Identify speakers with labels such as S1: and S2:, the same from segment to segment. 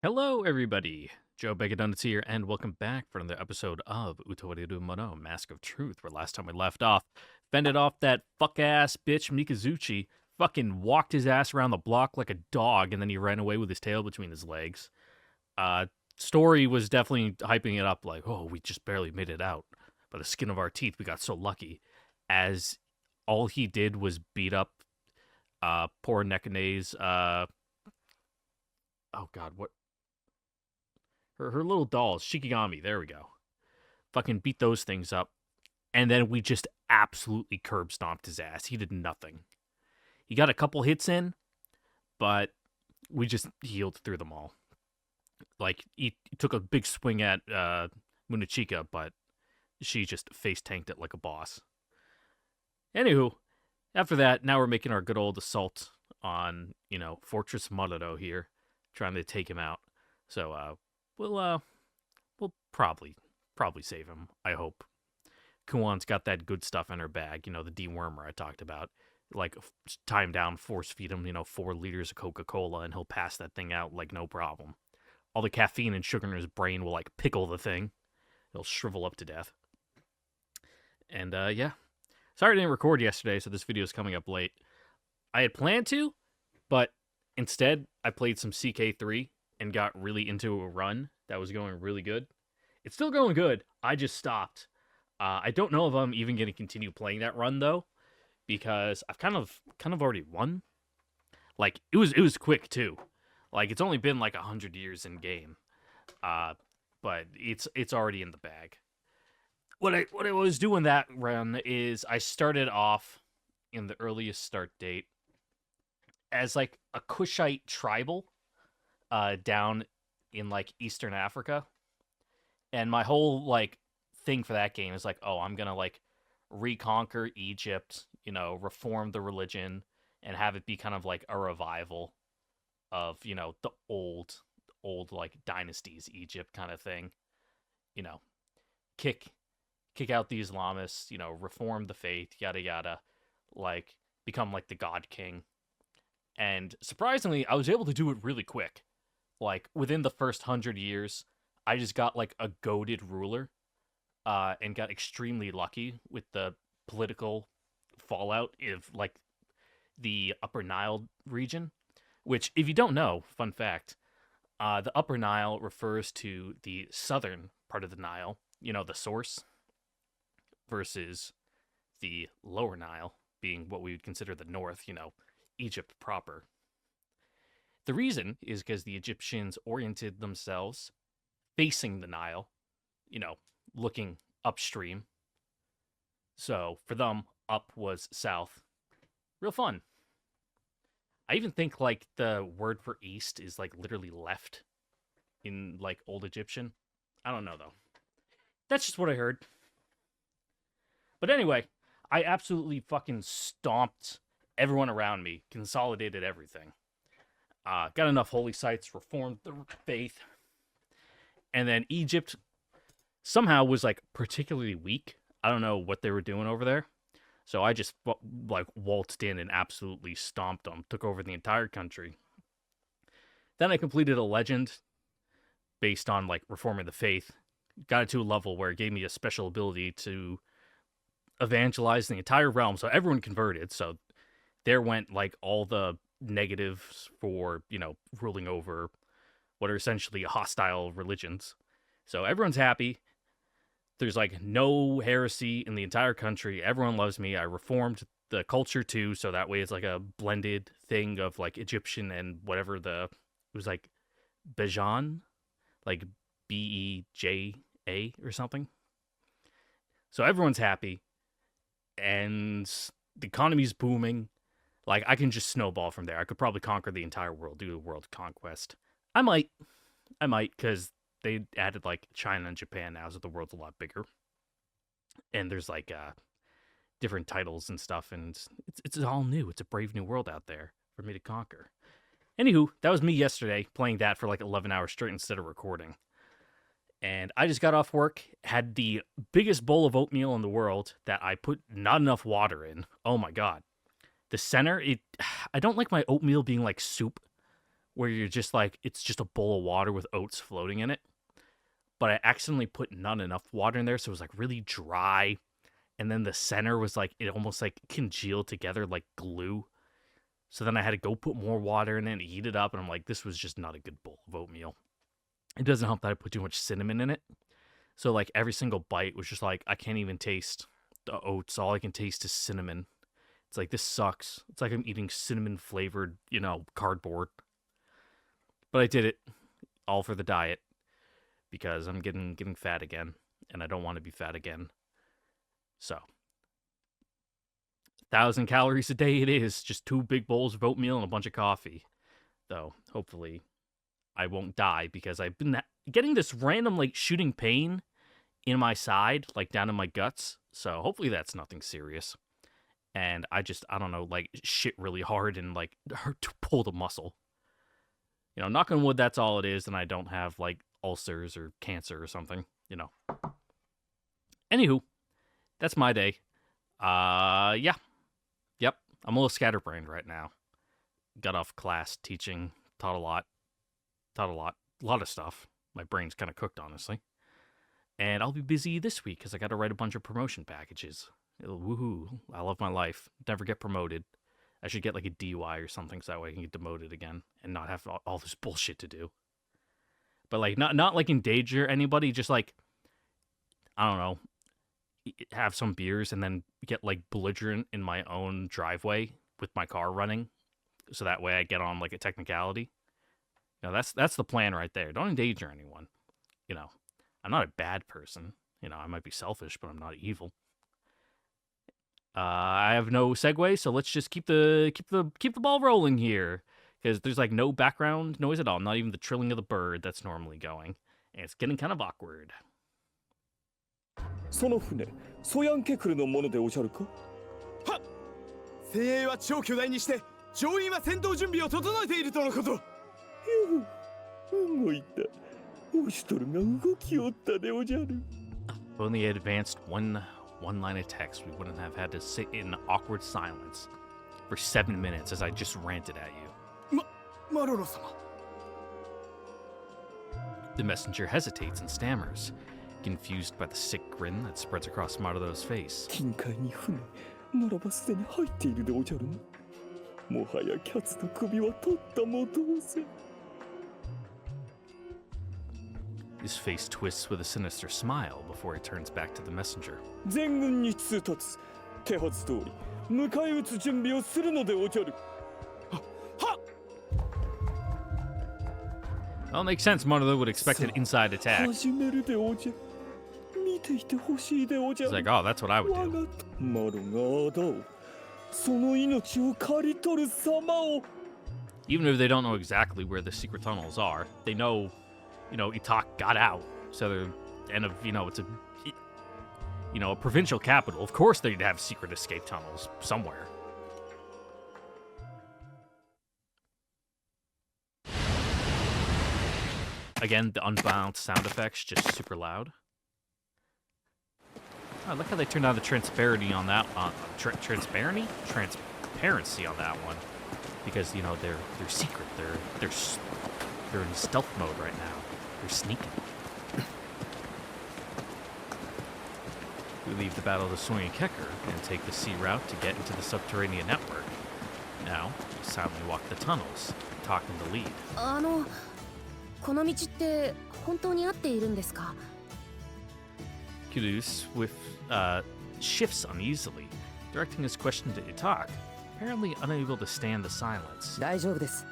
S1: Hello, everybody. Joe Donuts here, and welcome back for another episode of Utawarerumono, Mask of Truth, where last time we left off, fended off that fuck-ass bitch Mikazuchi, fucking walked his ass around the block like a dog, and then he ran away with his tail between his legs. Uh, Story was definitely hyping it up like, oh, we just barely made it out. By the skin of our teeth, we got so lucky. As all he did was beat up poor Nekane's, oh god, what her little dolls, Shikigami, there we go. Fucking beat those things up. And then we just absolutely curb stomped his ass. He did nothing. He got a couple hits in, but we just healed through them all. Like, he took a big swing at Munachika, but she just face tanked it like a boss. Anywho, after that, now we're making our good old assault on, Fortress Marudo here, trying to take him out. So, we'll probably save him, I hope. Kuon's got that good stuff in her bag, the dewormer I talked about. Like, tie him down, force feed him, 4 liters of Coca-Cola, and he'll pass that thing out like no problem. All the caffeine and sugar in his brain will, like, pickle the thing. He'll shrivel up to death. And, yeah. Sorry I didn't record yesterday, so this video is coming up late. I had planned to, but instead, I played some CK3 and got really into a run that was going really good. It's still going good. I just stopped. I don't know if I'm even going to continue playing that run though, because I've kind of already won. Like it was quick too. Like it's only been like 100 years in game, but it's already in the bag. What I was doing that run is I started off in the earliest start date as like a Kushite tribal down in like Eastern Africa. And my whole like thing for that game is like, oh, I'm gonna like reconquer Egypt, reform the religion and have it be kind of like a revival of, the old like dynasties, Egypt kind of thing. You know, kick out the Islamists, reform the faith, yada yada, like become like the God King. And surprisingly, I was able to do it really quick. Like within the first 100 years, I just got like a goaded ruler, and got extremely lucky with the political fallout of like the Upper Nile region. Which, if you don't know, fun fact, the Upper Nile refers to the southern part of the Nile, the source, versus the Lower Nile being what we would consider the north, Egypt proper. The reason is because the Egyptians oriented themselves facing the Nile, looking upstream. So for them, up was south. Real fun. I even think like the word for east is like literally left in like old Egyptian. I don't know though. That's just what I heard. But anyway, I absolutely fucking stomped everyone around me, consolidated everything. Got enough holy sites, reformed the faith, and then Egypt somehow was like particularly weak. I don't know what they were doing over there. So I just like waltzed in and absolutely stomped them, took over the entire country. Then I completed a legend based on like reforming the faith. Got it to a level where it gave me a special ability to evangelize the entire realm. So everyone converted. So there went like all the negatives for, ruling over what are essentially hostile religions. So everyone's happy. There's like no heresy in the entire country. Everyone loves me. I reformed the culture too, so that way it's like a blended thing of like Egyptian and whatever it was like Bejan, like Beja or something. So everyone's happy, and the economy's booming. Like I can just snowball from there. I could probably conquer the entire world, do a world conquest. I might, because they added like China and Japan now, so the world's a lot bigger. And there's like different titles and stuff, and it's all new. It's a brave new world out there for me to conquer. Anywho, that was me yesterday playing that for like 11 hours straight instead of recording. And I just got off work, had the biggest bowl of oatmeal in the world that I put not enough water in. Oh my god. The center, I don't like my oatmeal being like soup. where you're just like, it's just a bowl of water with oats floating in it. But I accidentally put not enough water in there, so it was like really dry. And then the center was like, it almost like congealed together like glue. So then I had to go put more water in it and heat it up. And I'm like, this was just not a good bowl of oatmeal. It doesn't help that I put too much cinnamon in it. So like every single bite was just like, I can't even taste the oats. All I can taste is cinnamon. It's like, this sucks. It's like I'm eating cinnamon flavored, cardboard. But I did it all for the diet because I'm getting fat again. And I don't want to be fat again. So 1,000 calories a day it is. Just 2 big bowls of oatmeal and a bunch of coffee. Though, hopefully, I won't die because I've been getting this random, like, shooting pain in my side, like, down in my guts. So, hopefully that's nothing serious. And I don't know, like, shit really hard and, like, hurt to pull the muscle. Knock on wood, that's all it is. And I don't have, like, ulcers or cancer or something, Anywho, that's my day. Yeah. Yep. I'm a little scatterbrained right now. Got off class, teaching, taught a lot. A lot of stuff. My brain's kind of cooked, honestly. And I'll be busy this week because I got to write a bunch of promotion packages. Woohoo. I love my life. Never get promoted. I should get like a DUI or something so that way I can get demoted again and not have all this bullshit to do. But like, not like endanger anybody, just like, I don't know, have some beers and then get like belligerent in my own driveway with my car running, so that way I get on like a technicality. That's the plan right there. Don't endanger anyone. I'm not a bad person. I might be selfish, but I'm not evil. I have no segue, so let's just keep the ball rolling here, because there's like no background noise at all. Not even the trilling of the bird that's normally going, and it's getting kind of awkward.
S2: その船、ソヤンケクルのものでおじゃるか？
S3: はっ、精鋭は超巨大にして、乗員は戦闘準備を整えているとのこと。
S2: 動いた。オシトルが動きおったでおじゃる。
S1: If only had advanced one line of text, we wouldn't have had to sit in awkward silence for 7 minutes as I just ranted at you.
S3: マロロ様。
S1: The messenger hesitates and stammers, confused by the sick grin that spreads across Marudo's face.
S2: 近海に船、ならばすでに入っているでおじゃるな。もはやキャツの首は取ったも同然。
S1: His face twists with a sinister smile before he turns back to the messenger.
S2: 全軍に通達。手はず通り、迎え撃つ準備をするのでおじゃる。
S3: はっ。
S1: Well, it makes sense. Marudo would expect an inside attack.
S2: 始めるでおじゃ。見ていてほしいでおじゃ。
S1: He's like, oh, that's what I would do.
S2: マロがアダを、その命を刈り取る様を。
S1: Even if they don't know exactly where the secret tunnels are, they know, Itak got out. So they're, and it's a provincial capital. Of course they'd have secret escape tunnels somewhere. Again, the unbalanced sound effects just super loud. I like how they turned on the transparency on that transparency on that one, because they're secret. They're in stealth mode right now. They're sneaking. We leave the Battle of the Swinging Kecker and take the sea route to get into the subterranean network. Now, we silently walk the tunnels, talking the lead.
S4: この道って本当に合っているんですか?
S1: Kudus shifts uneasily, directing his question to Itak, apparently unable to stand the silence.
S5: 大丈夫です。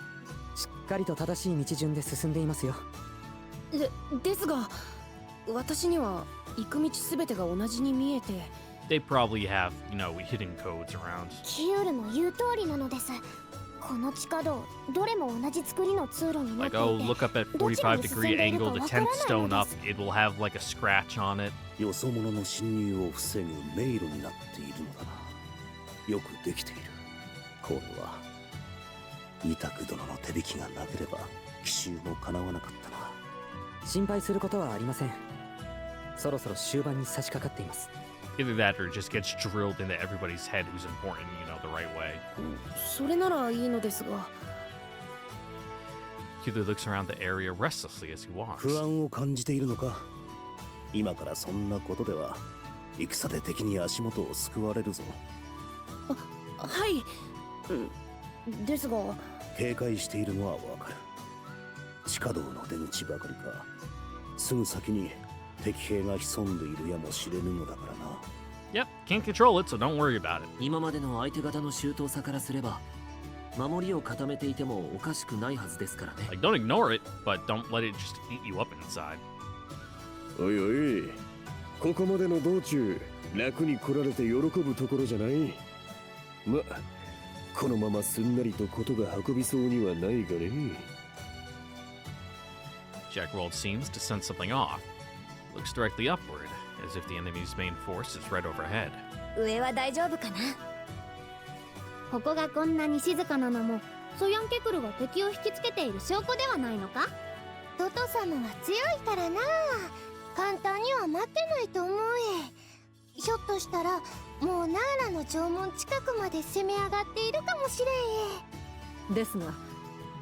S5: しっかりと正しい道順で進んでいますよ。
S4: ですが、私には行く道すべてが同じに見えて。
S1: They probably have, hidden codes around.
S6: キュールの言う通りなのです。この地下道、どれも同じ作りの通路になっていて、
S1: Like, oh, look up at 45-degree angle, the 10th stone up, it will have like a scratch on it.
S7: よそ者の侵入を防ぐ迷路になっているのだな。よくできている。これはイタク殿の手引きがなければ奇襲も叶わなかったな。
S5: 心配することはありません。そろそろ終盤に差し掛かっています。
S1: Either that or it just gets drilled into everybody's head who's important, the right way.
S4: それならいいのですが。
S1: Kyudo looks around the area restlessly as he walks.
S7: 不安を感じているのか。今からそんなことでは戦で敵に足元を救われるぞ。
S4: はい、ですが
S7: 警戒しているのはわかる。地下道の出口ばかりか。すぐ先に敵兵が潜んでいるやもしれぬのだからな。
S1: Yep, can't control it, so don't worry about it.
S5: 今までの相手方の周到さからすれば守りを固めていてもおかしくないはずですからね。
S1: Like, don't ignore it, but don't let it just eat you up inside.
S2: おいおい、ここまでの道中楽に来られて喜ぶところじゃない。ま、このまますんなりとことが運びそうにはないがね。
S1: Jack Rolled seems to sense something off. Looks directly upward, as if the enemy's main force is right overhead.
S6: 上は大丈夫かな。ここがこんなに静かなのもソヤンケクルが敵を引きつけている証拠ではないのか。トト様は強いからな。簡単には負けないと思うえ。ひょっとしたらもうナーラの城門近くまで攻め上がっているかもしれんえ。
S8: ですが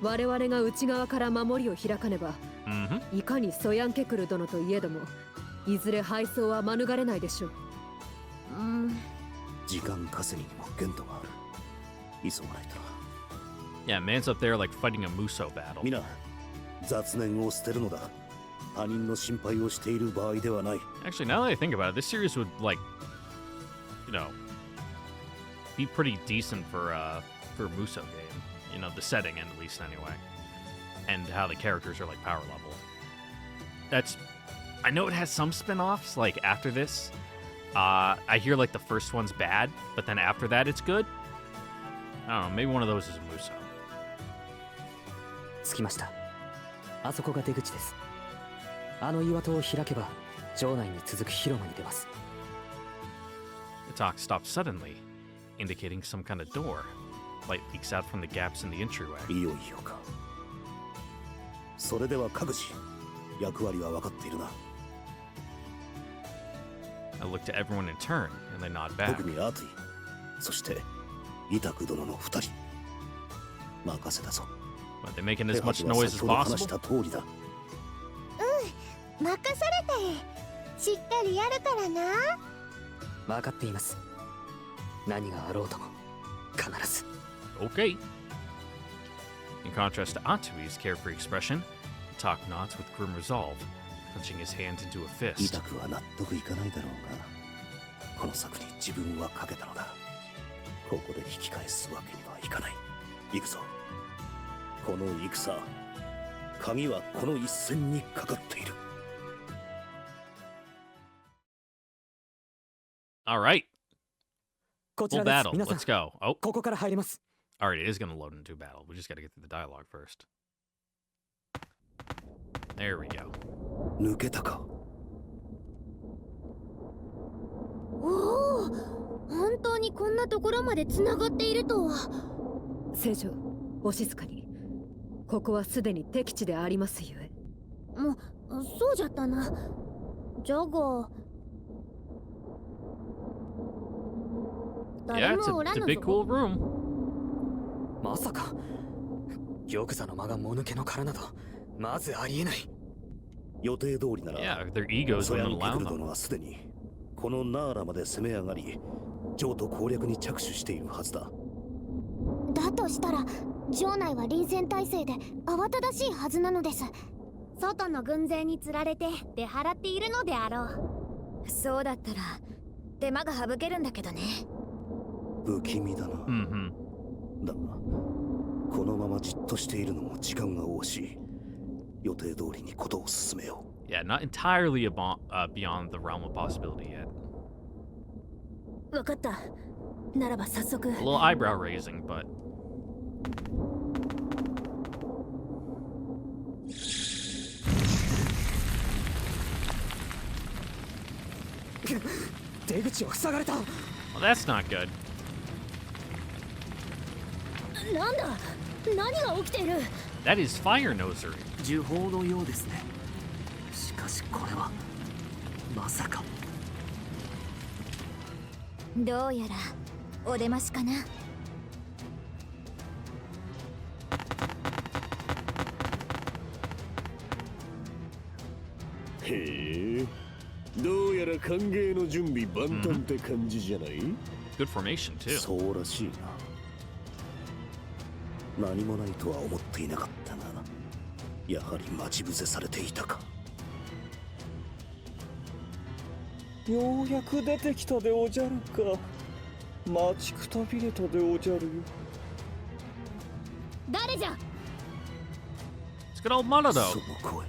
S8: 我々が内側から守りを開かねば、いかにソヤンケクル殿といえどもいずれ敗走は免れないでしょう。
S7: 時間稼ぎにも限度がある。急がないとな。
S1: Yeah, man's up there like fighting a Muso battle.
S7: 皆、雑念を捨てるのだ。他人の心配をしている場合ではない。
S1: Actually, now that I think about it, this series would, like, you know, be pretty decent for a Muso game. You know, the setting at least anyway. And how the characters are like power level. I know it has some spin-offs, like after this. I hear like the first one's bad, but then after that it's good. I don't know, maybe one of those is a Muso.
S5: 着きました。あそこが出口です。あの岩戸を開けば城内に続く広間に出ます。
S1: The talk stops suddenly, indicating some kind of door. Light leaks out from the gaps in the entryway.
S7: いよいよか。それでは各自役割は分かっているな。
S1: I look to everyone in turn, and they nod back.
S7: 特にアーティ、そしてイタク殿の二人。任せたぞ。
S1: But they're making as
S7: 手は
S1: much
S7: ずは
S1: noise
S7: 先
S1: as
S7: ほど話し
S1: possible.
S7: た通りだ。
S6: 任されてしっかりやるからな。
S5: 分かっています。何があろうとも必ず。
S1: Okay. In contrast to Atui's carefree expression, Talk nods with grim resolve, clenching his hand into a
S7: イ
S1: fist.
S7: タクは納得いかないだろうが、この策に自分はかけたのだ。ここで引き返すわけにはいかない。行くぞ。この戦、鍵はこの一戦にかかっている。
S1: All right,
S5: こち
S1: full
S5: らです。
S1: battle.
S5: 皆さん、
S1: Let's go. Oh,
S5: ここから入ります。
S1: all right, it is going to load into a battle. We just got to get through the dialogue first. There we go.
S7: 抜けたか。
S6: おお、本当にこんなところまでつながっているとは。
S8: 聖女、お静かに。ここはすでに敵地でありますゆえ。
S6: そうじゃったな。じゃが
S1: Yeah, it's a big cool room.
S5: まさか玉座の間がもぬけの殻などまずありえない。
S7: 予定通りなら、
S1: Yeah, their egos
S7: ソヤ
S1: wouldn't
S7: ン・ケ
S1: allow
S7: クル
S1: them.
S7: 殿はすでにこのナーラまで攻め上がり、城都攻略に着手しているはずだ。
S6: だとしたら城内は臨戦態勢で慌ただしいはずなのです。外の軍勢につられて出払っているのであろう。そうだったら手間が省けるんだけどね。
S7: 不気味だな。
S1: Mm-hmm.
S7: だが、このままじっとしているのも時間が惜しい。予定通りにことを進めよう。
S1: Yeah, not entirely beyond the realm of possibility yet.
S6: わかった。ならば早速。
S1: A little eyebrow raising, but
S5: 出口を塞がれた。
S1: well, that's not good.
S6: なんだ、何が起きている。
S1: That is fire nosery.
S5: 呪法のようですね。しかしこれはまさか。
S6: どうやらお出ましかな。
S2: へえ、どうやら歓迎の準備万端って感じじゃない？
S1: Good formation too.
S7: そうらしいな。何もないとは思っていなかったが、やはり待ち伏せされていたか。
S9: ようやく出てきたでおじゃるか。待ちくたびれたでおじゃるよ。
S6: 誰じゃ。
S1: It's good old Mono
S7: そ
S1: though.
S7: の声。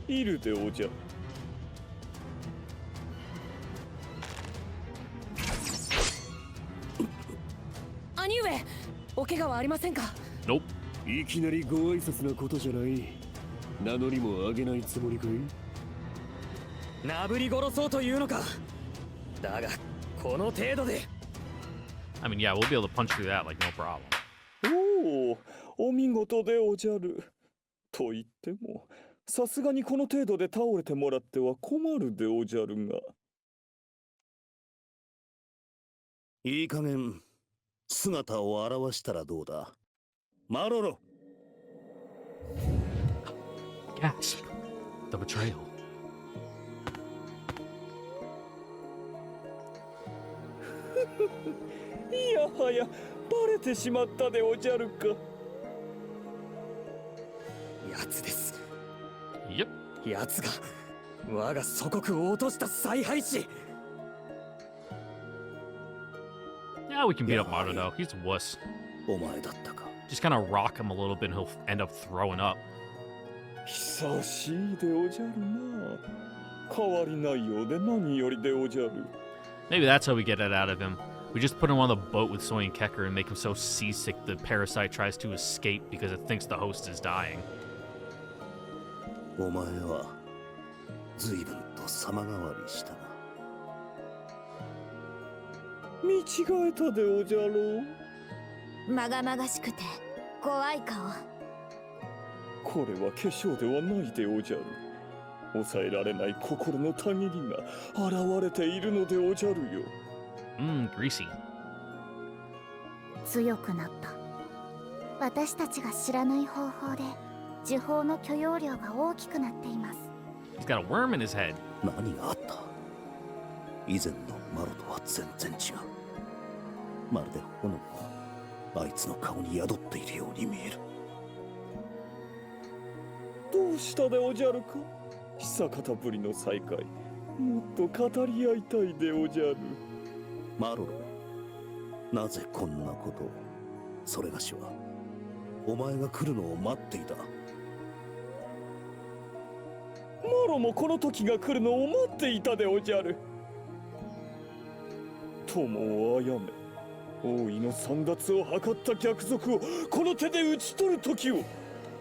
S9: いるでおじゃる。
S4: 兄上、お怪我はありませんか？
S1: Nope.
S2: いきなりご挨拶なことじゃない。名乗りも上げないつもりかい？
S5: なぶり殺そうというのか。だがこの程度で。
S1: I mean, yeah, we'll be able to punch through that like no problem.
S9: おお、お見事でおじゃる。と言っても、さすがにこの程度で倒れてもらっては困るでおじゃるが。
S7: いい加減姿を現したらどうだ。マロロ。
S1: Gasp. The betrayal.
S9: いやはや、バレてしまったでおじゃるか。
S5: やつです。
S1: Yep.
S5: やつが我が祖国を落とした采配師。
S1: Yeah, we can beat up Mono though. He's a wuss.
S7: お前だったか。
S1: Just kind of rock him a little bit and he'll end up throwing up.
S9: 久しいでおじゃるな。変わりないようで何よりでおじゃる。
S1: Maybe that's how we get it out of him. We just put him on the boat with Soy and Kecker and make him so seasick the parasite tries to escape because it thinks the host is dying.
S7: お前は随分と様変わりしたな。
S9: 見違えたでおじゃろう。
S6: まがまがしくて怖い顔。
S9: これは化粧ではないでおじゃる。抑えられない心のたぎりが現れているのでおじゃるよ。
S1: Greasy.
S6: 強くなった。私たちが知らない方法で呪法の許容量が大きくなっています。
S1: He's got a worm in his head.
S7: 何があった？以前のマロとは全然違う。まるで炎があいつの顔に宿っているように見える。
S9: どうしたでおじゃるか。久方ぶりの再会。もっと語り合いたいでおじゃる。
S7: マロロ、なぜこんなことを。それがしはお前が来るのを待っていた。
S9: マロもこの時が来るのを待っていたでおじゃる。友を殺め、王位の簒奪を図った逆賊をこの手で討ち取る時を。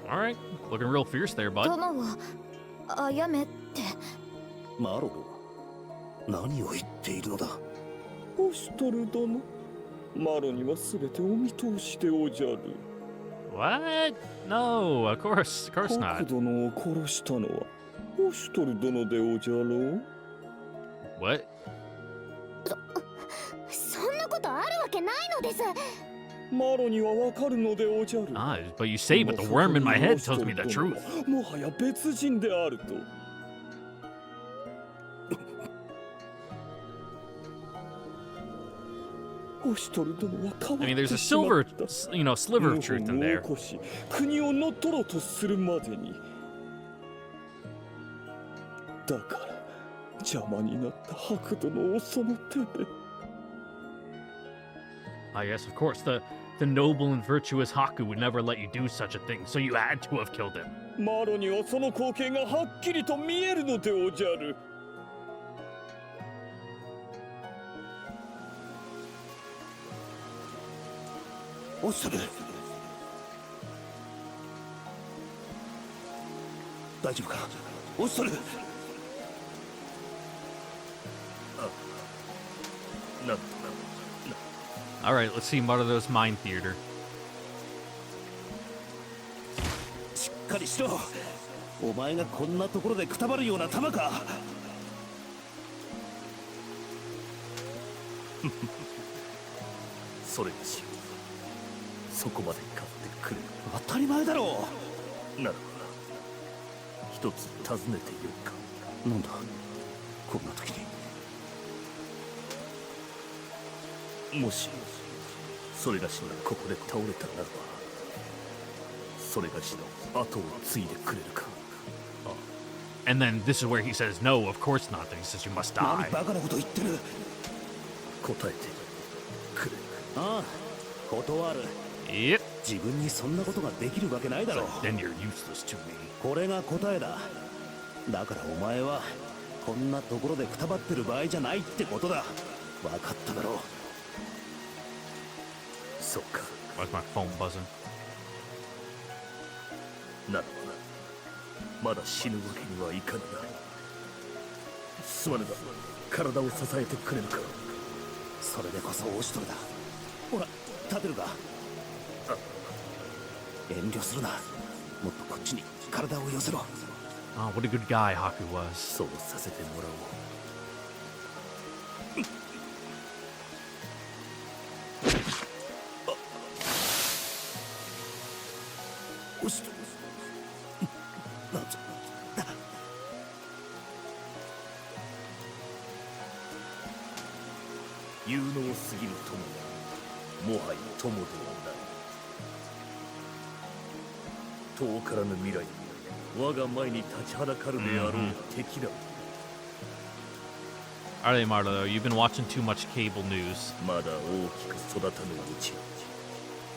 S1: Alright, looking real fierce there, bud.
S6: 友を殺めって。
S7: マロロは何を言っているのだ。
S9: オシュトル殿、マロには全てお見通しでおじゃる。
S1: What? No, of course
S9: ハク
S1: not.
S9: 殿を殺したのはオシュトル殿でおじゃろう。
S1: What?
S6: そんなことあるわけないのです。
S9: マロにはわかるのでおじゃる。
S1: Ah, but you say, but the worm in my head tells me the truth.
S9: もはや別人であると。オシュトル殿は変わ
S1: I
S9: っ
S1: mean, there's
S9: て
S1: a
S9: しまっ
S1: silver,
S9: た。
S1: sliver of truth in
S9: 謀
S1: there.
S9: 反を起こし国を乗っ取ろうとするまでに。だから邪魔になった白殿をその手で。
S1: Ah, yes, of course. The noble and virtuous Haku would never let you do such a thing, so you had to have killed him.
S9: マロにはその光景がはっきりと見えるのでおじゃる。
S7: おっしゃる。大丈夫か。おっしゃる。
S1: Alright, let's see Marudo's mind theater.
S7: しっかりしろ。お前がこんなところでくたばるような玉か。それにしよう。そこまで買ってくる。当たり前だろう。なるほど。一つ尋ねてよいか。なんだこんな時に。もしそれがしがここで倒れたならば、それがしの後を継いでくれるか。
S1: And then this is where he says, no, of course not. Then he says, you must die.
S7: 何バカなこと言ってる。答えてくれ。ああ、断る。
S1: Yep.
S7: 自分にそんなことができるわけないだろう。
S1: Then you're useless to me.
S7: これが答えだ。だからお前はこんなところでくたばってる場合じゃないってことだ。分かっただろう。そうか。
S1: Why's my phone buzzing?
S7: ならばまだ死ぬわけにはいかぬな。すまぬが体を支えてくれるか。それでこそおしとりだ。ほら立てるか。遠慮するな。もっとこっちに体を寄せろ。
S1: Oh, what a good guy Haku was.
S7: そうさせてもらおう。おしとり。なんぞだ。有能すぎる友がもはや友ではない。遠からぬ未来に我が前に立ちはだかるであろう敵だ。
S1: Alright, Marlo, you've been watching too much cable news.
S7: まだ大きく育たぬうち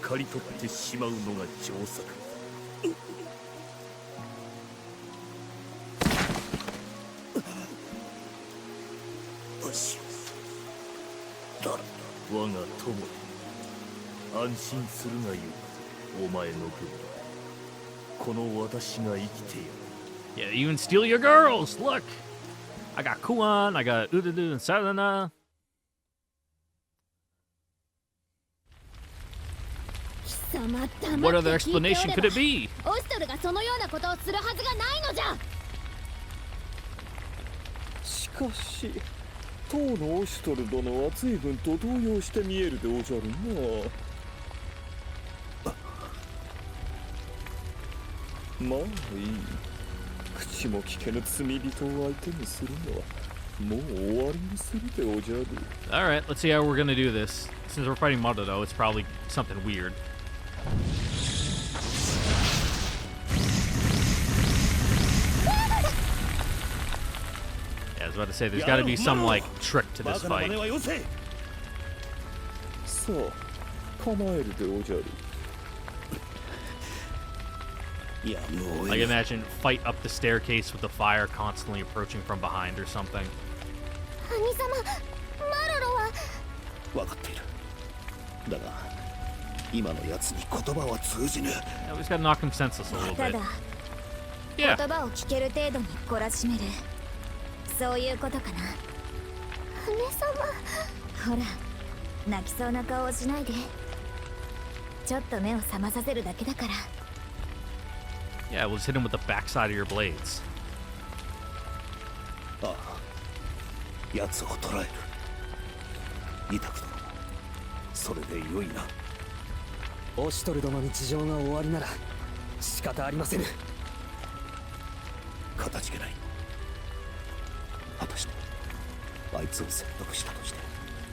S7: 刈り取ってしまうのが上策。よし。だ我が友安心するがよい。お前の分この私が生きてやる。
S1: Yeah, you even steal your girls. Look, I got Kuan, I got Ududu and Sarana. What other explanation could it be?
S6: オストルがそのようなことをするはずがないのじゃ。
S9: しかし当のオシュトル殿は随分と動揺して見えるでおじゃるな。まあいい。口も聞けぬ罪人を相手にするのはもう終わりにするでおじゃる。
S1: Alright, let's see how we're gonna do this. Since we're fighting Madodo, it's probably something weird. Yeah, I was about to say, there's gotta be some, like, trick to this fight.
S9: さあ構えるでおじゃる。
S1: Like, imagine fight up the staircase with the fire constantly approaching from behind or something.
S6: 兄様、マロロは。
S7: 分かっている。だが今のやつに言葉は通じぬ。
S1: Yeah, we just gotta knock him senseless a little
S6: た
S1: bit.
S6: だ
S1: Yeah.
S6: 言葉を聞ける程度に懲らしめる。そういうことかな。姉様。ほら、泣きそうな顔をしないで。ちょっと目を覚まさせるだけだから。
S1: Yeah, we'll just hit him with the backside of your blades.
S7: ああ、奴を捕らえる。イタク殿、それでよいな。
S5: オシュトル殿に事情が終わりなら仕方ありませぬ。
S7: かたじけない。果たしてあいつを説得したとして。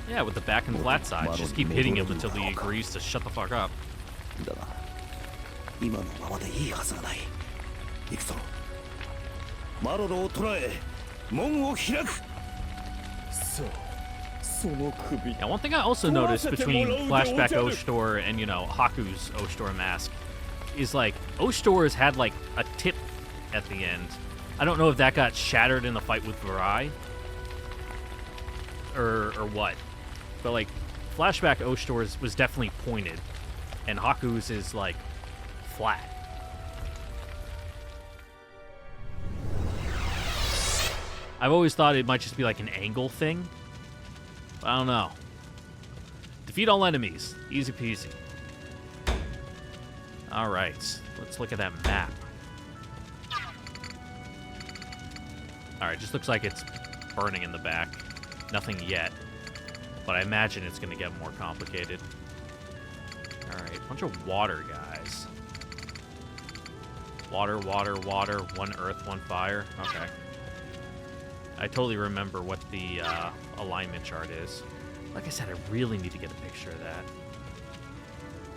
S1: Yeah, with the back and flat sides. Just keep hitting him until he agrees to shut the fuck up.
S7: だが今のままでいいはずがない。行くぞ。マロロを捕らえ門を開く。
S9: さあ、その首。
S1: Yeah, one thing I also noticed between Flashback Oshtor and, you know, Haku's Oshtor mask is, like, Oshtor's had, like, a tip at the end. I don't know if that got shattered in the fight with Varai or what. But, like, Flashback Oshtor's was definitely pointed, and Haku's is, like, flat. I've always thought it might just be like an angle thing. But I don't know. Defeat all enemies. Easy peasy. Alright. Let's look at that map. Alright, just looks like it's burning in the back. Nothing yet. But I imagine it's going to get more complicated. Alright, bunch of water guys. Water, water, water, 1 earth, 1 fire. Okay. I totally remember what the alignment chart is. Like I said, I really need to get a picture of that.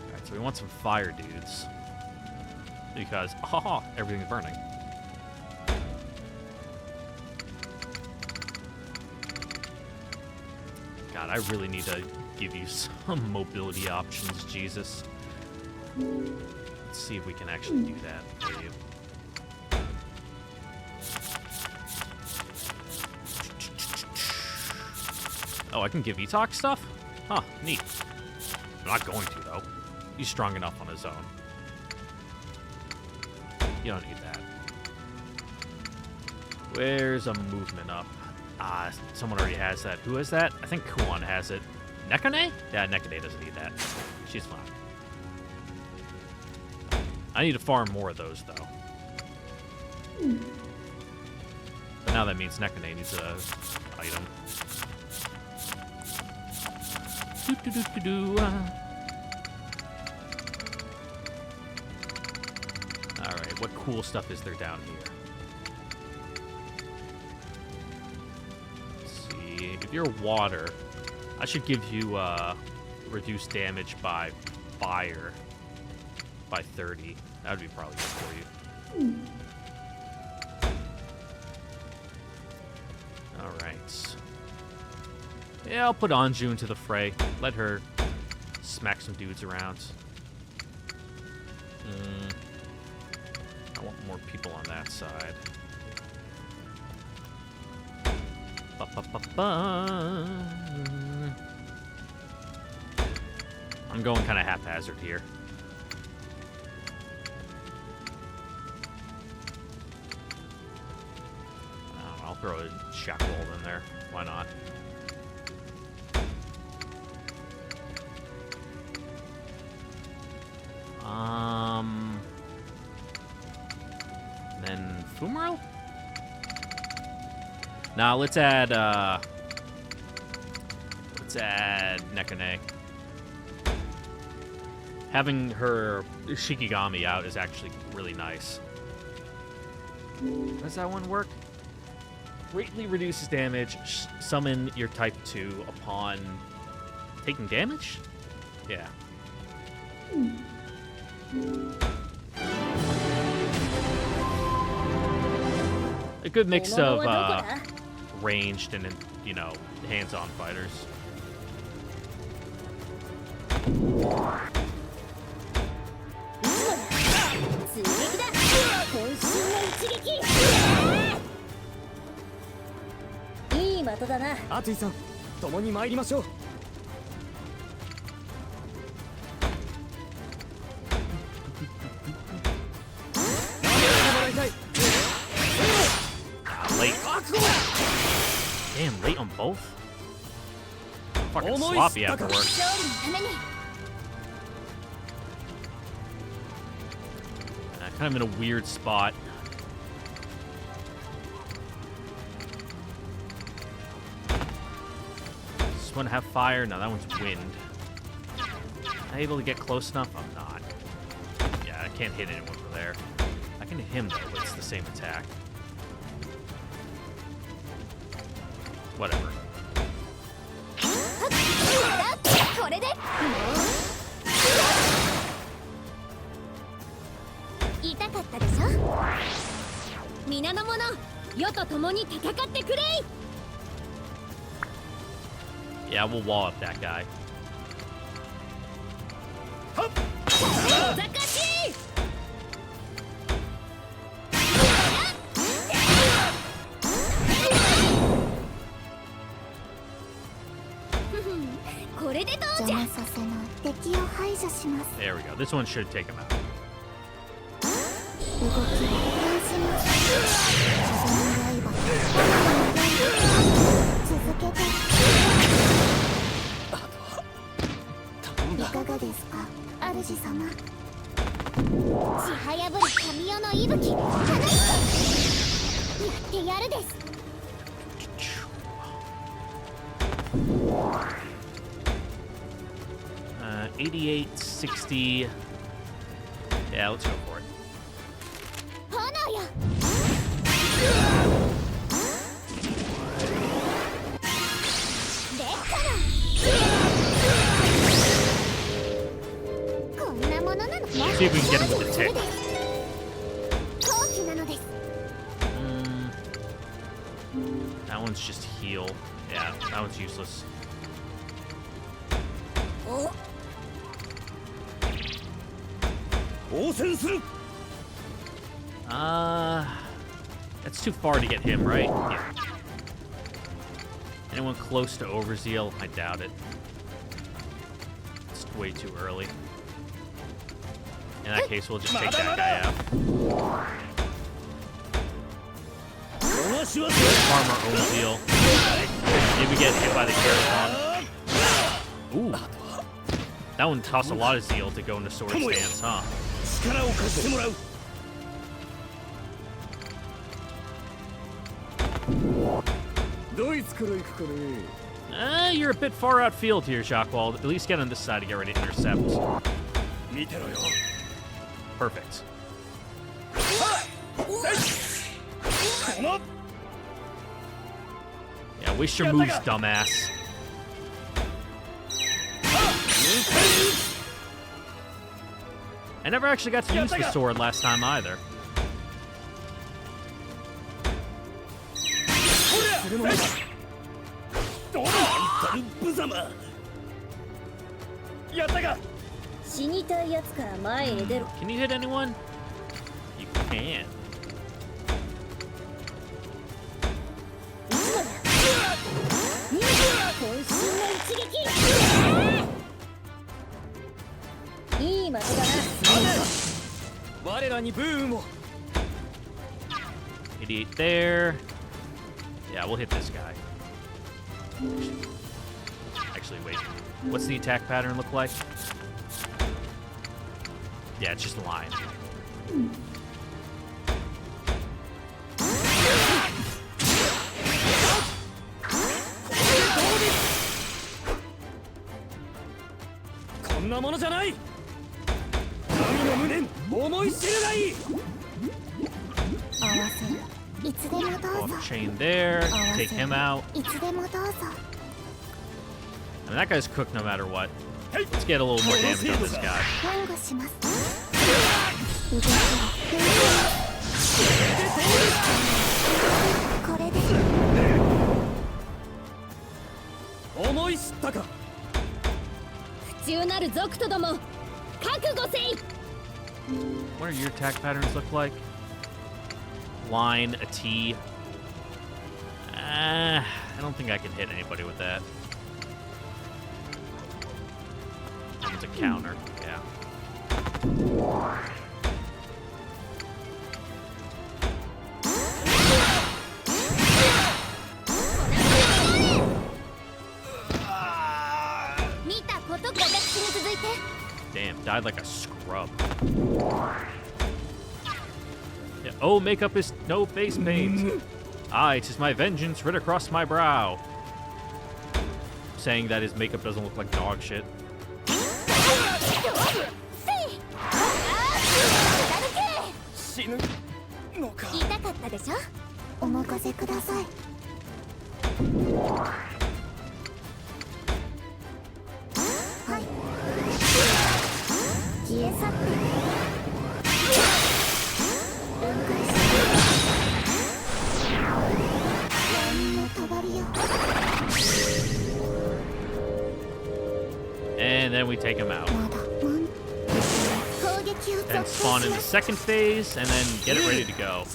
S1: Alright, so we want some fire dudes. Because, haha, everything's burning. God, I really need to give you some mobility options, Jesus. Let's see if we can actually do that for you. Oh, I can give Etok stuff? Huh, neat. I'm not going to, though. He's strong enough on his own. You don't need that. Where's a movement up? Ah, someone already has that. Who has that? I think Kuon has it. Nekone? Yeah, Nekone doesn't need that. She's fine. I need to farm more of those, though. But now that means Nekone needs a item. Alright, what cool stuff is there down here? Let's see. If you're water, I should give you reduced damage by fire by 30. That would be probably good for you. Alright. Yeah, I'll put Anju into the fray. Let her smack some dudes around. I want more people on that side. I'm going kind of haphazard here. I'll throw a shackle in there. Why not? Then Fumaro? Now let's add Nekone. Having her Shikigami out is actually really nice. Does that one work? Greatly reduces damage. Summon your type 2 upon taking damage? Yeah. A good mix of ranged and, you know, hands-on fighters. Late. Damn, late on both? Fucking sloppy after work. Kind of in a weird spot. Does this one have fire? No, that one's wind. Am I able to get close enough? I'm not. Yeah, I can't hit anyone from there. I can hit him, though, but it's the same attack. Whatever. Yeah, we'll wall up that guy. There we go. This one should take him out. Uh, 88, 60. Yeah, let's go for it.
S6: よ。でっからこんなものなの。
S1: See if we can get him with the tick.
S6: 陶器なのです。
S1: That one's just heal. Yeah, that one's useless.
S7: 応戦する。
S1: That's too far to get him, right? Yeah. Anyone close to Overzeal? I doubt it. It's way too early. In that case, we'll just take that guy out. Farmer Overzeal. Maybe get hit by the Caravan. Ooh. That one costs a lot of zeal to go into sword stance, huh?
S7: 力を貸してもらう。
S2: ドイツから行くかね。
S1: You're a bit far outfield here, Jacquald. At least get on this side to get ready to intercept.
S7: 見てろよ。
S1: Perfect. Yeah, waste your moves, dumbass. I never actually got to use the sword last time either.
S7: 無様。やったか。
S6: 死にたいやつから前へ出ろ。
S1: Can you hit anyone? You can.
S6: 渾身の一撃。いい街だな。
S7: 我らにブーンを。
S1: Idiot there. Yeah, we'll hit this guy. Actually, wait. What's the attack pattern look like? Yeah, it's just a line. Bump chain there. Take him out.
S6: いつでもどうぞ。
S1: I mean, that guy's cooked no matter what. Let's get a little more damage on this guy.
S6: 援護します。これで。
S7: 思い知ったか。
S8: 不忠なる族とども、覚悟せい。
S1: What are your attack patterns look like? Line, a T. I don't think I can hit anybody with that. It's a counter, yeah. Damn, died like a scrub. Yeah, oh, makeup is no face paint. Aye, 'tis my vengeance writ across my brow. Saying that his makeup doesn't look like dog shit.
S7: 死ぬのか。
S6: 痛かったでしょ。お任せください。はい。消え去って。分解し。闇の帳よ。
S1: And then we take him out.
S6: まだ。攻撃を
S1: Then
S6: 続
S1: spawn
S6: 行
S1: in
S6: し
S1: the
S6: ます。
S1: second phase, and then get it ready to go.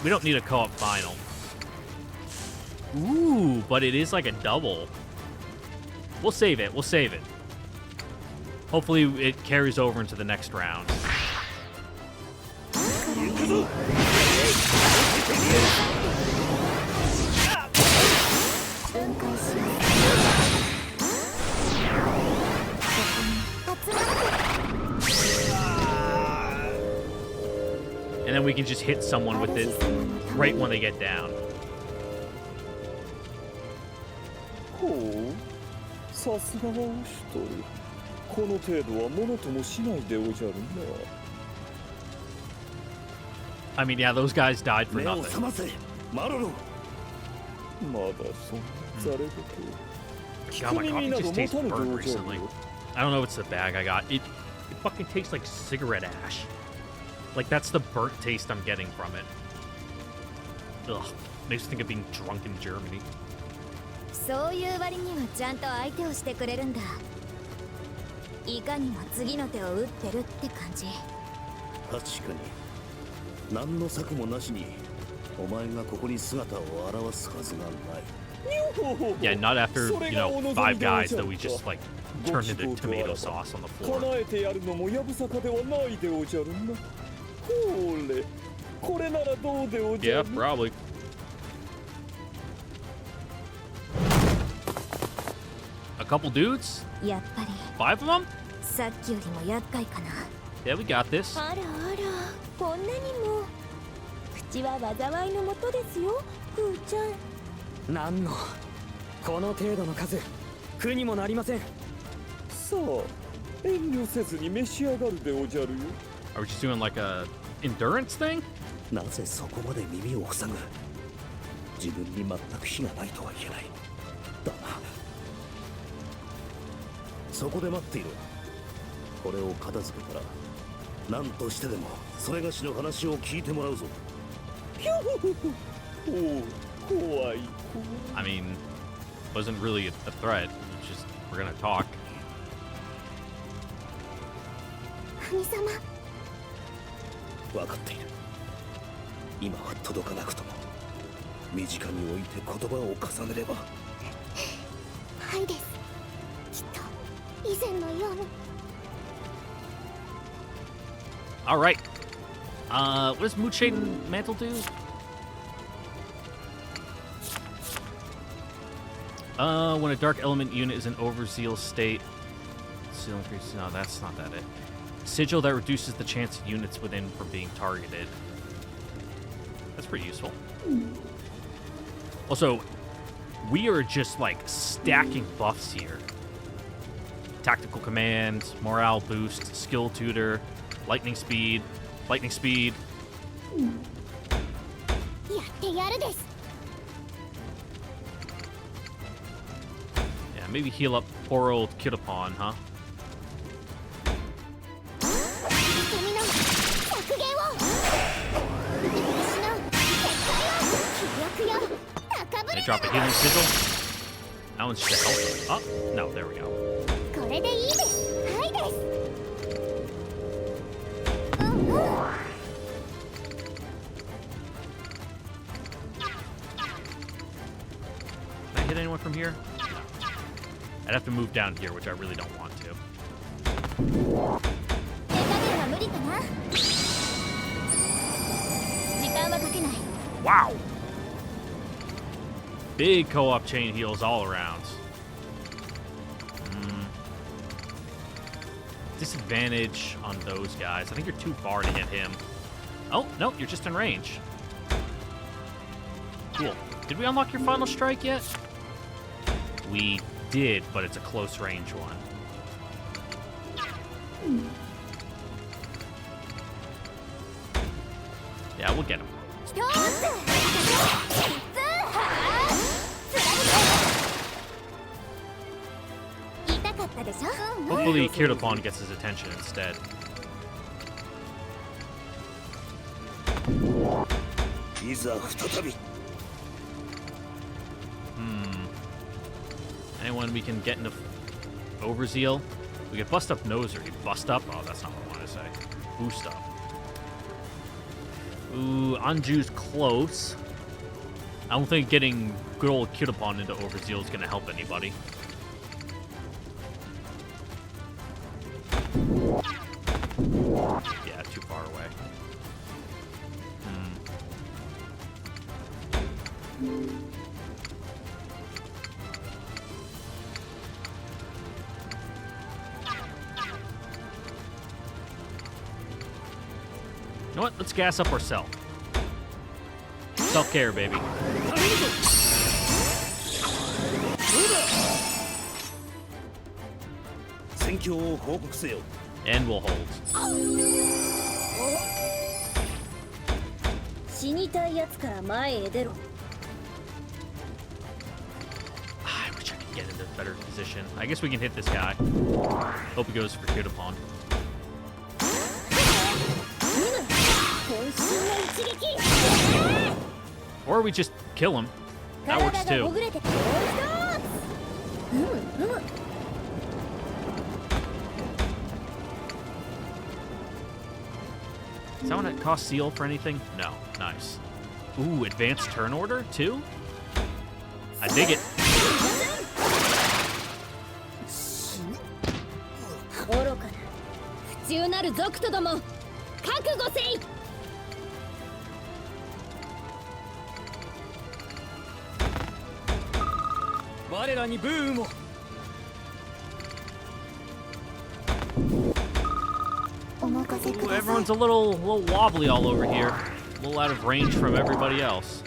S1: We don't need a co-op final. Ooh, but it is like a double. We'll save it. We'll save it. Hopefully it carries over into the next round.
S6: 分解します。
S1: And then we can just hit someone with it right when they get down.
S9: ほう、さすがはおしとる。この程度はものともしないでおじゃるな。
S1: I mean, yeah, those guys died for
S7: 目を
S1: nothing.
S7: 覚ませマロロ。
S9: まだそんなざれ言
S1: God, my coffee just tastes burned recently. I don't know if it's the bag I got. It fucking tastes like cigarette ash. Like, that's the burnt taste I'm getting from it. Ugh. Makes me think of being drunk in Germany.
S6: そういう割にはちゃんと相手をしてくれるんだ。いかにも次の手を打ってるって感じ。
S7: 確かに何の策もなしにお前がここに姿を現すはずがない。
S1: Yeah, not after, you know, 5 guys that we just, like, turned into tomato sauce on the floor.
S9: 叶えてやるのもやぶさかではないでおじゃるな。これならどうでおじゃ
S1: Yeah,
S9: る。
S1: probably. A couple dudes?
S6: やっぱり
S1: 5 of them?
S6: さっきよりも厄介かな。
S1: Yeah, we got this.
S6: あらあら、こんなにも。口は災いのもとですよ、ふーちゃん。
S5: なんのこの程度の数苦にもなりません。
S9: さあ遠慮せずに召し上がるでおじゃるよ。
S1: Are we just doing, like, a endurance thing?
S7: なぜそこまで耳を塞ぐ。自分に全く非がないとは言えない。だな。そこで待っていろ。これを片付けたら何としてでもそれがしの話を聞いてもらうぞ。
S9: おお、怖い。
S1: I mean, wasn't really a threat. It's just, we're gonna talk.
S6: 神様。
S7: 分かっている。今は届かなくとも身近に置いて言葉を重ねれば。
S6: はいです。きっと以前のように。
S1: All right. What does Moonshade Mantle do? When a dark element unit is in overzeal state, seal increases. No, that's not that it. Sigil that reduces the chance of units within from being targeted. That's pretty useful. Also, we are just like stacking buffs here. Tactical command, morale boost, skill tutor, lightning speed.
S6: やってやるです。
S1: Yeah, maybe heal up poor old Kidapon, huh?
S6: 君の削減を。私の結界を。気力よ。高ぶ
S1: They
S6: り
S1: drop a healing sigil. That one's just health. Oh, no, there we go.
S6: これでいいです。はいです。
S1: Can I hit anyone from here? I'd have to move down here, which I really don't want to.
S6: 手加減は無理かな。時間はかけない。
S1: Wow! Big co-op chain heals all around. Disadvantage on those guys. I think you're too far to hit him. Oh, no, you're just in range. Cool. Did we unlock your final strike yet? We did, but it's a close range one. Yeah, we'll get him.
S6: 一つ。痛かったでしょ。
S1: Hopefully, Kirtopon gets his attention instead.
S7: いざ再び。
S1: Anyone we can get into overzeal? We could bust up Nosery. Bust up? Oh, that's not what I want to say. Boost up. Ooh, Anju's close. I don't think getting good old Kirtopon into overzeal is going to help anybody. Yeah, too far away. You know what? Let's gas up ourselves. Self-care, baby. And we'll hold.
S6: 死にたいやつから前へ出ろ。
S1: I wish I could get into a better position. I guess we can hit this guy. Hope he goes for Kudapon. Or we just kill him. That works too. Is that one that costs seal for anything? No. Nice. Ooh, advanced turn order too? I dig it.
S6: 愚かな不忠なる族とども覚悟せい。
S3: 我らに武運を。
S1: Ooh, everyone's a little wobbly all over here. A little out of range from everybody else.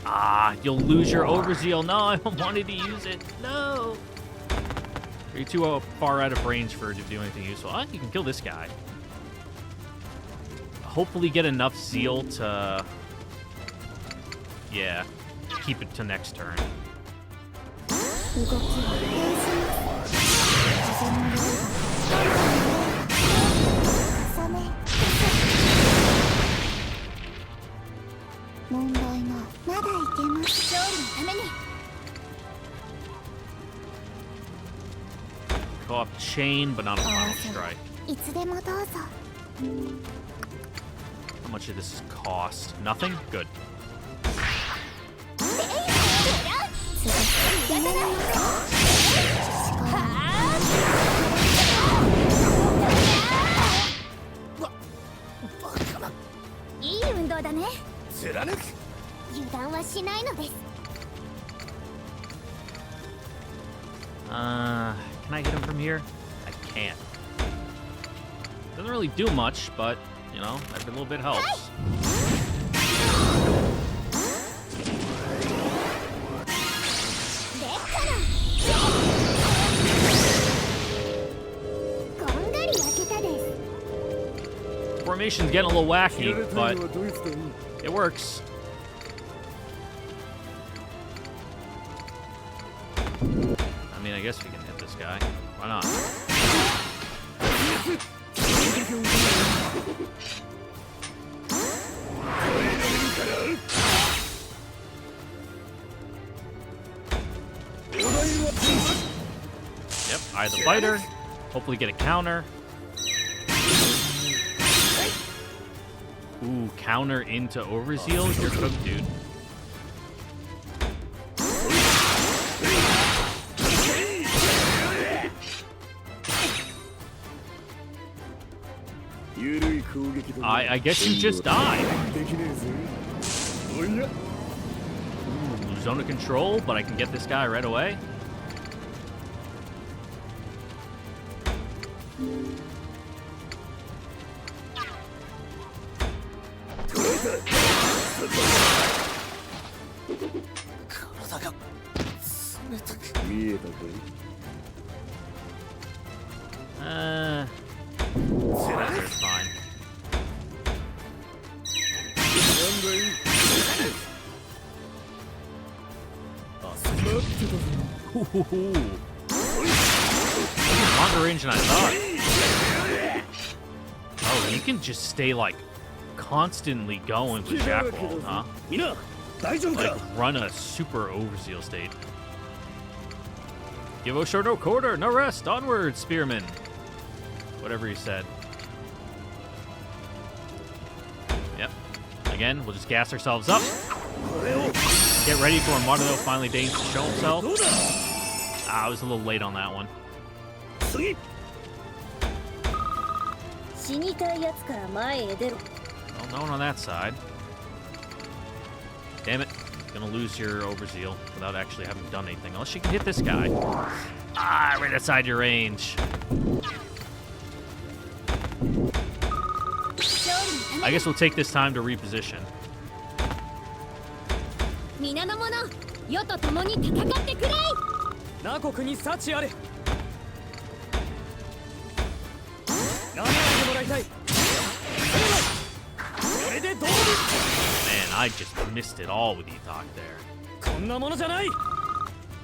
S1: Ah, you'll lose your overzeal. No, I wanted to use it. No. Are you too far out of range for it to do anything useful? Ah, you can kill this guy. Hopefully get enough zeal to... Yeah, keep it to next turn.
S6: 動きを変重ね問題ない。まだいけます。勝利のために。
S1: Go off chain, but not a final strike.
S6: いつでもどうぞ。
S1: How much did this cost? Nothing? Good.
S6: いい運動だね。
S3: 貫く。
S6: 油断はしないのです。
S1: Can I hit him from here? I can't. Doesn't really do much, but, you know, every little bit helps. Formation's getting a little wacky, but it works. I mean, I guess we can hit this guy. Why not? Yep, Eye of the Fighter. Hopefully get a counter. Ooh, counter into Overzeal? You're cooked, dude. I guess you just died. Ooh, zone of control, but I can get this guy right away. That's fine. Longer range than I thought. Oh, you can just stay like constantly going with Jackal, huh? Like run a super overzeal state. Give Osho no quarter, no rest, onward, Spearman. Whatever he said. Yep. Again, we'll just gas ourselves up. Get ready for Armado finally deigns to show himself. Ah, I was a little late on that one. Well, no one on that side. Damn it. Gonna lose your overzeal without actually having done anything. Unless you can hit this guy. Ah, right outside your range. I guess we'll take this time to reposition.
S6: 皆の者、世と共に戦ってくれい。
S3: 那国に幸あれ。何あれでも
S1: I just missed it all with Ethok there.
S5: こんなものじゃない。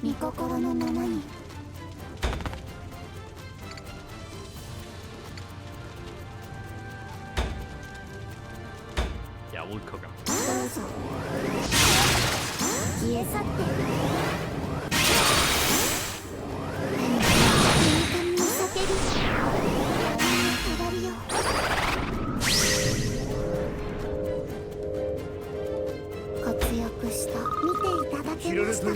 S6: 御心のままに。
S1: Yeah, we'll cook him.
S6: どうぞ。消え去って。神々を叫び。終わりよ。活躍した。見ていただけましたか。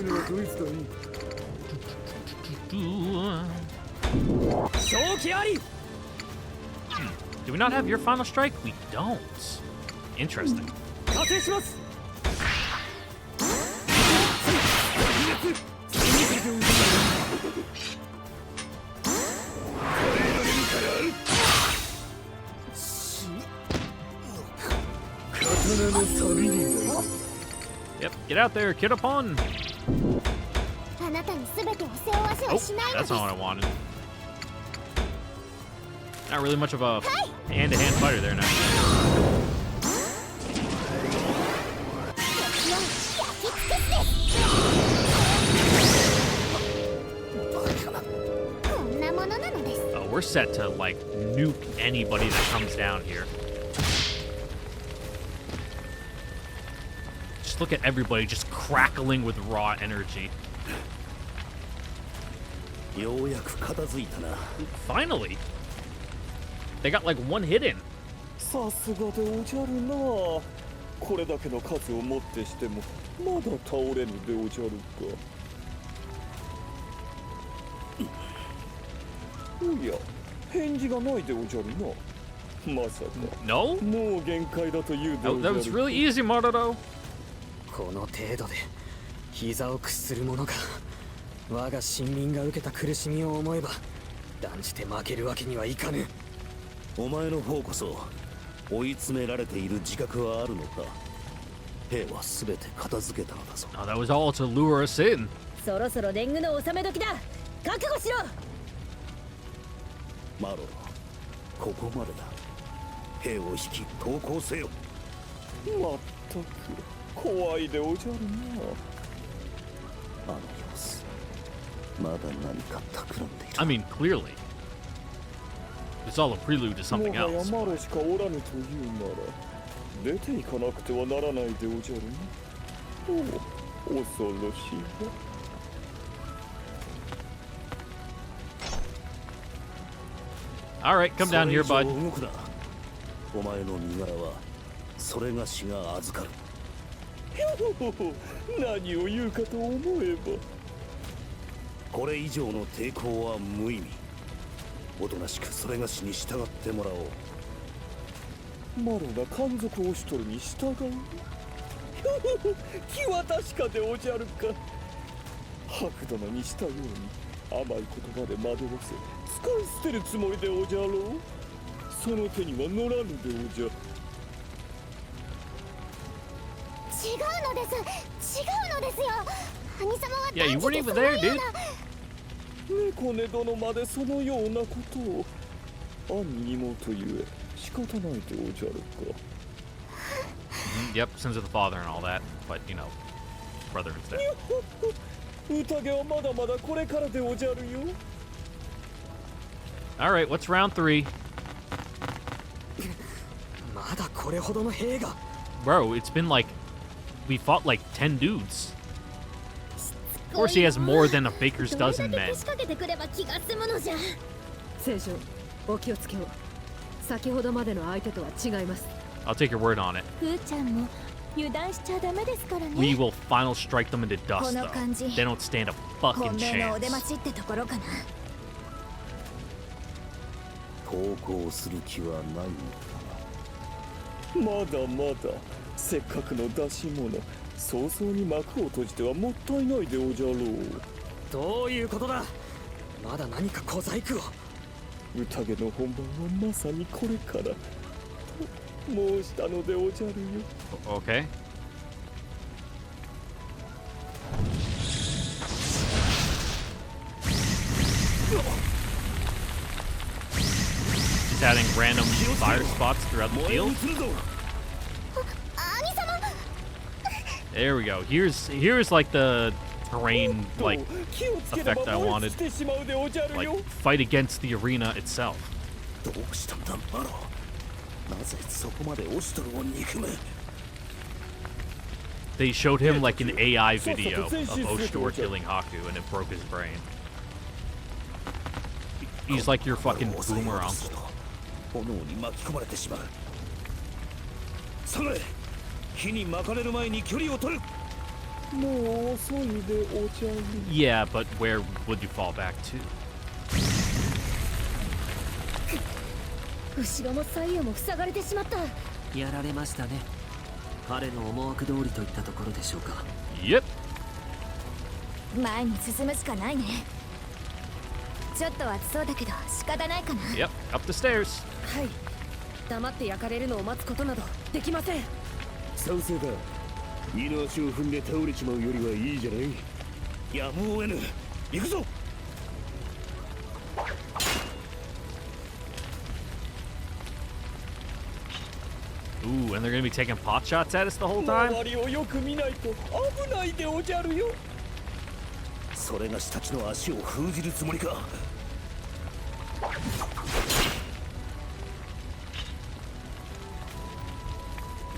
S5: 正気あり。
S1: Do we not have your final strike? We don't. Interesting.
S5: 加勢します。
S1: Yep, get out there, kid upon.
S6: あなたに全てを背負わせは
S1: Oh,
S6: しないの
S1: that's
S6: です
S1: not what I wanted. Not really much of a hand-to-hand fighter there now.
S6: 敵を焼き尽くすですこんなものなのです
S1: Oh, we're set to, like, nuke anybody that comes down here. Just look at everybody just crackling with raw energy.
S7: ようやく片付いたな。
S1: Finally! They got, like, one hit in.
S9: さすがでおじゃるな。これだけの数をもってしてもまだ倒れぬでおじゃるか。おや、返事がないでおじゃるな。まさか
S1: No?
S9: もう限界だというで
S1: Oh,
S9: おじゃ
S1: that
S9: る
S1: was
S9: か。
S1: really easy, Maruto.
S5: この程度で膝を屈する者が我が臣民が受けた苦しみを思えば断じて負けるわけにはいかぬ。
S7: お前の方こそ追い詰められている自覚はあるのか。兵は全て片付けたのだぞ。
S1: Oh, that was all to lure us in.
S8: そろそろ年貢の納め時だ。覚悟しろ。
S7: マロロ、ここまでだ。兵を引き投降せよ。
S9: まったく怖いでおじゃるな。
S7: あの様子、まだ何か企んでいる。
S1: I mean, clearly. It's all a prelude to
S9: も
S1: something
S9: はや
S1: else.
S9: マロしかおらぬというなら出ていかなくてはならないでおじゃるな。おお、恐ろしいわ。
S1: Alright, come down here,
S7: それ以
S1: bud.
S7: 上動くな。お前の身柄はそれがしが預かる。
S9: 何を言うかと思えば。
S7: これ以上の抵抗は無意味。おとなしくそれがしに従ってもらおう。
S9: マロが奸賊をしとるに従う。気は確かでおじゃるか。白殿にしたように甘い言葉で惑わせ使い捨てるつもりでおじゃろう。その手には乗らぬでおじゃ。
S6: 違うのです違うのですよ兄様は
S1: Yeah, you
S6: 断
S1: weren't
S6: じて
S1: even
S6: その
S1: there,
S6: よう
S1: dude.
S6: な
S9: 猫根殿までそのようなことを。兄妹ゆえ仕方ないでおじゃるか。
S1: Yep, sins of the father and all that. But, you know, brother instead.
S9: 宴はまだまだこれからでおじゃるよ。
S1: Alright, what's round 3?
S5: まだこれほどの兵が。
S1: Bro, it's been like... We fought like 10 dudes. Of course he has more than a baker's
S6: どれだ
S1: dozen
S6: け
S1: men.
S6: けしかけてくれば気が済むのじゃ
S8: 聖女、お気をつけを。先ほどまでの相手とは違います。
S1: I'll take your word on it.
S6: ふーちゃんも油断しちゃダメですからね
S1: We will final strike them into dust,
S6: この
S1: though.
S6: 感じ
S1: They don't stand a
S6: 本
S1: fucking
S6: 命のお出
S1: chance.
S6: 待ちってところかな
S7: 投降する気はない
S9: まだまだせっかくの出し物早々に幕を閉じてはもったいないでおじゃろう。
S5: どういうことだ。まだ何か小細工を。
S9: 宴の本番はまさにこれからと申したのでおじゃるよ。
S1: Okay. just adding random fire spots throughout the field. There we go. Here's like the terrain like effect I wanted. Like fight against the arena itself.
S7: どうしたんだマロなぜそこまでオシトルを憎む
S1: They showed him like an AI video of Oshtor killing Haku and it broke his brain. He's like your fucking boomer uncle.
S7: 炎に巻き込まれてしまう下がれ火に巻かれる前に距離を取る
S9: もう遅いでおじゃる
S1: Yeah, but where would you fall back to?
S4: 後ろも左右も塞がれてしまった。
S5: やられましたね。彼の思惑通りといったところでしょうか。
S1: Yep.
S6: 前に進むしかないね。ちょっと暑そうだけど仕方ないかな。
S1: Yep, up the stairs.
S4: はい。黙って焼かれるのを待つことなどできません。
S2: 賛成だ二の足を踏んで倒れちまうよりはいいじゃない
S7: やむを得ぬ行くぞ
S1: Ooh, and they're gonna be taking pot shots at us the whole time?
S9: 周りをよく見ないと危ないでおじゃるよ
S7: それがしたちの足を封じるつもりか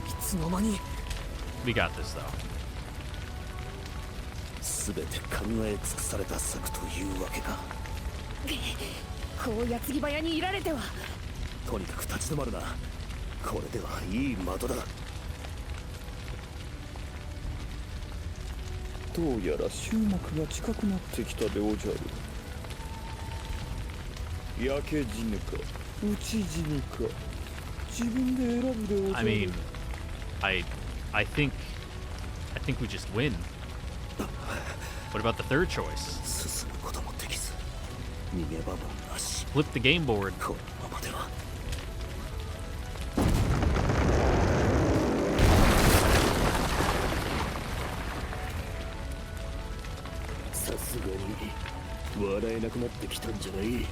S5: いつの間に
S1: We got this though.
S7: すべて考え尽くされた策というわけか
S4: こう矢継ぎ早にいられては。
S7: とにかく立ち止まるなこれではいい的だ
S9: どうやら終幕が近くなってきたでおじゃる焼け死ぬか打ち死ぬか自分で選ぶでおじゃ
S1: I
S9: る
S1: mean, I think we just win. What about the third choice?
S7: 進むこともできず逃げ場もなし
S1: Flip the game board.
S7: このままでは
S2: さすがに笑えなくなってきたんじゃない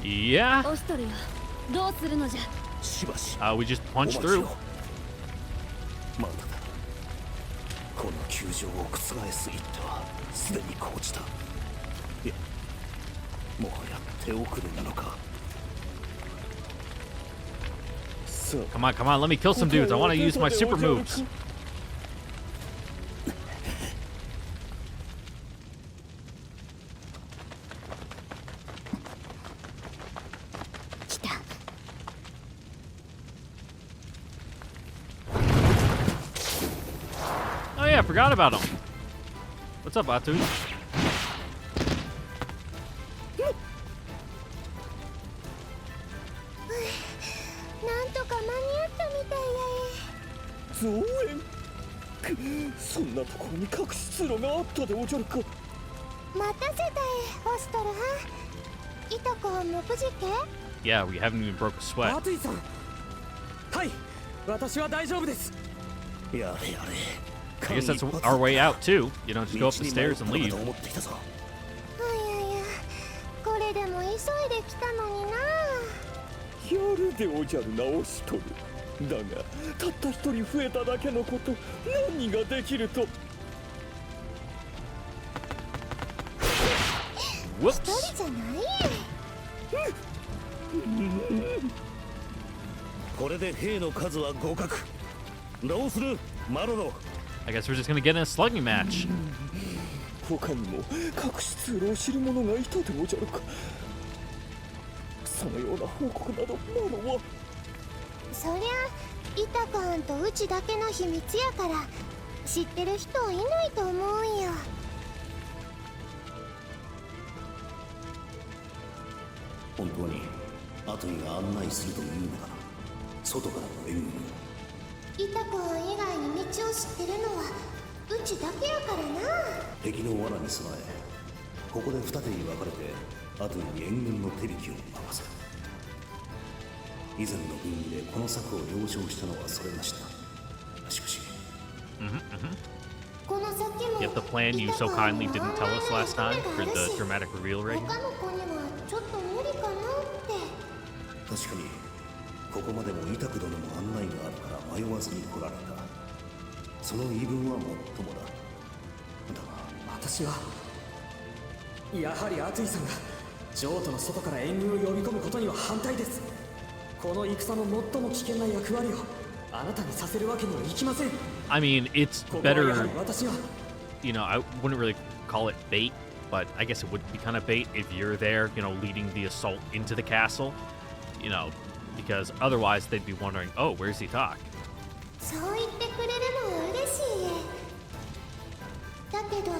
S1: Yeah.
S4: オシトルよ、どうするのじゃ。
S7: しばし
S1: We just
S7: お
S1: punch
S7: 待ち
S1: through.
S7: をまだだこの球場を覆す一手はすでに講じたいやもはや手遅れなのか
S1: Come on, come on, let me kill some dudes. I want to use my super moves.
S6: 来た
S1: Oh yeah, I forgot about him. What's up, Atu?
S6: なんとか間に合ったみたいや
S9: 増援そんなところに隠し通路があったでおじゃるか
S6: 待たせたいホストルは。いとこは無事け
S1: Yeah, we haven't even broke a
S5: ア
S1: sweat.
S5: ートゥイさんはい私は大丈夫です
S7: やれやれ
S1: I guess that's our way out too. You know, just go up the stairs and leave.
S7: 道に迷ったのかと思っていたぞ
S6: いやいやこれでも急いで来たのにな。
S9: やるでおじゃるなオシトルだがたった一人増えただけのこと何ができると
S1: Whoops.
S6: 一人じゃない
S7: これで兵の数は互角どうするマロロ
S1: I guess we're just gonna get in a slugging match.
S9: 他にも隠し通路を知る者がいたでおじゃるかそのような報告などマロは
S6: そりゃイタカンとうちだけの秘密やから知ってる人はいないと思うんよ。
S7: 本当にアトニが案内するというのだな外からの援軍
S6: イタカン以外に道を知ってるのはうちだけやからな。
S7: 敵の罠に備えここで二手に分かれてアトニに援軍の手引きを任せる以前の軍議でこの策を了承したのはそれましたしかし
S6: この先も
S1: Yet the plan you so kindly didn't tell us last time for the dramatic reveal right
S6: 他の子にはちょっと無理かなって。
S7: 確かにここまでもイタク殿の案内があるから迷わずに来られた。その言い分はもっともだ。だが
S5: 私はやはりアトゥイさんが譲渡の外から援軍を呼び込むことには反対です。この戦の最も危険な役割をあなたにさせるわけにはいきません。
S1: I mean, it's
S5: ここはやは
S1: better,
S5: り私が
S1: you know, I wouldn't really call it bait, but I guess it would be kind of bait if you're there, you know, leading the assault into the castle, you know, because otherwise they'd be wondering, oh, where's he talk?
S6: そう言ってくれるのは嬉しい。だけど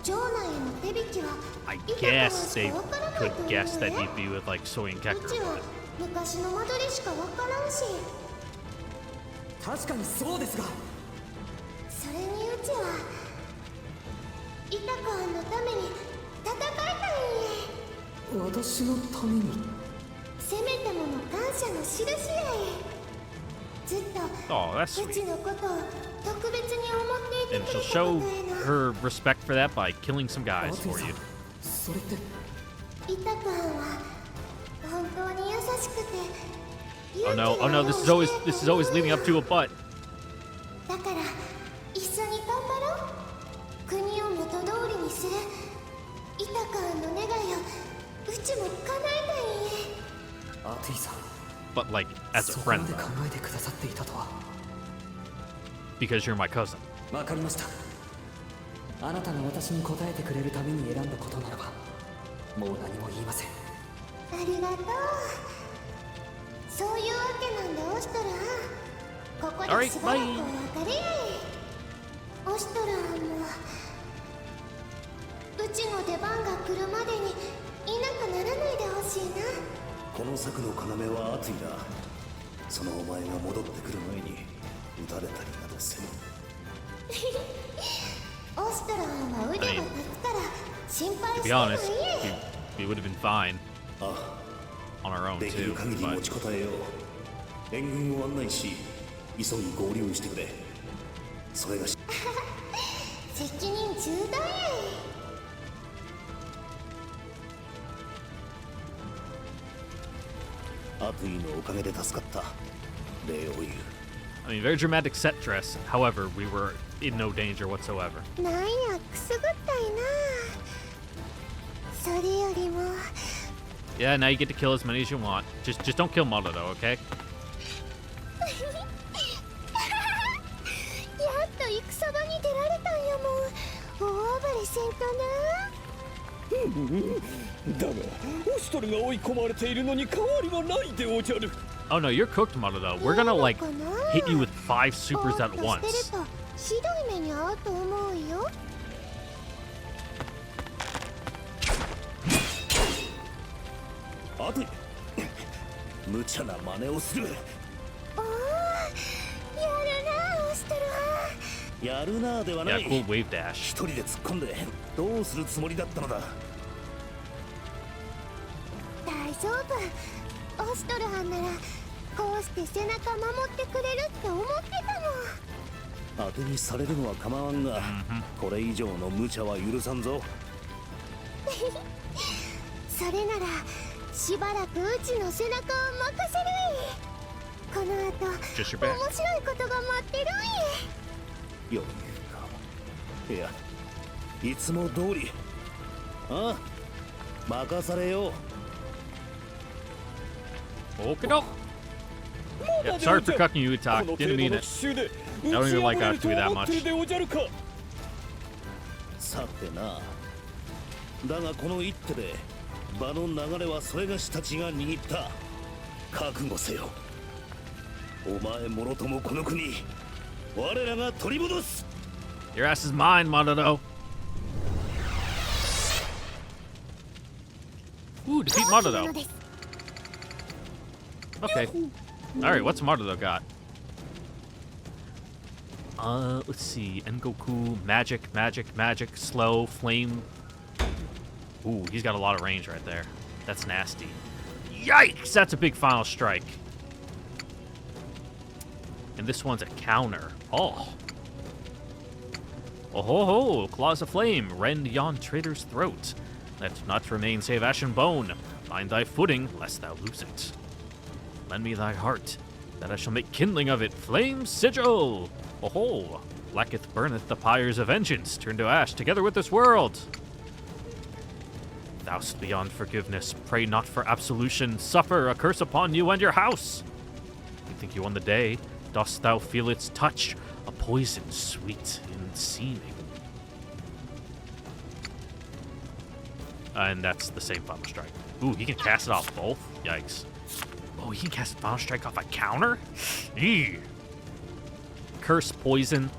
S6: 城内への手引きは
S1: I
S6: イタカ
S1: guess
S6: し
S1: they
S6: かわからない
S1: could
S6: と思う
S1: guess that
S6: ね。
S1: he'd be with like Soy and
S6: う
S1: Kekker.
S6: ちは昔の間取りしかわからんし、
S5: 確かにそうですが、
S6: それにうちはイタカのために戦いたいんえ。
S5: 私のために。
S6: せめてもの感謝の印やえ。ずっと
S1: Oh, that's
S6: うち
S1: sweet.
S6: のことを特別に思ってい
S1: And
S6: てくれ
S1: she'll
S6: た
S1: show
S6: ことへの
S1: her respect for that by killing some
S5: ア
S1: guys
S5: トゥイ
S1: for
S5: さん
S1: you.
S5: それって
S6: イタカは本当に優しくて
S1: Oh
S6: 勇気
S1: no,
S6: が
S1: oh
S6: あ
S1: no,
S6: る
S1: this is always leading up to a butt.
S6: だから一緒に頑張ろう。国を元通りにするイタカの願いをうちも叶えたいんえ。
S5: アトゥイさん、
S1: But like as a
S5: そこま
S1: friend
S5: で考
S1: though,
S5: えてくださっていたとは。
S1: because you're my cousin.
S5: わかりました。あなたが私に答えてくれるために選んだことならばもう何も言いません。
S6: ありがとう。そういうわけなんでオシトラン、ここでしばらくお別れやえ。オシトランもうちの出番が来るまでにいなくならないでほしいな。
S7: この策の要はアトゥイだ。そのお前が戻ってくる前に撃たれたりなどせぬ。
S6: オシトランは腕が立つから心配
S1: To
S6: し
S1: be
S6: てない
S1: honest,
S6: え。
S1: we would have been fine
S7: あ
S1: on our
S7: あ、
S1: own
S7: できる
S1: too.
S7: 限り
S1: But
S7: 持ちこたえよう。援軍を案内し急ぎ合流してくれ。それがし
S6: 責任重大や
S7: アトゥイのおかげで助かった。礼を言う。
S1: I mean, very dramatic set dress. However, we were in no danger whatsoever.
S6: え。なんやくすぐったいな。それよりも
S1: Yeah, now you get to kill as many as you want. Just don't kill Maruto, okay?
S6: やっと戦場に出られたんやもん。大暴れせんと
S9: だがオシトルが追い込まれているのに変わりはないでおじゃる。
S1: Oh no, you're cooked, Maruto. We're gonna like hit you with 5 supers
S6: な。
S1: at
S6: ぼーっとし
S1: once.
S6: てるとひどい目に遭うと思うよ。
S7: アトゥイ無茶な真似をする。
S6: おー、やるなオシトルは。
S7: やるなーではな
S1: Yeah,
S7: い。
S1: cool wave dash.
S7: 一人で突っ込んでどうするつもりだったのだ。
S6: 大丈夫。オシトルはんならこうして背中守ってくれるって思ってたの。
S7: 当てにされるのは構わんが、これ以上の無茶は許さんぞ。
S6: それならしばらくうちの背中を任せるい。この後
S1: Just your
S6: 面
S1: back.
S6: 白いことが待ってるい。
S7: 余裕か。いや、いつも通り。ああ、任されよう。
S1: Okay, no. Yeah, sorry for cucking you, Utak. Didn't mean it. I don't even like Atsui that much.
S9: でおじゃるか。
S7: さてな。だがこの一手で場の流れはそれがしたちが握った。覚悟せよ。お前もろともこの国、我らが取り戻す。
S1: Your ass is mine, Maruto. Ooh, defeat
S6: 大きなの
S1: Maruto.
S6: です。
S1: Okay. Alright, what's Maruto got? Let's see. Engoku, magic, slow, flame. Ooh, he's got a lot of range right there. That's nasty. Yikes! That's a big final strike. And this one's a counter. Oh. Oh ho ho! Claws of flame, rend yon traitor's throat. Let not remain save ash and bone. Find thy footing, lest thou lose it. Lend me thy heart, that I shall make kindling of it flame sigil. Oho, lacketh burneth the pyres of vengeance, turn to ash together with this world. Thou'st beyond forgiveness, pray not for absolution, suffer a curse upon you and your house. You think you won the day, dost thou feel its touch, a poison sweet in seeming. And that's the same Final Strike. Ooh, he can cast it off both? Yikes. Oh, he can cast Final Strike off a counter? Eee. Curse, poison,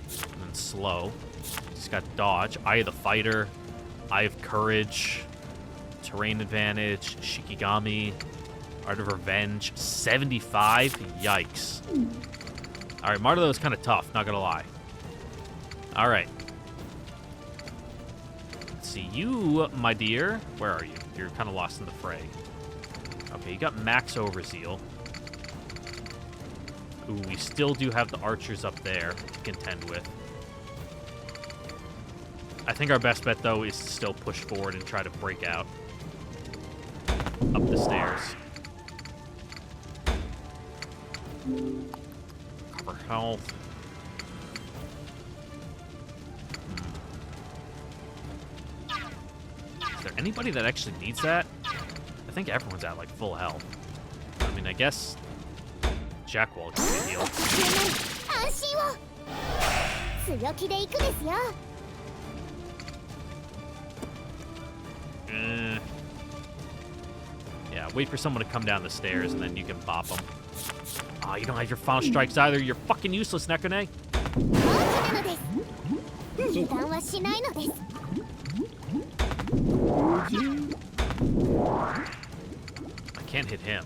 S1: and then slow. He's got dodge, Eye of the Fighter, Eye of Courage, Terrain Advantage, Shikigami, Art of Revenge, 75? Yikes. Alright, Martha was kind of tough, not gonna lie. Alright. Let's see, you, my dear, where are you? You're kind of lost in the fray. Okay, you got Max Overzeal. Ooh, we still do have the archers up there to contend with. I think our best bet, though, is to still push forward and try to break out up the stairs. Cover health. Is there anybody that actually needs that? I think everyone's at, like, full health. I mean, I guess Jackwall can get healed. Yeah, wait for someone to come down the stairs, and then you can bop them. Oh, you don't have your Final Strikes either. You're fucking useless, Nekone. I can't hit him.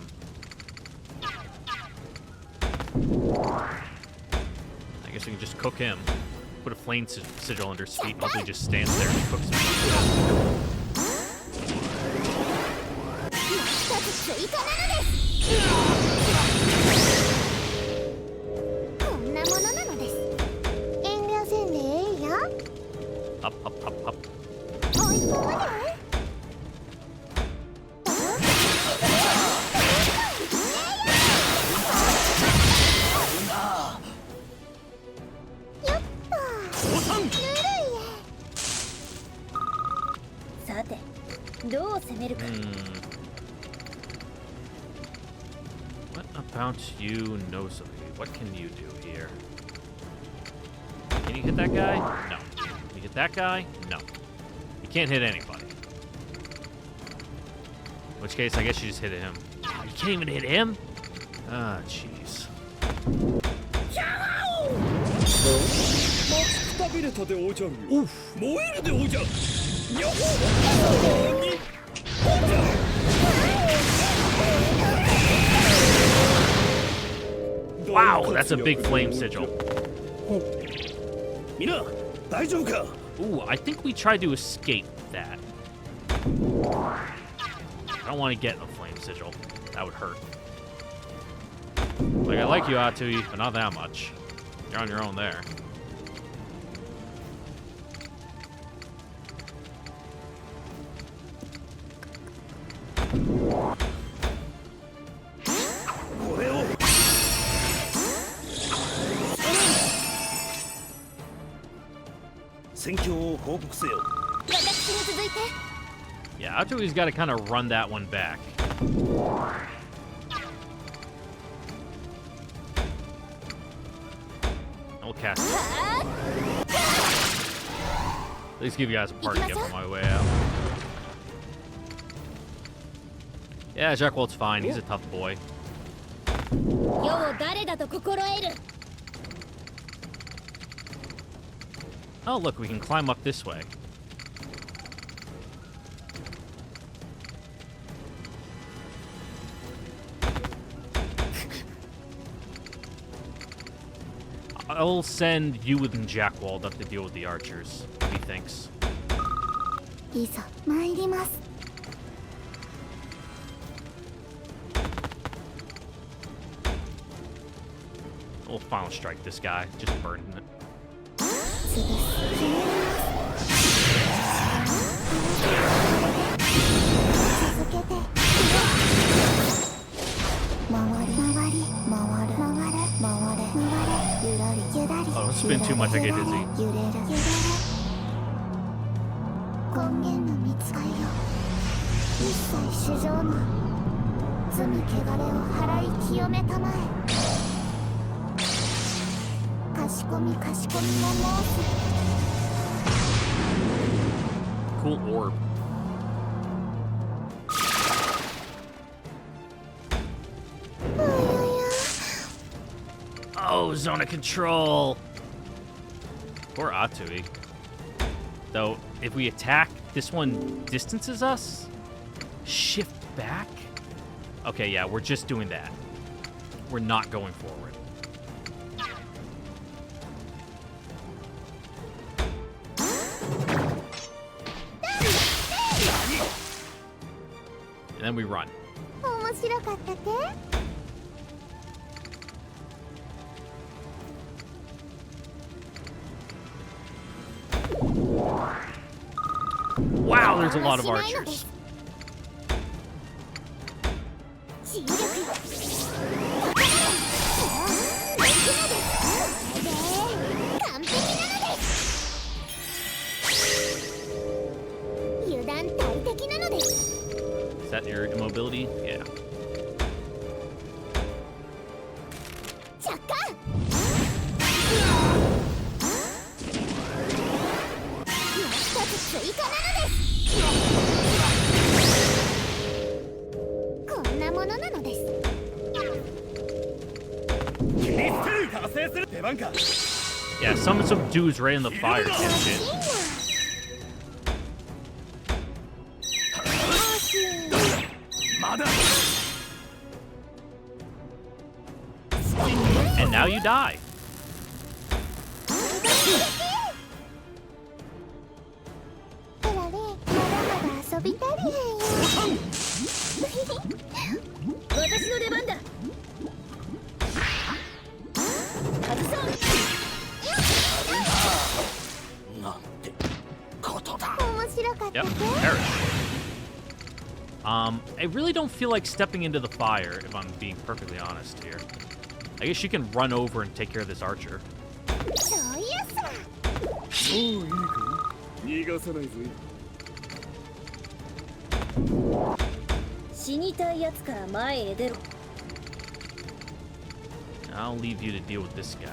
S1: I guess we can just cook him. Put a flame sigil under his feet and hopefully just stands there and cooks him. Up, up, up, up. What about you, Nozomi? What can you do here? Can you hit that guy? No. Can you hit that guy? No. You can't hit anybody. In which case, I guess you just hit him. Oh, you can't even hit him? Ah, jeez. Oof. Wow, that's a big flame sigil. Ooh, I think we tried to escape that. I don't want to get a flame sigil. That would hurt. Like, I like you, Atui, but not that much. You're on your own there. Yeah, Atui's got to kind of run that one back. I'll cast it. At least give you guys a party gift on my way out. Yeah, Jackwald's fine. He's a tough boy. Oh, look, we can climb up this way. I'll send you and Jackwald up to deal with the archers, he thinks. We'll Final Strike this guy, just burning it. don't spin too much, I get dizzy.
S6: 根源の見つかりよ一切主情の罪汚れを払い清めたまえかしこみも申す
S1: Cool orb. Oh, zone of control. Poor Atui. Though, if we attack, this one distances us? Shift back? Okay, yeah, we're just doing that. We're not going forward. And then we run.
S6: 面白かったけ
S1: Wow, there's a lot of archers.
S6: 治癒力よ完璧なのです油断大敵なのです
S1: Is that your immobility? Yeah.
S6: 着火一つ追加なのですこんなものなのです
S1: Yeah, summon some dudes right in the fire and shit. And now you die.
S6: ほらねまだまだ遊びたりへんよ
S4: 私の出番だ。外そう。
S7: なんてことだ。
S6: 面白かった
S1: Yep,
S6: け
S1: perish. I really don't feel like stepping into the fire, if I'm being perfectly honest here. I guess you can run over and take care of this archer.
S6: そういうさ
S3: もういいか逃がさないぜ
S4: 死にたいやつから前へ出ろ。
S1: I'll leave you to deal with this guy.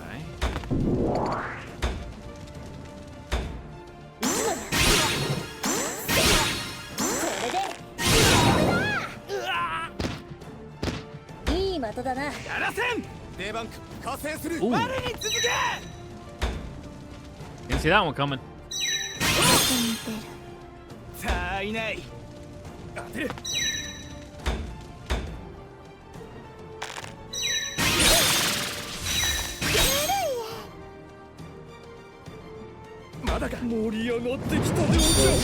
S4: これでいい的だな。
S3: やらせんデバンク加勢する
S1: Ooh.
S3: 我に続け
S1: Didn't see that one coming.
S3: さあいない当てるまだか盛り上がってきたでおじゃ
S1: You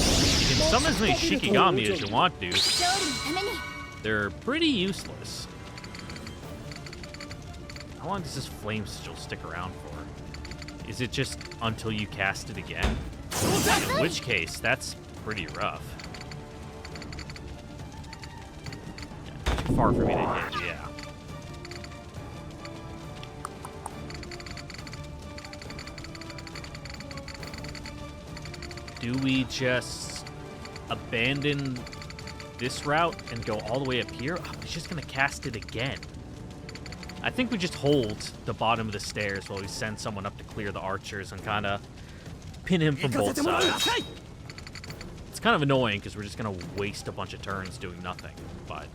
S1: can summon as many Shikigami as you want to.
S6: 勝利のために
S1: They're pretty useless. How long does this flame sigil stick around for? Is it just until you cast it again? In which case, that's pretty rough. Yeah, too far for me to hit, yeah. Do we just abandon this route and go all the way up here? Oh, he's just gonna cast it again. I think we just hold the bottom of the stairs while we send someone up to clear the archers and kind of pin him from both sides. It's kind of annoying because we're just gonna waste a bunch of turns doing nothing, but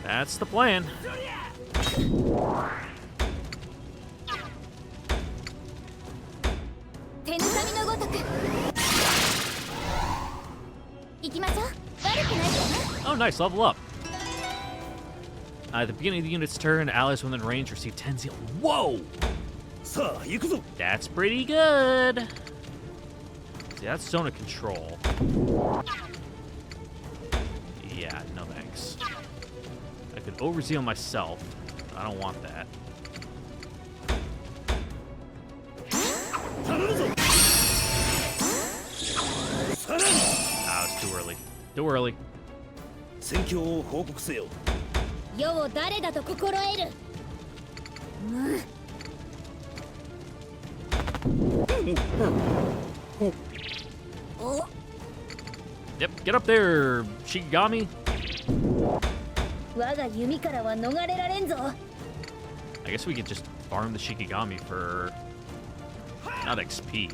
S1: that's the plan.
S6: 手ぬさみのごとく行きましょう悪くないかな
S1: Oh, nice, level up. At the beginning of the unit's turn, allies within range receive 10 zeal. Whoa!
S7: さあ行くぞ。
S1: That's pretty good. See, that's zone of control. Yeah, no thanks. I could overzeal myself. I don't want that.
S7: 頼むぞ。さらに
S1: Ah, it's too early. Too early.
S7: 戦況を報告せよ。
S4: 世を誰だと心得る。
S1: Yep, get up there, Shikigami.
S6: 我が弓からは逃れられんぞ。
S1: I guess we could just farm the Shikigami for not XP,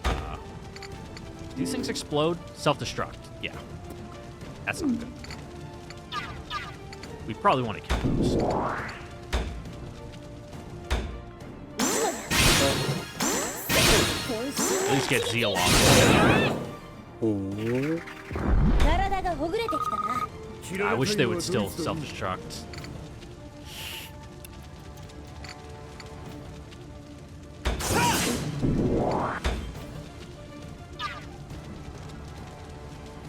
S1: but these things explode, self-destruct. Yeah, that's not good. We probably want to kill those. At least get Zeal off.
S6: 体がほぐれてきたな。
S1: I wish they would still self-destruct.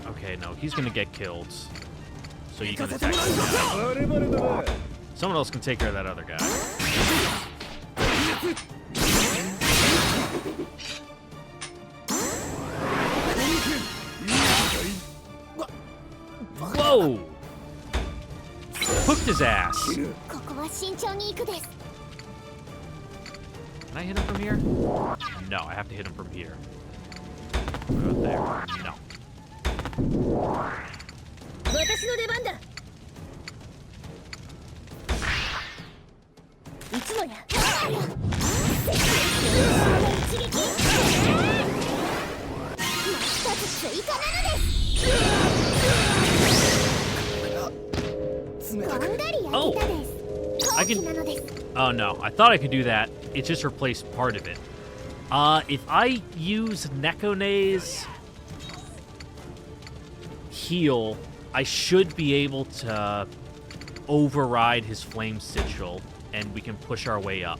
S1: Okay, no, he's gonna get killed. So you can attack this guy. Someone else can take care of that other guy. Whoa! Hooked his ass.
S6: ここは慎重に行くです。
S1: Can I hit him from here? No, I have to hit him from here. What about there? No.
S6: 私の出番だ。いつもや。一撃。一つ追加なのです。こんがり焼けたです。
S1: I can. Oh no, I thought I could do that. It just replaced part of it. If I use Nekone's heal, I should be able to override his flame sigil, and we can push our way up.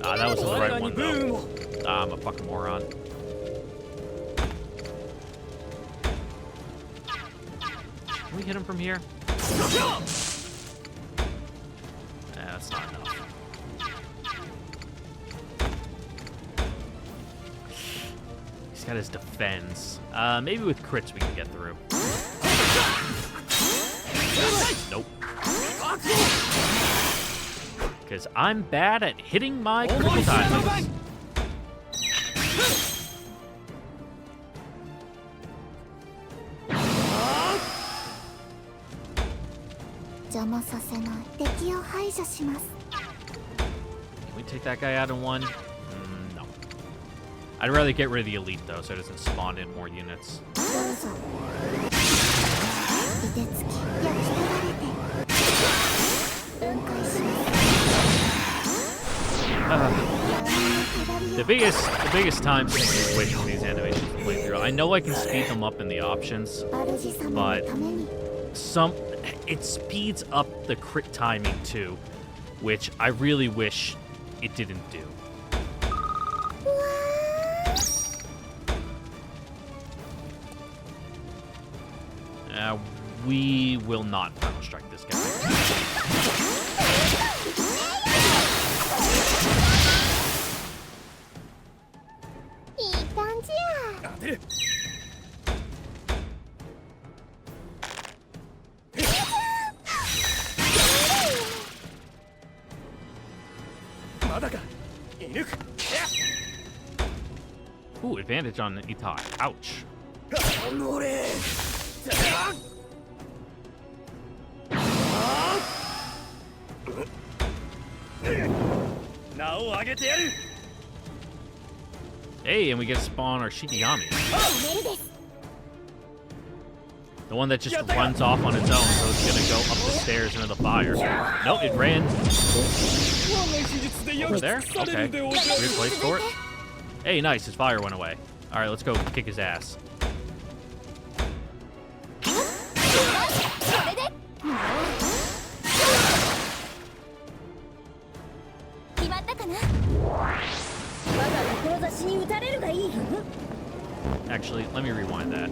S1: That wasn't the right one, though. I'm a fucking moron. Can we hit him from here? That's not enough. He's got his defense. Maybe with crits we can get through. Nope. Because I'm bad at hitting my critical timings. Can we take that guy out in one? No. I'd rather get rid of the elite, though, so it doesn't spawn in more units. The biggest time sink is waiting for these animations to play through. I know I can speed them up in the options, but it speeds up the crit timing too, which I really wish it didn't do. We will not final strike this guy. Ooh, advantage on Itai. Ouch. Hey, and we get to spawn our Shikigami. The one that just runs off on its own, so it's gonna go up the stairs into the fire. Nope, it ran. Over there? Okay. Weird place for it. Hey, nice, his fire went away. Alright, let's go kick his ass. Actually, let me rewind that.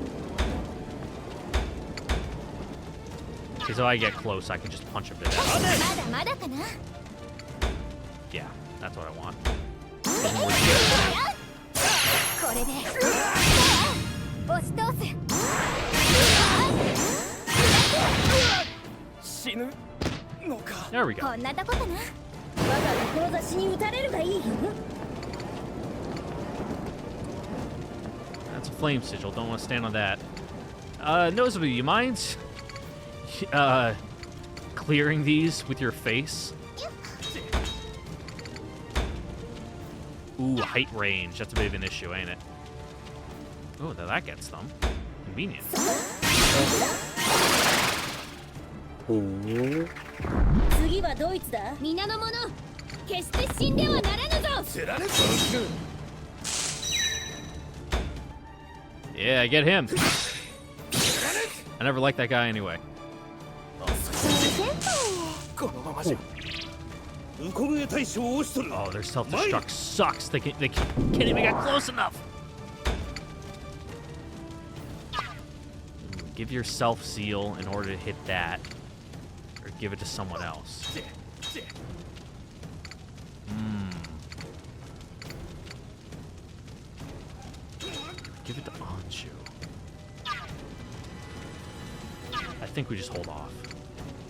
S1: Because if I get close, I can just punch him to death. Yeah, that's what I want.
S6: これで押し通す。
S3: 死ぬのか。
S1: There we go.
S6: こんなとこかな。我が志に打たれるがいい。
S1: That's a flame sigil. Don't want to stand on that. Noticeably, you mind clearing these with your face? Ooh, height range. That's a bit of an issue, ain't it? Oh, now that gets them. Convenient.
S6: 次はドイツだ。皆の者、決して死んではならぬぞ。
S1: Yeah, I get him. I never liked that guy anyway.
S3: このままじゃ。
S2: ウコムエ大将を押しとる。
S1: Oh, their self-destruct sucks. They can't even get close enough. Give yourself seal in order to hit that, or give it to someone else. Give it to Anju. I think we just hold off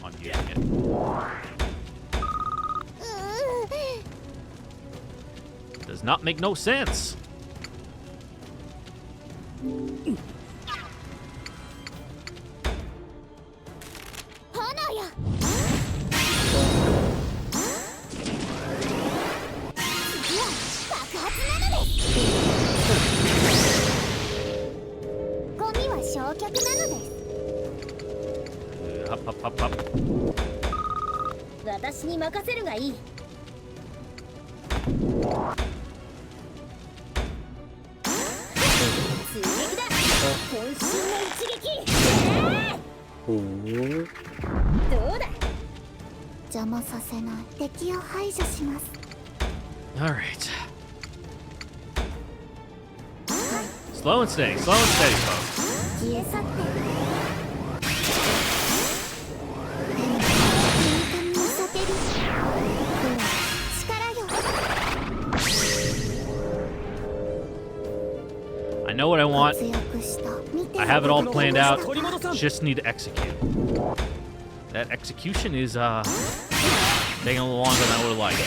S1: on using it. Does not make no sense.
S6: 炎よ。次は爆発なのです。ゴミは焼却なのです。
S1: Hop, hop, hop, hop.
S6: 私に任せるがいい。追撃だ。渾身の一撃。どうだ。邪魔させない。敵を排除します。
S1: All right. Slow and steady, slow and steady, folks.
S6: 消え去って。
S1: I know what I want. I have it all planned out. Just need to execute. That execution is taking a little longer than I would have liked.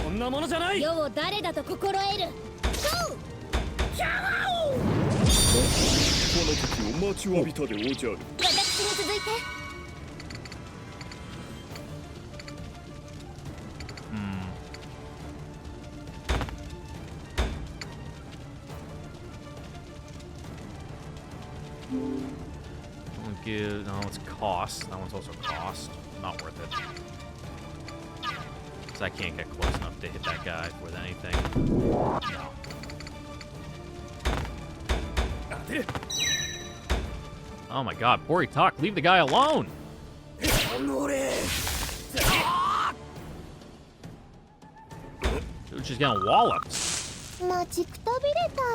S3: こんなものじゃない。
S6: 世を誰だと心得る。
S9: この時を待ちわびたでおじゃる。
S6: 私に続いて。
S1: No, it's cost. That one's also cost. Not worth it. Because I can't get close enough to hit that guy with anything. No. Oh my god, Bori talk, leave the guy alone! Dude's just getting walloped.
S6: 待ちくたびれたえ。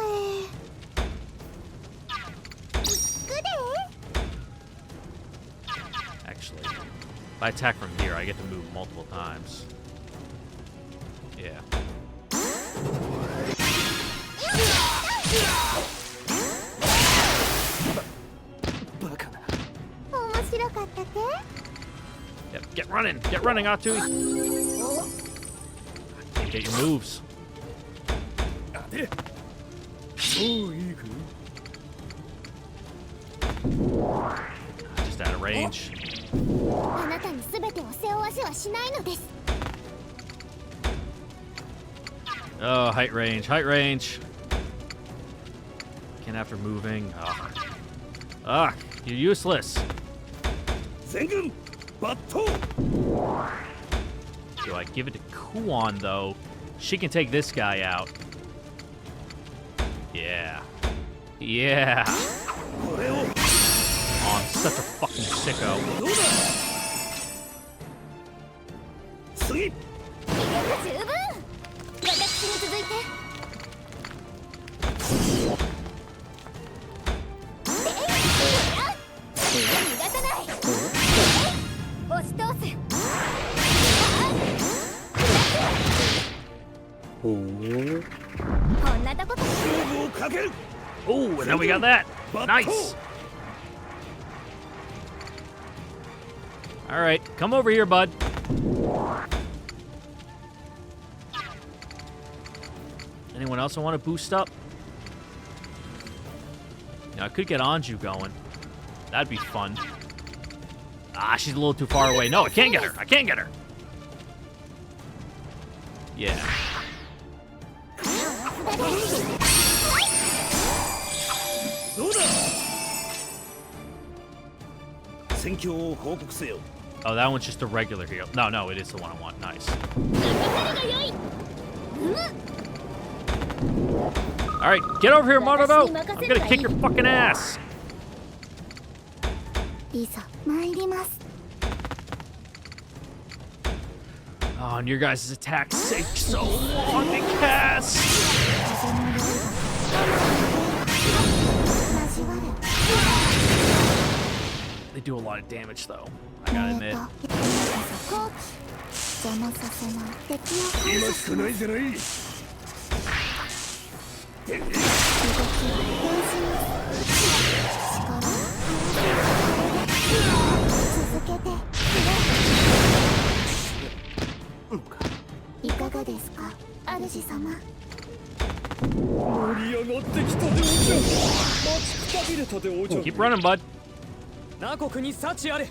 S1: Actually, if I attack from here, I get to move multiple times. Yeah.
S3: バカな。
S6: 面白かったけ？
S1: Yep, get running, Atui! Can't get your moves. Just out of range.
S6: あなたに全てを背負わせはしないのです。
S1: Oh, height range. Can't after moving. Ugh, you're useless.
S2: 全軍抜刀。
S1: Do I give it to Kuon, though? She can take this guy out. Yeah. Yeah. Oh, I'm such a fucking sicko.
S2: 次。
S6: 十分。私に続いて。逃がさない。押し通す。こんなとこか。
S1: Oh, and then we got that. Nice. All right, come over here, bud. Anyone else want to boost up? I could get Anju going. That'd be fun. Ah, she's a little too far away. No, I can't get her. I can't get her. Yeah.
S7: 戦況を報告せよ。
S1: Oh, that one's just a regular heal. No, no, it is the one I want. Nice. All right, get over here, Maruto. I'm gonna kick your fucking ass.
S6: いざ参ります。
S1: Oh, and your guys' attacks take so long to cast. They do a lot of damage, though. I gotta admit.
S6: 邪魔させない敵を排除します。動きを変身続けていかがですか、主様。
S9: 盛り上がってきたでおじゃ。待ちくたびれたでおじゃ。
S1: Keep running, bud.
S5: ナ国に幸あれ。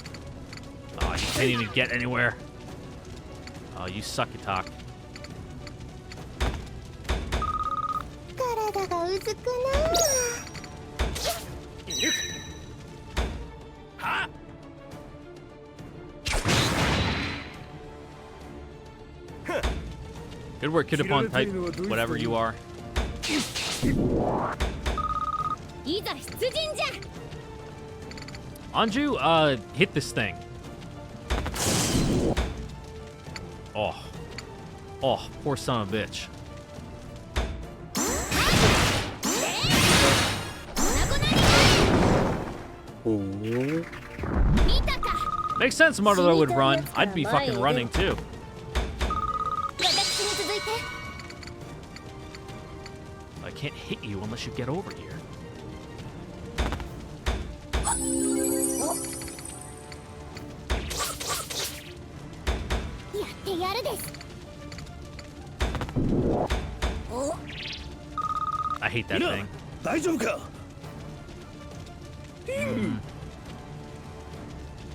S1: Oh, you can't even get anywhere. Oh, you suck, you talk.
S6: 体がうずくな。
S1: Good work, kid upon type, whatever you are.
S6: いざ出陣じゃ。
S1: Anju, hit this thing. Oh. Oh, poor son of a bitch. Makes sense Maruto would run. I'd be fucking running too. I can't hit you unless you get over here.
S6: やってやるです。
S1: I hate that thing.
S7: 大丈夫か。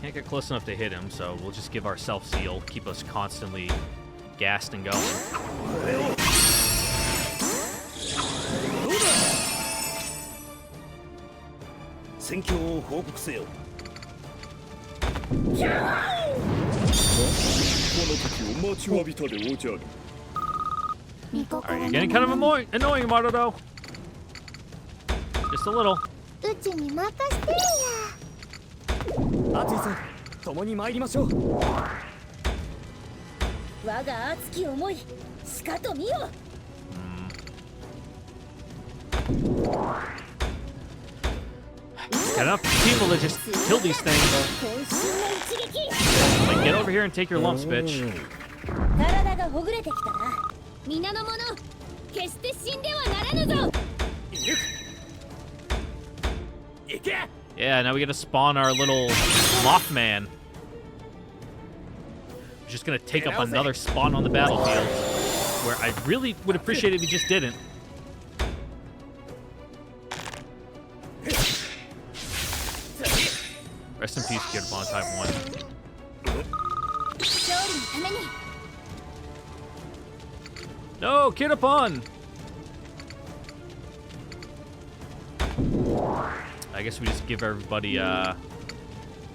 S1: Can't get close enough to hit him, so we'll just give ourselves heal, keep us constantly gassed and going.
S7: 戦況を報告せよ。
S9: この時を待ちわびたでおじゃる。
S1: Alright, you're getting kind of annoying, Maruto. Just a little.
S6: うちに任せてや。
S5: アツイさん、共に参りましょう。
S6: 我が熱き思い、しかと見よ。
S1: Got enough people to just kill these things. Like, get over here and take your lumps, bitch.
S6: 体がほぐれてきたな。皆の者、決して死んではならぬぞ。
S1: Yeah, now we gotta spawn our little Mothman. Just gonna take up another spot on the battlefield. Where I really would appreciate it if he just didn't. Rest in peace, Kid Upon Type 1.
S6: 勝利のために。
S1: No, Kid Upon! I guess we just give everybody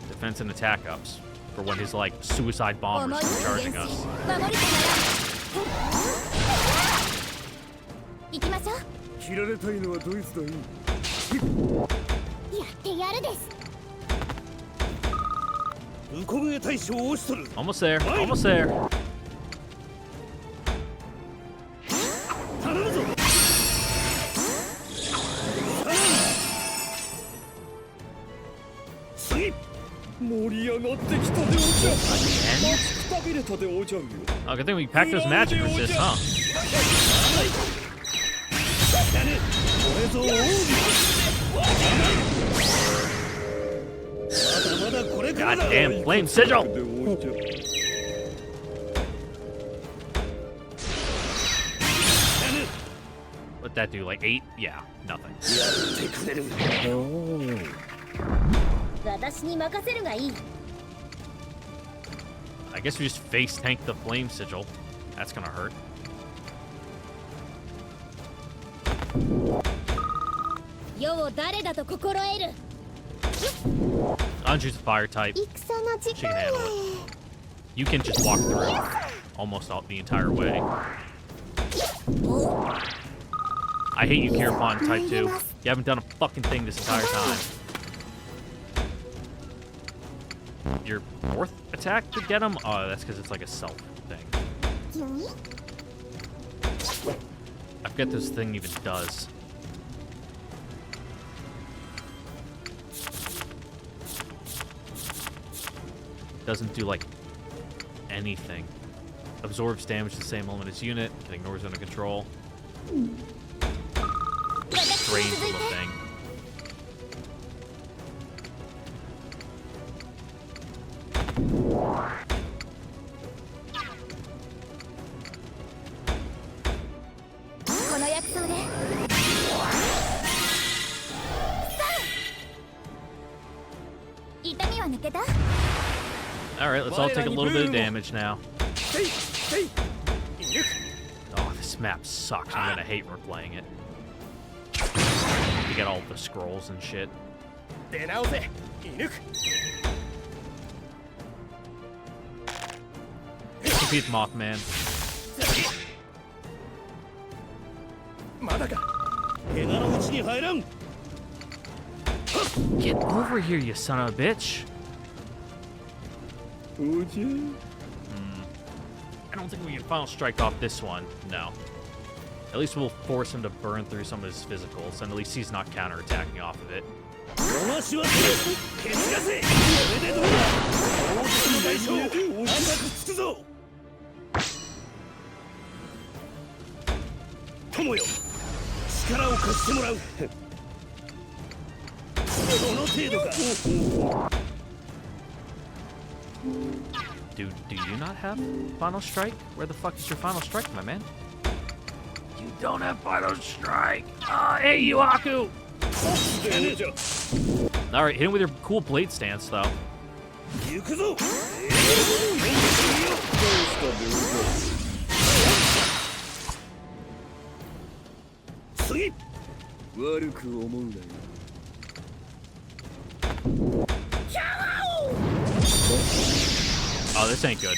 S1: defense and attack ups for when his like suicide bombers are charging us.
S6: 行きましょう。
S2: 切られたいのはドイツだい。
S6: やってやるです。
S7: ウコグエ大将を押しとる。
S1: Almost there, almost there.
S7: 頼むぞ。次。
S9: 盛り上がってきたでおじゃ。待ちくたびれたでおじゃるよ。
S1: Oh, good thing we packed those magic resist, huh? Goddamn flame sigil! What'd that do? Like 8? Yeah, nothing.
S6: 私に任せるがいい。
S1: I guess we just face tank the flame sigil. That's gonna hurt.
S6: 世を誰だと心得る。
S1: Anju's a fire type.
S6: 戦の時
S1: She can
S6: 間
S1: handle it. You can just walk through almost all the entire way. I hate you, Kirapon type 2. You haven't done a fucking thing this entire time. Your 4th attack to get him? Oh, that's because it's like a self thing. I forget this thing even does. Doesn't do like anything. Absorbs damage the same element as unit. Can ignore zone of control. Strange little thing. Alright, let's all take a little bit of damage now. Oh, this map sucks. I'm gonna hate replaying it. You get all the scrolls and shit. Defeat Mothman. Get over here, you son of a bitch. I don't think we can final strike off this one. No. At least we'll force him to burn through some of his physicals, and at least he's not counterattacking off of it. Dude, do you not have Final Strike? Where the fuck is your Final Strike, my man? You don't have Final Strike! Ah, hey, Yuaku! Alright, hit him with your cool blade stance, though. Oh, this ain't good.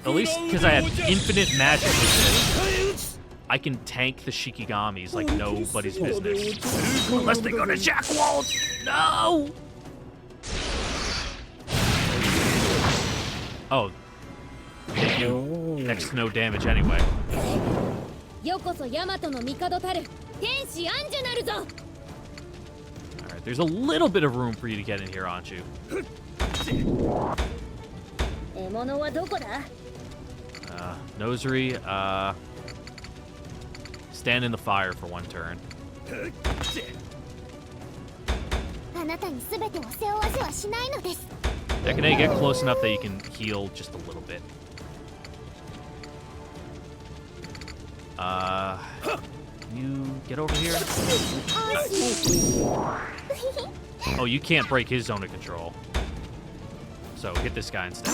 S1: At least because I have infinite magic with this, I can tank the Shikigamis like nobody's business. Unless they go to Jack Walt! No! Oh. They do next to no damage anyway. Alright, there's a little bit of room for you to get in here, aren't you? Nosary, stand in the fire for one turn. Dekane, get close enough that you can heal just a little bit. You get over here. Oh, you can't break his zone of control. So hit this guy instead.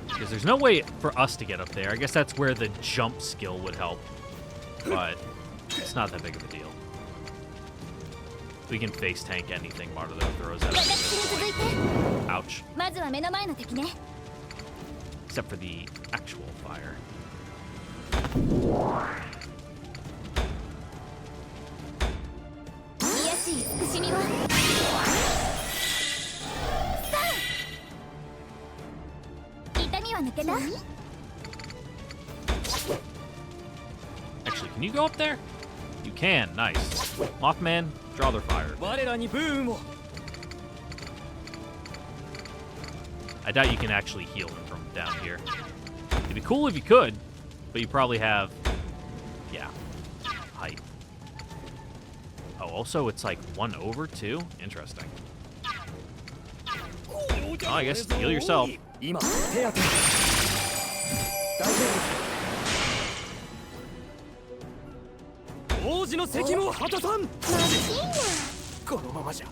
S1: Because there's no way for us to get up there. I guess that's where the jump skill would help. But it's not that big of a deal. We can face tank anything Maruto throws at us. Ouch. Except for the actual fire.
S6: だ
S1: Actually, can you go up there? You can. Nice. Mothman, draw their fire.
S3: 我らにブームを
S1: I doubt you can actually heal him from down here. It'd be cool if you could, but you probably have, yeah, height. Oh, also it's like 1 over too? Interesting. Oh, I guess heal yourself.
S3: 今手当て大丈夫王子の責務を果たさんこのままじゃ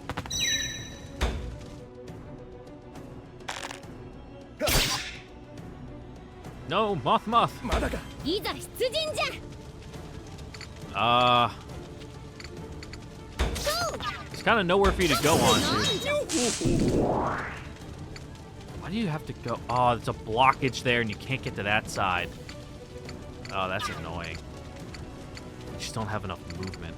S1: No, Moth.
S3: まだか
S4: いざ出陣じゃ
S1: There's kind of nowhere for you to go on to. Why do you have to go? Oh, there's a blockage there and you can't get to that side. Oh, that's annoying. You just don't have enough movement.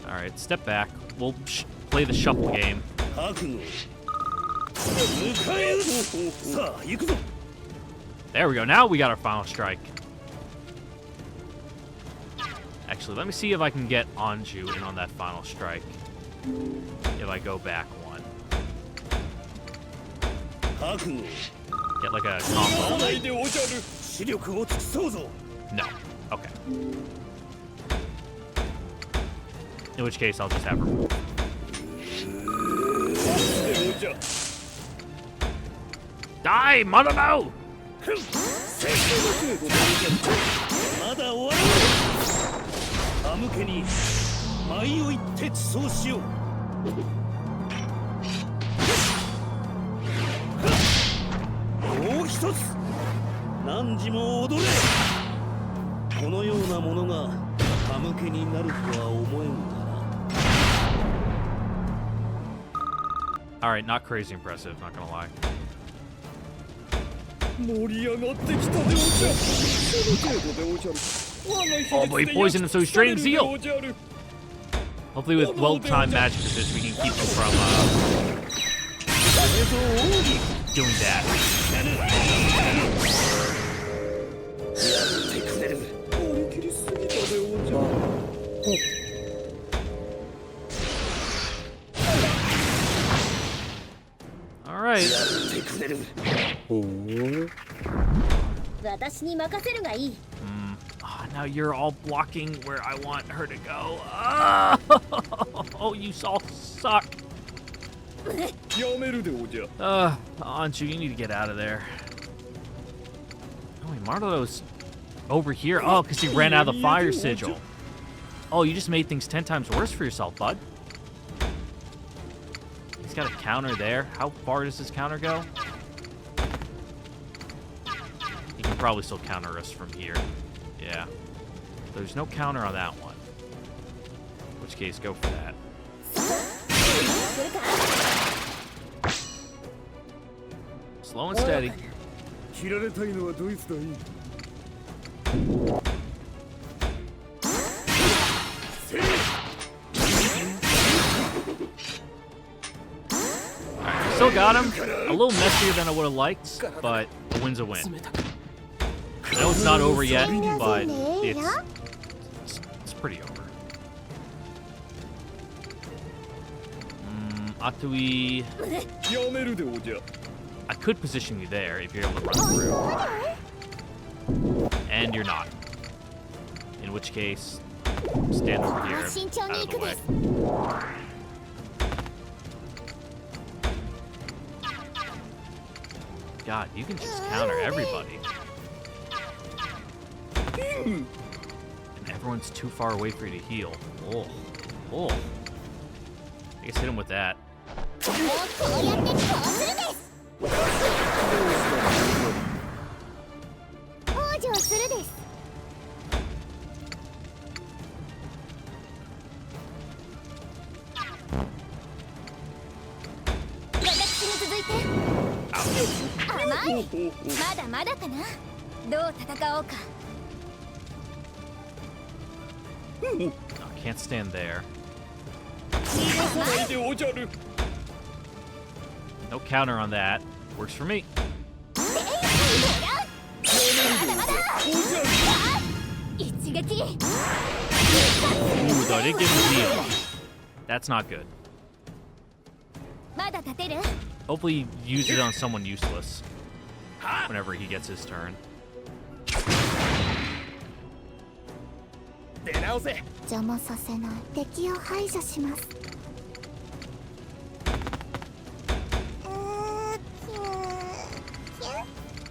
S1: Alright, step back. We'll play the shuffle game.
S7: 覚悟迎え撃つさあ行くぞ
S1: There we go. Now we got our final strike. Actually, let me see if I can get Anju in on that final strike. If I go back one.
S7: 覚悟
S1: Get like a combo.
S9: ないでおじゃる
S7: 視力を尽くそうぞ
S1: No. Okay. In which case, I'll just have her move.
S9: でおじゃ
S1: Die, Monono!
S7: 戦争の程度でまだ終わらない歯向けに舞を言って地層しようもう一つ何時も踊れこのようなものが歯向けになるとは思えんが
S1: Alright, not crazy impressive, not gonna lie.
S9: 盛り上がってきたでおじゃその程度でおじゃる我が秘
S1: Oh, but he
S9: 術で
S1: poisoned him, so he's
S9: 焼き
S1: draining
S9: 尽くされるで
S1: Zeal.
S9: おじゃる
S1: Hopefully with well-timed magic resist, we can keep him from, doing that.
S7: やってくれる
S9: 張り切りすぎたでおじゃる
S1: Alright.
S7: やってくれる
S6: 私に任せるがいい
S1: Now you're all blocking where I want her to go. Oh, you all suck.
S9: やめるでおじゃ
S1: Anju, you need to get out of there. Oh, wait, Maruto's over here. Oh, because he ran out of the fire sigil. Oh, you just made things 10 times worse for yourself, bud. He's got a counter there. How far does his counter go? He can probably still counter us from here. Yeah. There's no counter on that one. In which case, go for that. Slow and steady.
S2: 切られたいのはドイツだい
S1: Alright, still got him. A little messier than I would have liked, but a win's a win. I know it's not over yet, but it's pretty over. Atui,
S9: やめるでおじゃ
S1: I could position you there if you're able to run through. And you're not. In which case, stand over here, out of the way. God, you can just counter everybody. And everyone's too far away for you to heal. Oh. Oh. I guess hit him with that.
S6: こうやってこうするです往生するです私に続いて甘いまだまだかなどう戦おうか
S1: No, can't stand there.
S9: 逃がさないでおじゃる
S1: No counter on that. Works for me. Ooh, though I didn't give him the deal. That's not good. Hopefully he uses it on someone useless whenever he gets his turn.
S3: 出直せ。
S6: 邪魔させない。敵を排除します。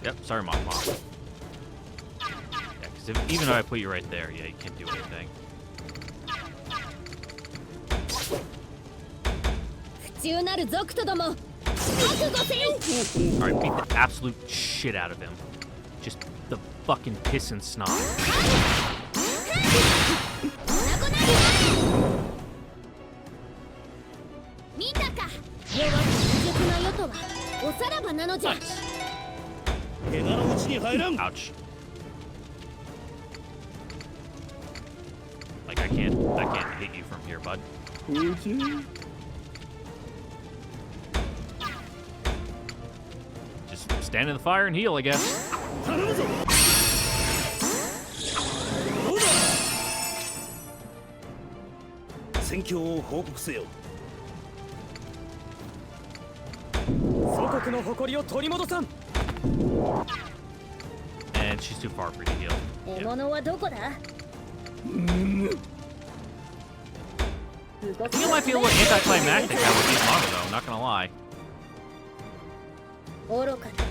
S1: Yep, sorry, Mom. Yeah, because even though I put you right there, yeah, you can't do anything.
S8: 不忠なる族とども、覚悟せよ。
S1: Alright, beat the absolute shit out of him. Just the fucking piss and snot.
S6: 見たか。世は未熟な世とはおさらばなのじゃ。
S7: 怪我のうちに入らん。
S1: Ouch. Like I can't hit you from here, bud. Just stand in the fire and heal, I guess.
S7: 頼むぞ。どうだ。戦況を報告せよ。
S5: 祖国の誇りを取り戻さん。
S1: And she's too far for you to heal.
S6: 獲物はどこだ。
S1: I think it might be a little anticlimactic how we beat Mono, though, I'm not gonna lie.
S6: 愚かだ。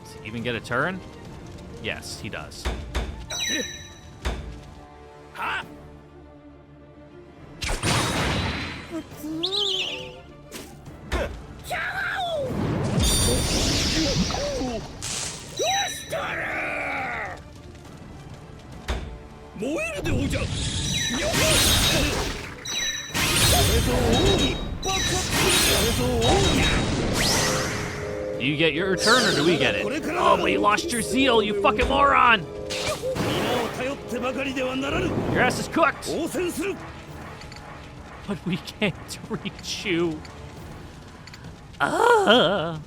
S1: Does he even get a turn? Yes, he does.
S7: 燃えるでおじゃ。よっ。
S1: Do you get your turn or do we get it? Oh, but you lost your zeal, you fucking moron!
S7: 皆を頼ってばかりではならぬ。
S1: Your ass is cooked!
S7: 応戦する。
S1: But we can't reach you. Ah.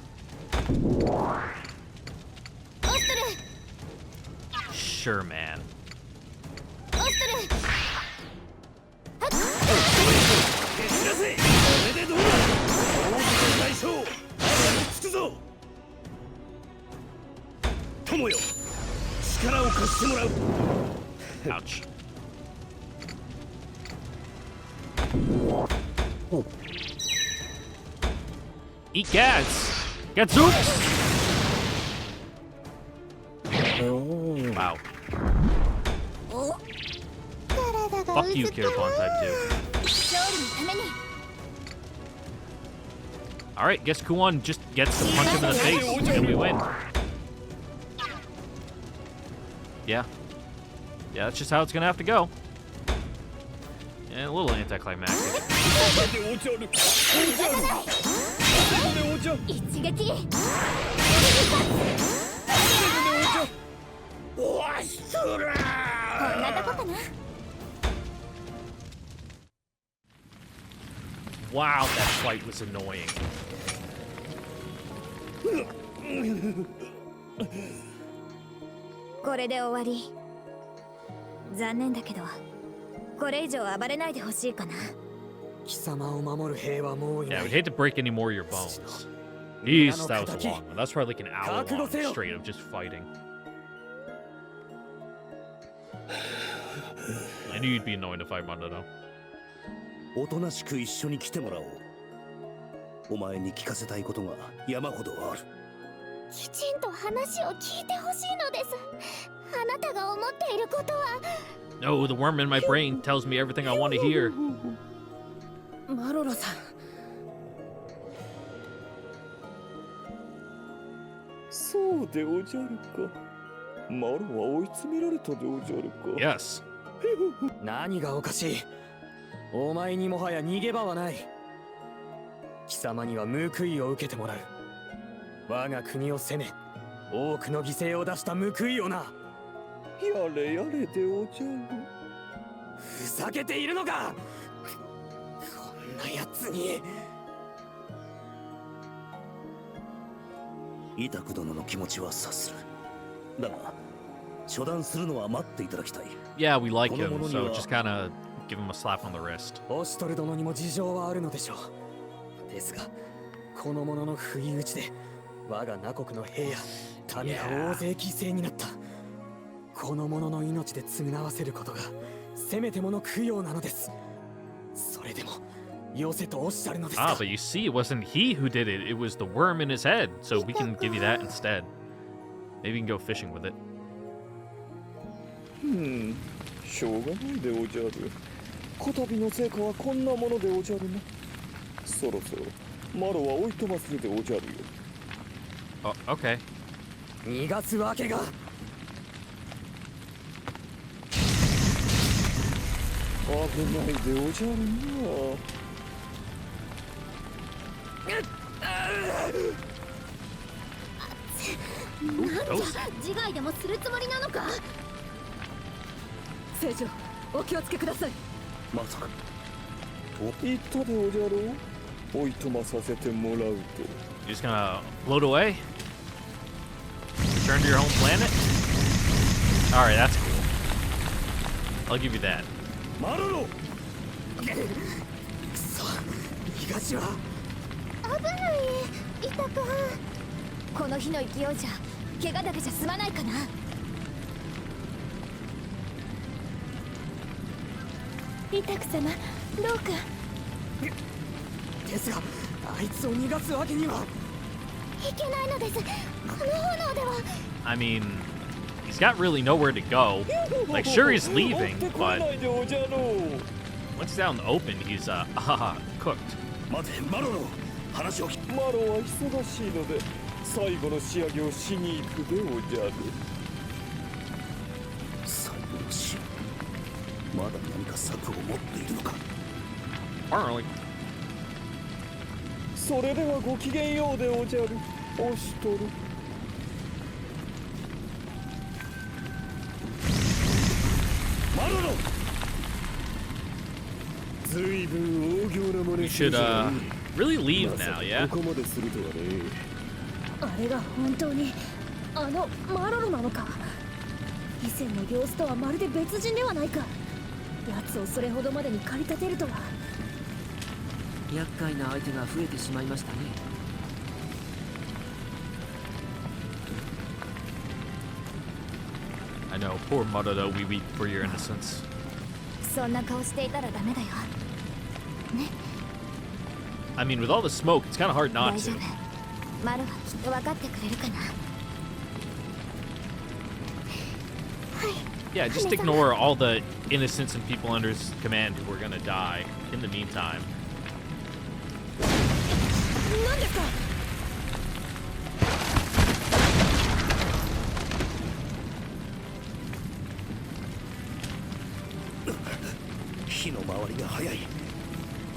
S1: Sure, man.
S7: 蹴散らせ。これでどうだ。王子の大将。我につくぞ。友よ。力を貸してもらう。
S1: Ouch. Eat gads! Gadzooks! Wow. Fuck you, Kiripon Type 2. Alright, guess Kuon just gets to punch him in the face and we win. Yeah. Yeah, that's just how it's gonna have to go. And a little anticlimactic.
S6: 一撃。 こんなとこかな。
S1: Wow, that fight was annoying.
S6: これで終わり。残念だけど、これ以上暴れないでほしいかな。
S5: 貴様を守る兵はもうい
S1: Yeah,
S5: な
S1: I
S5: い。
S1: would hate to break any more of your bones. Jeez, that was a long one. That's probably like an hour long straight of just fighting. I knew you'd be annoying to fight Mondo though.
S7: おとなしく一緒に来てもらおう。お前に聞かせたいことが山ほどある。
S6: きちんと話を聞いてほしいのです。あなたが思っていることは。
S1: No, the worm in my brain tells me everything I want to hear.
S4: マロロさん。
S9: そうでおじゃるか。マロは追い詰められたでおじゃるか。
S1: Yes.
S5: 何がおかしい。お前にもはや逃げ場はない。貴様には報いを受けてもらう。我が国を攻め、多くの犠牲を出した報いをな。
S9: やれやれでおじゃる。
S5: ふざけているのか。こんなやつに。
S7: イタク殿の気持ちは察する。だが処断するのは待っていただきたい。
S1: Yeah, we like him, so just kind of give him a slap on the wrist.
S5: オシュトル殿にも事情はあるのでしょう。ですがこの者の不意打ちで我が那国の兵や民が大勢犠牲になった。この者の命で償わせることがせめてもの供養なのです。それでもよせとおっしゃるのですか。
S1: Ah, but you see, it wasn't he who did it. It was the worm in his head. So we can give you that instead. Maybe you can go fishing with it.
S9: しょうがないでおじゃる。こたびの成果はこんなものでおじゃるな。そろそろマロは追い飛ばするでおじゃるよ。
S1: Oh, okay.
S5: 逃がすわけが。
S9: 危ないでおじゃるな。
S6: なんじゃ自害でもするつもりなのか。
S8: 聖女、お気をつけください。
S7: まさか
S9: 言ったでおじゃろう。追い飛ばさせてもらうと。
S1: You're just gonna float away? Return to your home planet? Alright, that's cool. I'll give you that.
S5: マロロ。くそ、逃がしは。
S6: 危ないイタクはん。この日の勢いじゃ怪我だけじゃ済まないかな。イタク様どうか。
S5: ですがあいつを逃がすわけには。
S6: いけないのです。この炎では。
S1: I mean, he's got really nowhere to go. Like, sure, he's leaving, but once he's out in the open, he's, cooked.
S7: 待てマロロ、話を聞
S9: マロは忙しいので最後の仕上げをしに行くでおじゃる。
S7: 最後の死。まだ何か策を持っているのか。
S1: Apparently.
S9: それではごきげんようでおじゃる。おしとる。
S7: マロロ。
S2: ずいぶん大行な真
S1: We
S2: 似する
S1: should,
S2: じゃない。
S1: really leave
S2: まさ
S1: now,
S2: か
S1: yeah?
S2: ここまでするとはね。
S4: あれが本当にあのマロロなのか。以前の様子とはまるで別人ではないか。奴をそれほどまでに駆り立てるとは。
S5: 厄介な相手が増えてしまいましたね。
S1: I know, poor Marudo, we weep for your innocence.
S6: そんな顔していたらダメだよ。
S1: I mean, with all the smoke, it's kind of hard
S6: 大
S1: not
S6: 丈
S1: to.
S6: 夫。マルはきっと分かってくれるかな。
S1: Yeah, just ignore all the innocents and people under his command who are gonna die in the meantime.
S4: 何ですか。
S7: 火の回りが早い。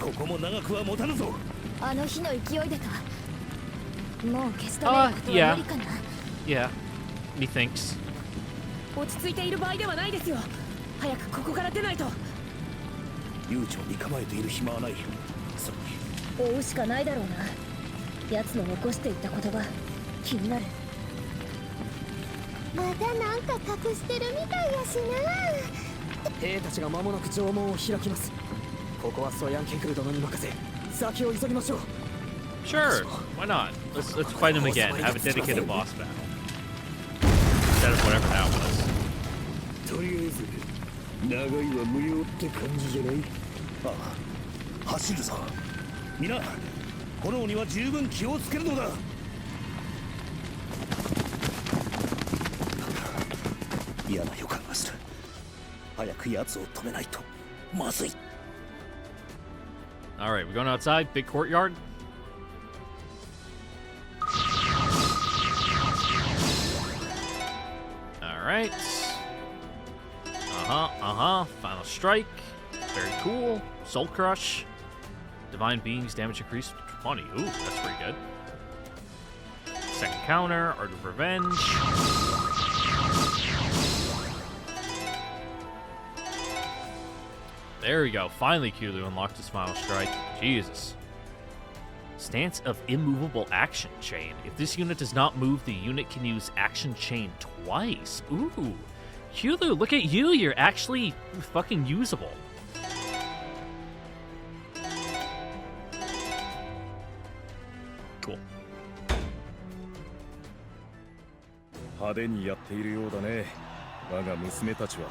S7: ここも長くは持たぬぞ。
S6: あの日の勢いでか。もう消し止めることは無理かな。
S1: Yeah, methinks.
S4: 落ち着いている場合ではないですよ。早くここから出ないと。
S7: 悠長に構えている暇はない。それに
S4: 追うしかないだろうな。奴の残していった言葉気になる。
S6: またなんか隠してるみたいやしな。
S5: 兵たちが間もなく城門を開きます。ここはソヤンケクル殿に任せ先を急ぎましょう。
S1: Sure, why not? Let's fight him again. Have a dedicated boss battle instead of whatever that was.
S2: とりあえず長いは無用って感じじゃない。
S7: ああ、走るぞ。皆炎には十分気をつけるのだ。嫌な予感がする。早く奴を止めないとまずい。
S1: All right, we're going outside. Big courtyard. All right. Final strike. Very cool. Soul crush. Divine beings damage increased 20. Ooh, that's pretty good. Second counter. Art of revenge. There we go. Finally, Kulu unlocked his final strike. Jesus. Stance of immovable action chain. If this unit does not move, the unit can use action chain twice. Ooh. Hulu, look at you. You're actually fucking usable. Cool.
S9: 派手にやっているようだね。我が娘たちは。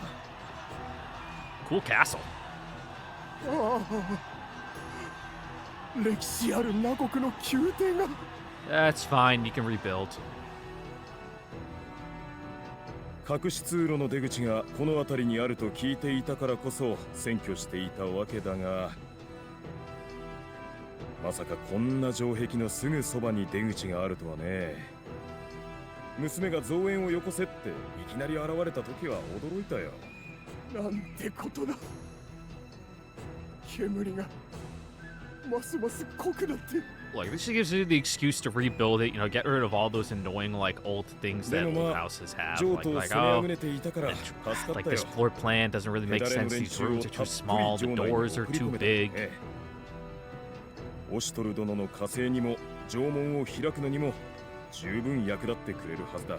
S1: Cool castle.
S3: 歴史ある魔国の宮廷が
S1: That's fine. You can rebuild.
S9: 隠し通路の出口がこの辺りにあると聞いていたからこそ占拠していたわけだが、まさかこんな城壁のすぐそばに出口があるとはね。娘が増援をよこせっていきなり現れた時は驚いたよ。
S3: なんてことだ。煙がますます濃くなって。
S1: Like, this gives you the excuse to rebuild it, you know, get rid of all those annoying, like, old things that old houses have. Like oh, like this floor plan doesn't really make sense. These rooms are too small, the doors are too big.
S9: オシュトル殿の火星にも城門を開くのにも十分役立ってくれるはずだ。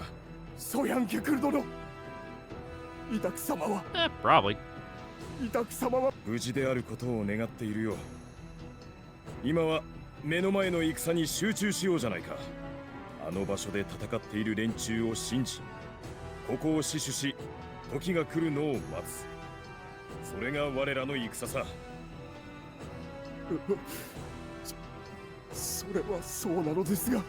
S3: ソヤンケクル殿、イタク様は、
S1: probably.
S3: イタク様は
S9: 無事であることを願っているよ。今は目の前の戦に集中しようじゃないか。あの場所で戦っている連中を信じ、ここを死守し、時が来るのを待つ。それが我らの戦さ。
S3: それはそうなのですが。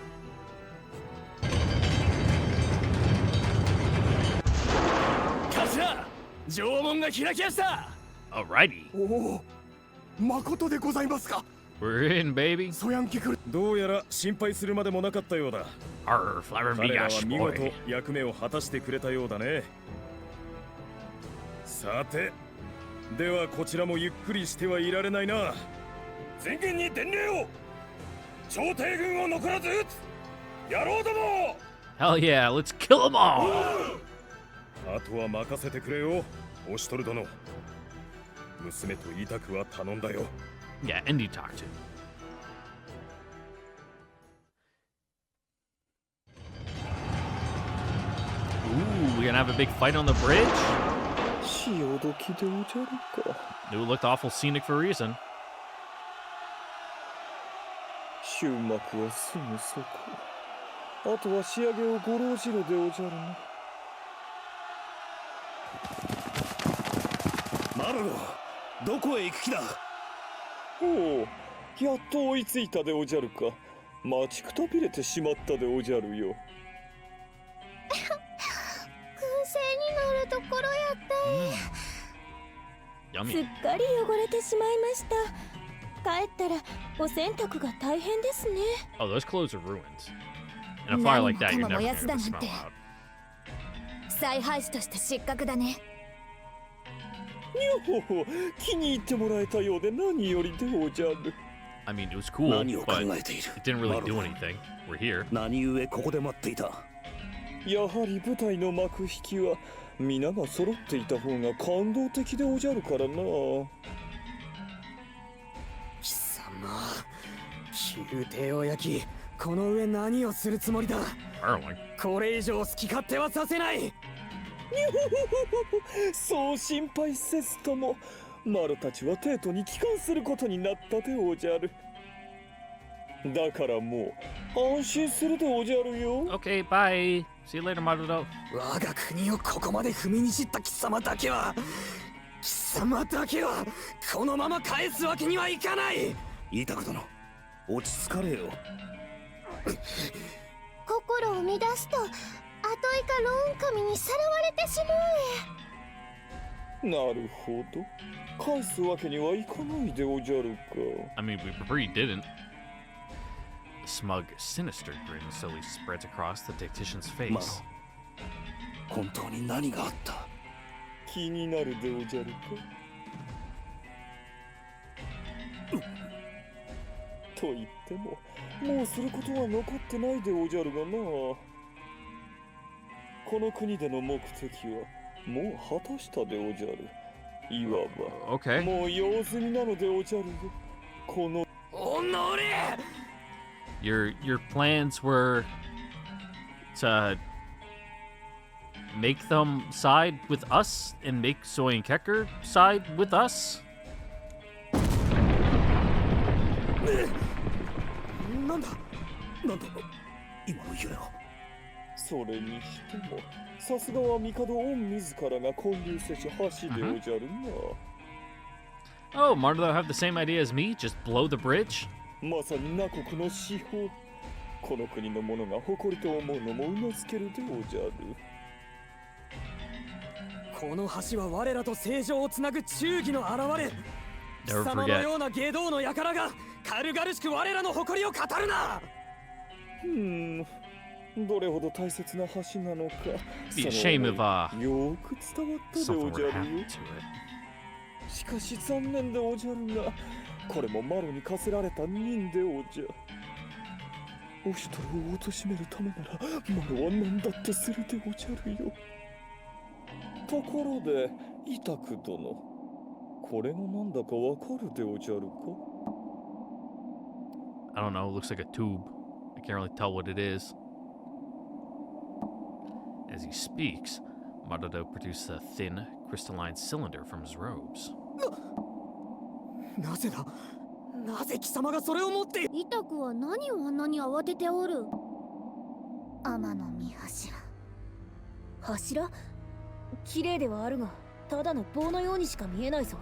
S3: 頭、城門が開きました。
S1: Alrighty.
S3: おお、誠でございますか。
S1: We're in, baby.
S3: ソヤンケクル。
S9: どうやら心配するまでもなかったようだ。
S1: Arr, flower
S9: 彼らは
S1: migash
S9: 見事
S1: boy.
S9: 役目を果たしてくれたようだね。さて、ではこちらもゆっくりしてはいられないな。全軍に伝令を。朝廷軍を残らず撃つ。野郎ども。
S1: Hell yeah, let's kill them all.
S9: あとは任せてくれよ、オシュトル殿。娘とイタクは頼んだよ。
S1: Yeah, and you talk to. Ooh, we're gonna have a big fight on the bridge?
S9: 潮時でおじゃるか。
S1: It looked awful scenic for a reason.
S9: 終幕はすぐそこ。あとは仕上げをごろうじろでおじゃるな。
S7: マロロ、どこへ行く気だ。
S9: おお、やっと追いついたでおじゃるか。待ちくたびれてしまったでおじゃるよ。
S6: 燻製になるところやった。
S4: すっかり汚れてしまいました。帰ったらお洗濯が大変ですね。
S1: Oh, those clothes are ruined. In a fire like that, you're never gonna smell out.
S6: 再配置として失格だね。
S9: にょほほ、気に入ってもらえたようで何よりでおじゃる。
S1: I mean, it was cool,
S7: 何を考
S1: but
S7: えている。
S1: it didn't really do anything. We're here.
S7: 何故ここで待っていた。
S9: やはり舞台の幕引きは皆が揃っていた方が感動的でおじゃるからな。
S5: 貴様、宮廷を焼き、この上何をするつもりだ。
S1: Darling.
S5: これ以上好き勝手はさせない。
S9: そう心配せずとも、マロたちは帝都に帰還することになったでおじゃる。だからもう安心するでおじゃるよ。
S1: Okay, bye. See you later, Marudo.
S5: 我が国をここまで踏みにじった貴様だけはこのまま返すわけにはいかない。
S7: イタク殿、落ち着かれよ。
S6: 心を乱すと後以下ローン神にさらわれてしまう。
S9: なるほど。返すわけにはいかないでおじゃるか。
S1: I mean, we prefer you didn't. A smug, sinister grin slowly spreads across the tactician's
S7: マロ、
S1: face.
S7: 本当に何があった。
S9: 気になるでおじゃるか。と言っても、もうすることは残ってないでおじゃるがな。この国での目的はもう果たしたでおじゃる。いわば、
S1: Okay.
S9: もう用済みなのでおじゃるよ。この
S5: おのれ、
S1: Your plans were to make them side with us and make Soy and Kecker side with us?
S5: なんだ
S7: なんだ今の夢は。
S2: それにしてもさすがは帝御自らが建立せし橋でおじゃるな。
S1: Oh, Mardo have the same idea as me? Just blow the bridge?
S2: まさに那国の至宝。この国の者が誇りと思うのもうなずけるでおじゃる。
S5: この橋は我らと聖城をつなぐ忠義の現れ。貴
S1: Never
S5: 様の
S1: forget.
S5: ような外道の輩が軽々しく我らの誇りを語るな。
S2: どれほど大切な橋なのか。
S1: Be a shame if
S2: よく伝わったで
S1: something
S2: おじ
S1: were
S2: ゃ
S1: to
S2: るよ。
S1: happen to it.
S2: しかし残念でおじゃるが、これもマロに課せられた任でおじゃ。お一人を貶めるためならマロは何だってするでおじゃるよ。ところでイタク殿、これが何だかわかるでおじゃるか。
S1: I don't know, it looks like a tube. I can't really tell what it is. As he speaks, Mardo produces a thin, crystalline cylinder from his robes.
S5: なぜだ。なぜ貴様がそれを持って。
S6: イタクは何をあんなに慌てておる。天の御柱。
S4: 柱？綺麗ではあるが、ただの棒のようにしか見えないぞ。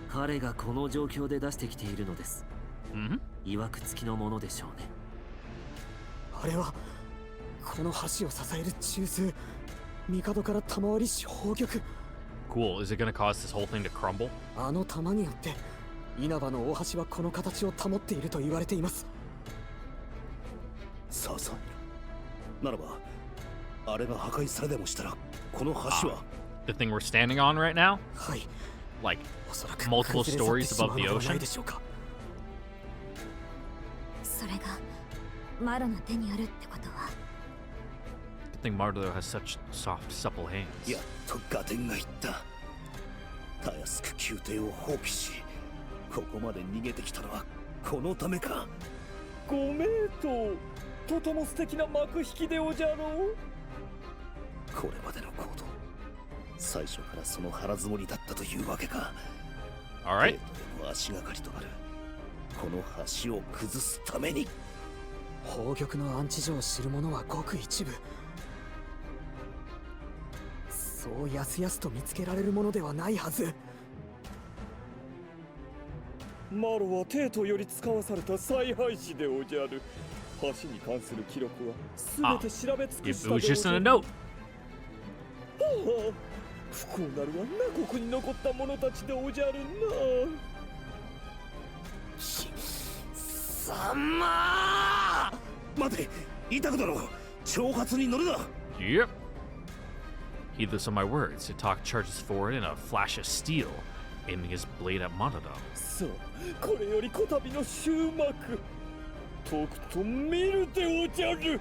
S5: 彼がこの状況で出してきているのです。曰く付きのものでしょうね。あれはこの橋を支える中枢、帝から賜りし宝玉。
S1: Cool. Is it gonna cause this whole thing to crumble?
S5: あの玉によって稲葉の大橋はこの形を保っていると言われています。
S7: さあさあ。ならば、あれが破壊されでもしたら、この橋は。
S1: The thing we're standing on right now?
S5: はい。
S1: Like
S5: おそらく
S1: multiple
S5: 崩れ去って
S1: stories
S5: しまう
S1: above the
S5: のではない
S1: ocean?
S5: でしょうか。
S6: それがマロの手にあるってことは。
S1: Good thing Mardo has such soft, supple hands.
S7: やっと合点がいった。たやすく宮廷を放棄し、ここまで逃げてきたのはこのためか。
S2: ご名答。とても素敵な幕引きでおじゃろう。
S7: これまでの行動、最初からその腹積もりだったというわけか。
S1: Alright.
S7: 帝都でも足がかりとなるこの橋を崩すために。
S5: 宝玉の安置所を知る者はごく一部。そうやすやすと見つけられるものではないはず。
S2: マロは帝都より使わされた采配師でおじゃる。橋に関する記録はすべて調べ尽く
S1: It
S2: したでお
S1: was
S2: じゃ
S1: just in a
S2: る。
S1: note.
S2: 不幸なるは那国に残った者たちでおじゃるな。
S7: さんまー待て、イタク殿、挑発に乗るな。
S1: Yep. Heedless of my words, Itak charges forward in a flash of steel, aiming his blade at Mardo.
S2: そう、これよりこたびの終幕。とくと見るでおじゃる。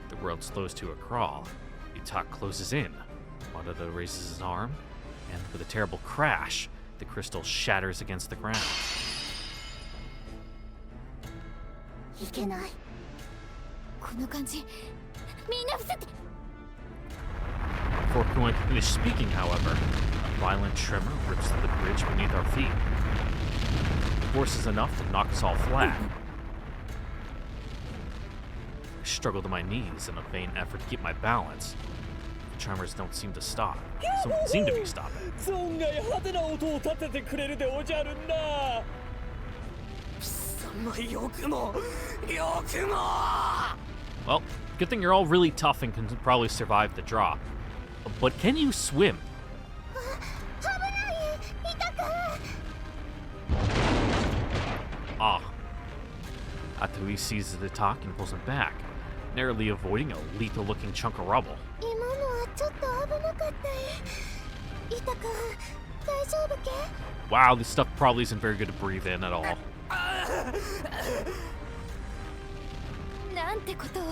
S1: The world slows to a crawl. Itak closes in. Mardo raises his arm, and with a terrible crash, the crystal shatters against the ground.
S6: いけない。この感じ、みんな伏せて。
S1: Before Kuan can finish speaking, however, a violent tremor rips through the bridge beneath our feet. The force is enough to knock us all flat. I struggle to my knees in a vain effort to keep my balance. The tremors don't seem to stop. Seem to be stopping.
S2: 存外派手な音を立ててくれるでおじゃるな。
S5: よくも。
S1: Well, good thing you're all really tough and can probably survive the drop. But can you swim? Ah. Atui seizes the Itak and pulls him back, narrowly avoiding a lethal-looking chunk of rubble.
S6: 今のはちょっと危なかった。イタ君、大丈夫け？
S1: Wow, this stuff probably isn't very good to breathe in at all.
S6: なんてことを。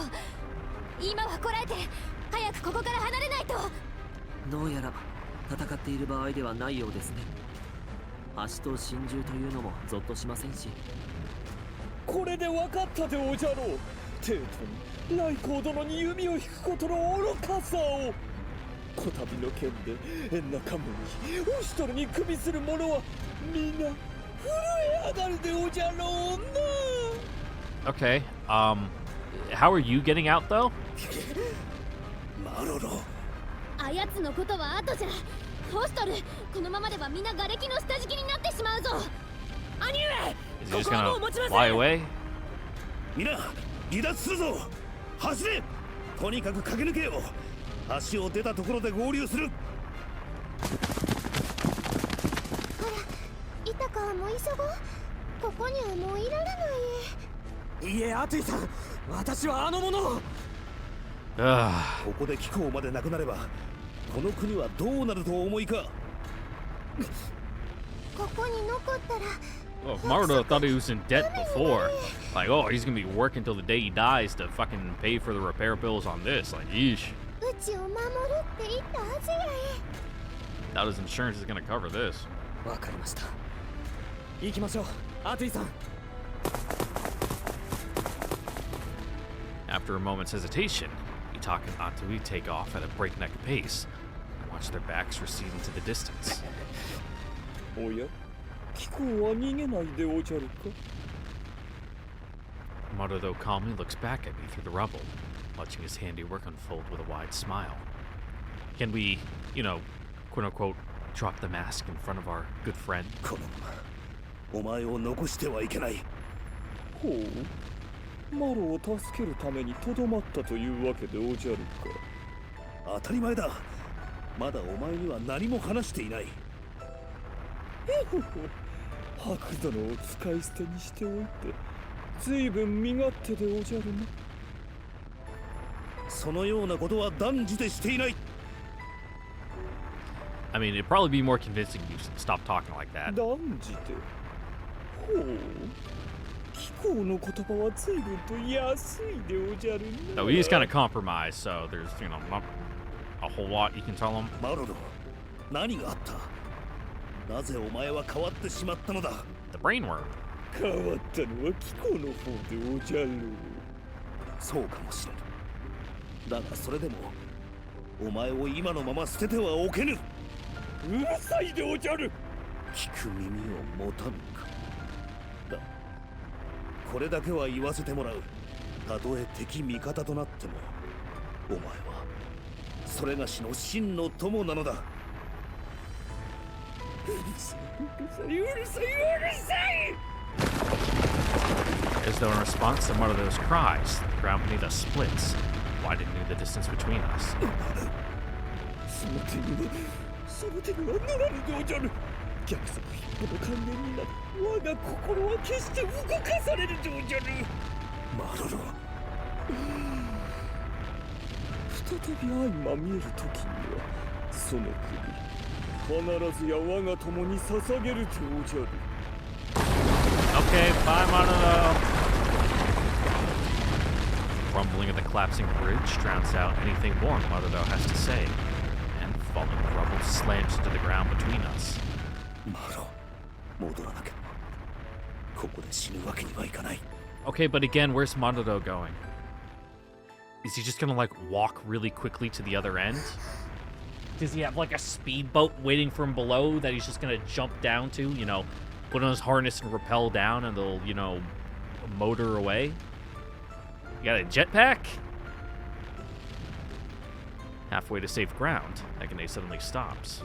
S6: 今はこらえて、早くここから離れないと。
S5: どうやら戦っている場合ではないようですね。橋と心中というのもゾッとしませんし。
S3: これで分かったでおじゃろう。テートに来光殿に弓を引くことの愚かさを。こたびの件でエンナカムにオシトルに首する者はみんな震え上がるでおじゃろうな。
S1: Okay, how are you getting out though?
S7: マロロ、
S6: あやつのことは後じゃ。ホストル、このままではみんな瓦礫の下敷きになってしまうぞ。兄上、
S1: Is he
S6: こ
S1: just
S6: こはもう
S1: gonna
S6: 持ちませ
S1: fly
S6: ん。
S1: away?
S7: みんな離脱するぞ。走れ。とにかく駆け抜けよう。橋を出たところで合流する。
S6: イタカはもう急ごう。ここにはもういられない。
S5: いいえ、アトゥイさん、私はあの者を。
S1: Ugh.
S7: ここで機構までなくなればこの国はどうなるとお思いか。
S6: ここに残ったら
S1: Well, Maruto thought he was in debt before. Like, oh, he's gonna be working till the day he dies to fucking pay for the repair bills on this. Like, yeesh.
S6: うちを守るって言ったはずやえ。
S1: Now his insurance is gonna cover this.
S5: わかりました。行きましょう、アトゥイさん。
S1: After a moment's hesitation, Itaka and Atui take off at a breakneck pace and watch their backs recede into the distance.
S3: おや、貴公は逃げないでおじゃるか。
S1: Maruto calmly looks back at me through the rubble, watching his handiwork unfold with a wide smile. Can we, you know, quote unquote, drop the mask in front of our good friend?
S7: このままお前を残してはいけない。
S3: ほう、マロを助けるためにとどまったというわけでおじゃるか。
S7: 当たり前だ。まだお前には何も話していない。
S3: 白殿を使い捨てにしておいて随分身勝手でおじゃるな。
S7: そのようなことは断じてしていない。
S1: I mean, it'd probably be more convincing you stop talking like that.
S3: 断じて。ほう、貴公の言葉は随分と安いでおじゃるな。
S1: Though he's kind of compromised, so there's, you know, not a whole lot you can tell him.
S7: マロロ、何があった。なぜお前は変わってしまったのだ。
S1: The brain worm.
S3: 変わったのは貴公の方でおじゃる。
S7: そうかもしれぬ。だがそれでもお前を今のまま捨ててはおけぬ。
S3: うるさいでおじゃる。
S7: 聞く耳を持たぬか。だ、これだけは言わせてもらう。たとえ敵味方となってもお前はそれがしの真の友なのだ。
S3: うるさい、うるさい、うるさい。
S1: As though in response to Maruto's cries, the ground beneath us splits, widening the distance between us.
S3: その手には乗らぬでおじゃる。逆賊一歩の関連になり我が心は決して動かされるでおじゃる。
S7: マロロ、
S3: 再び相まみえる時にはその首必ずや我が友に捧げるでおじゃる。
S1: Okay, bye, Maruto. Rumbling of the collapsing bridge drowns out anything more Maruto has to say, and falling rubble slams into the ground between us.
S7: マロ、戻らなきゃ。ここで死ぬわけにはいかない。
S1: Okay, but again, where's Maruto going? Is he just gonna, like, walk really quickly to the other end? Does he have, like, a speedboat waiting for him below that he's just gonna jump down to, you know, put on his harness and rappel down and they'll, you know, motor away? You got a jetpack? Halfway to safe ground, Ekane suddenly stops.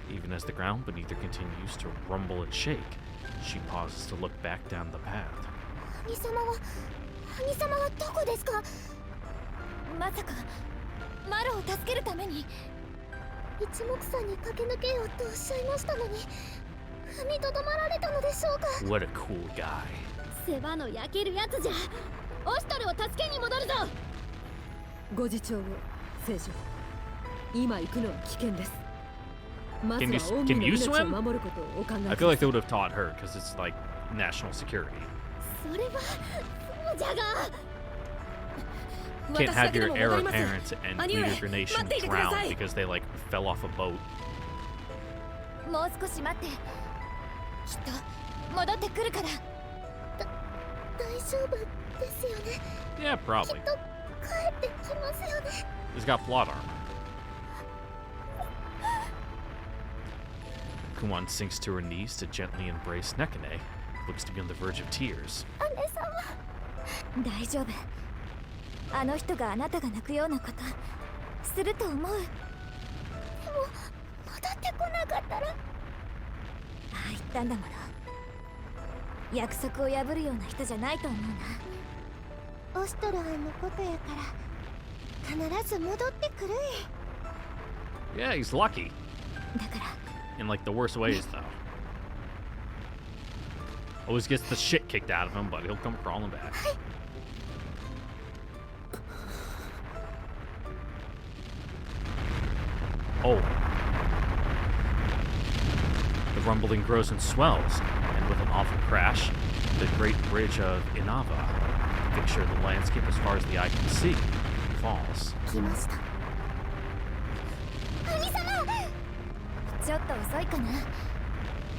S1: Even as the ground beneath her continues to rumble and shake, she pauses to look back down the path.
S6: 兄様はどこですか。まさかマロを助けるために一目散に駆け抜けようとおっしゃいましたのに踏みとどまられたのでしょうか。
S1: What a cool guy.
S6: 世話の焼けるやつじゃ。オシトルを助けに戻るぞ。
S8: ご自長を聖女、今行くのは危険です。まずは
S1: Can
S8: 恩
S1: you
S8: 義の命
S1: swim?
S8: を守ることをお考え
S1: I
S8: く
S1: feel
S8: だ
S1: like
S8: さ
S1: they
S8: い。
S1: would have taught her because it's like national security.
S6: それはそうじゃが。
S1: Can't
S6: 私だ
S1: have
S6: けで
S1: your
S6: も
S1: heir
S6: 戻ります。
S1: apparent and
S6: 兄
S1: leader
S6: 上
S1: of your
S6: 待
S1: nation
S6: っていてくださ
S1: drowned
S6: い。
S1: because they like fell off a boat.
S6: もう少し待って。きっと戻ってくるから。大丈夫ですよね。
S1: Yeah,
S6: きっ
S1: probably.
S6: と帰ってきますよね。
S1: He's got plot armor. Kuwan sinks to her knees to gently embrace Nekane, looks to be on the verge of tears.
S6: 姉様、大丈夫。あの人があなたが泣くようなことすると思う。でも戻ってこなかったら。ああ言ったんだもの。約束を破るような人じゃないと思うな。オストルハンのことやから必ず戻ってくる。
S1: Yeah, he's lucky.
S6: だから
S1: In like the worst ways, though. Always gets the shit kicked out of him, but he'll come crawling back. Oh. The rumbling grows and swells, and with an awful crash, the great bridge of Inava, picture the landscape as far as the eye can see, falls.
S6: 来ました。兄様、ちょっと遅いかな。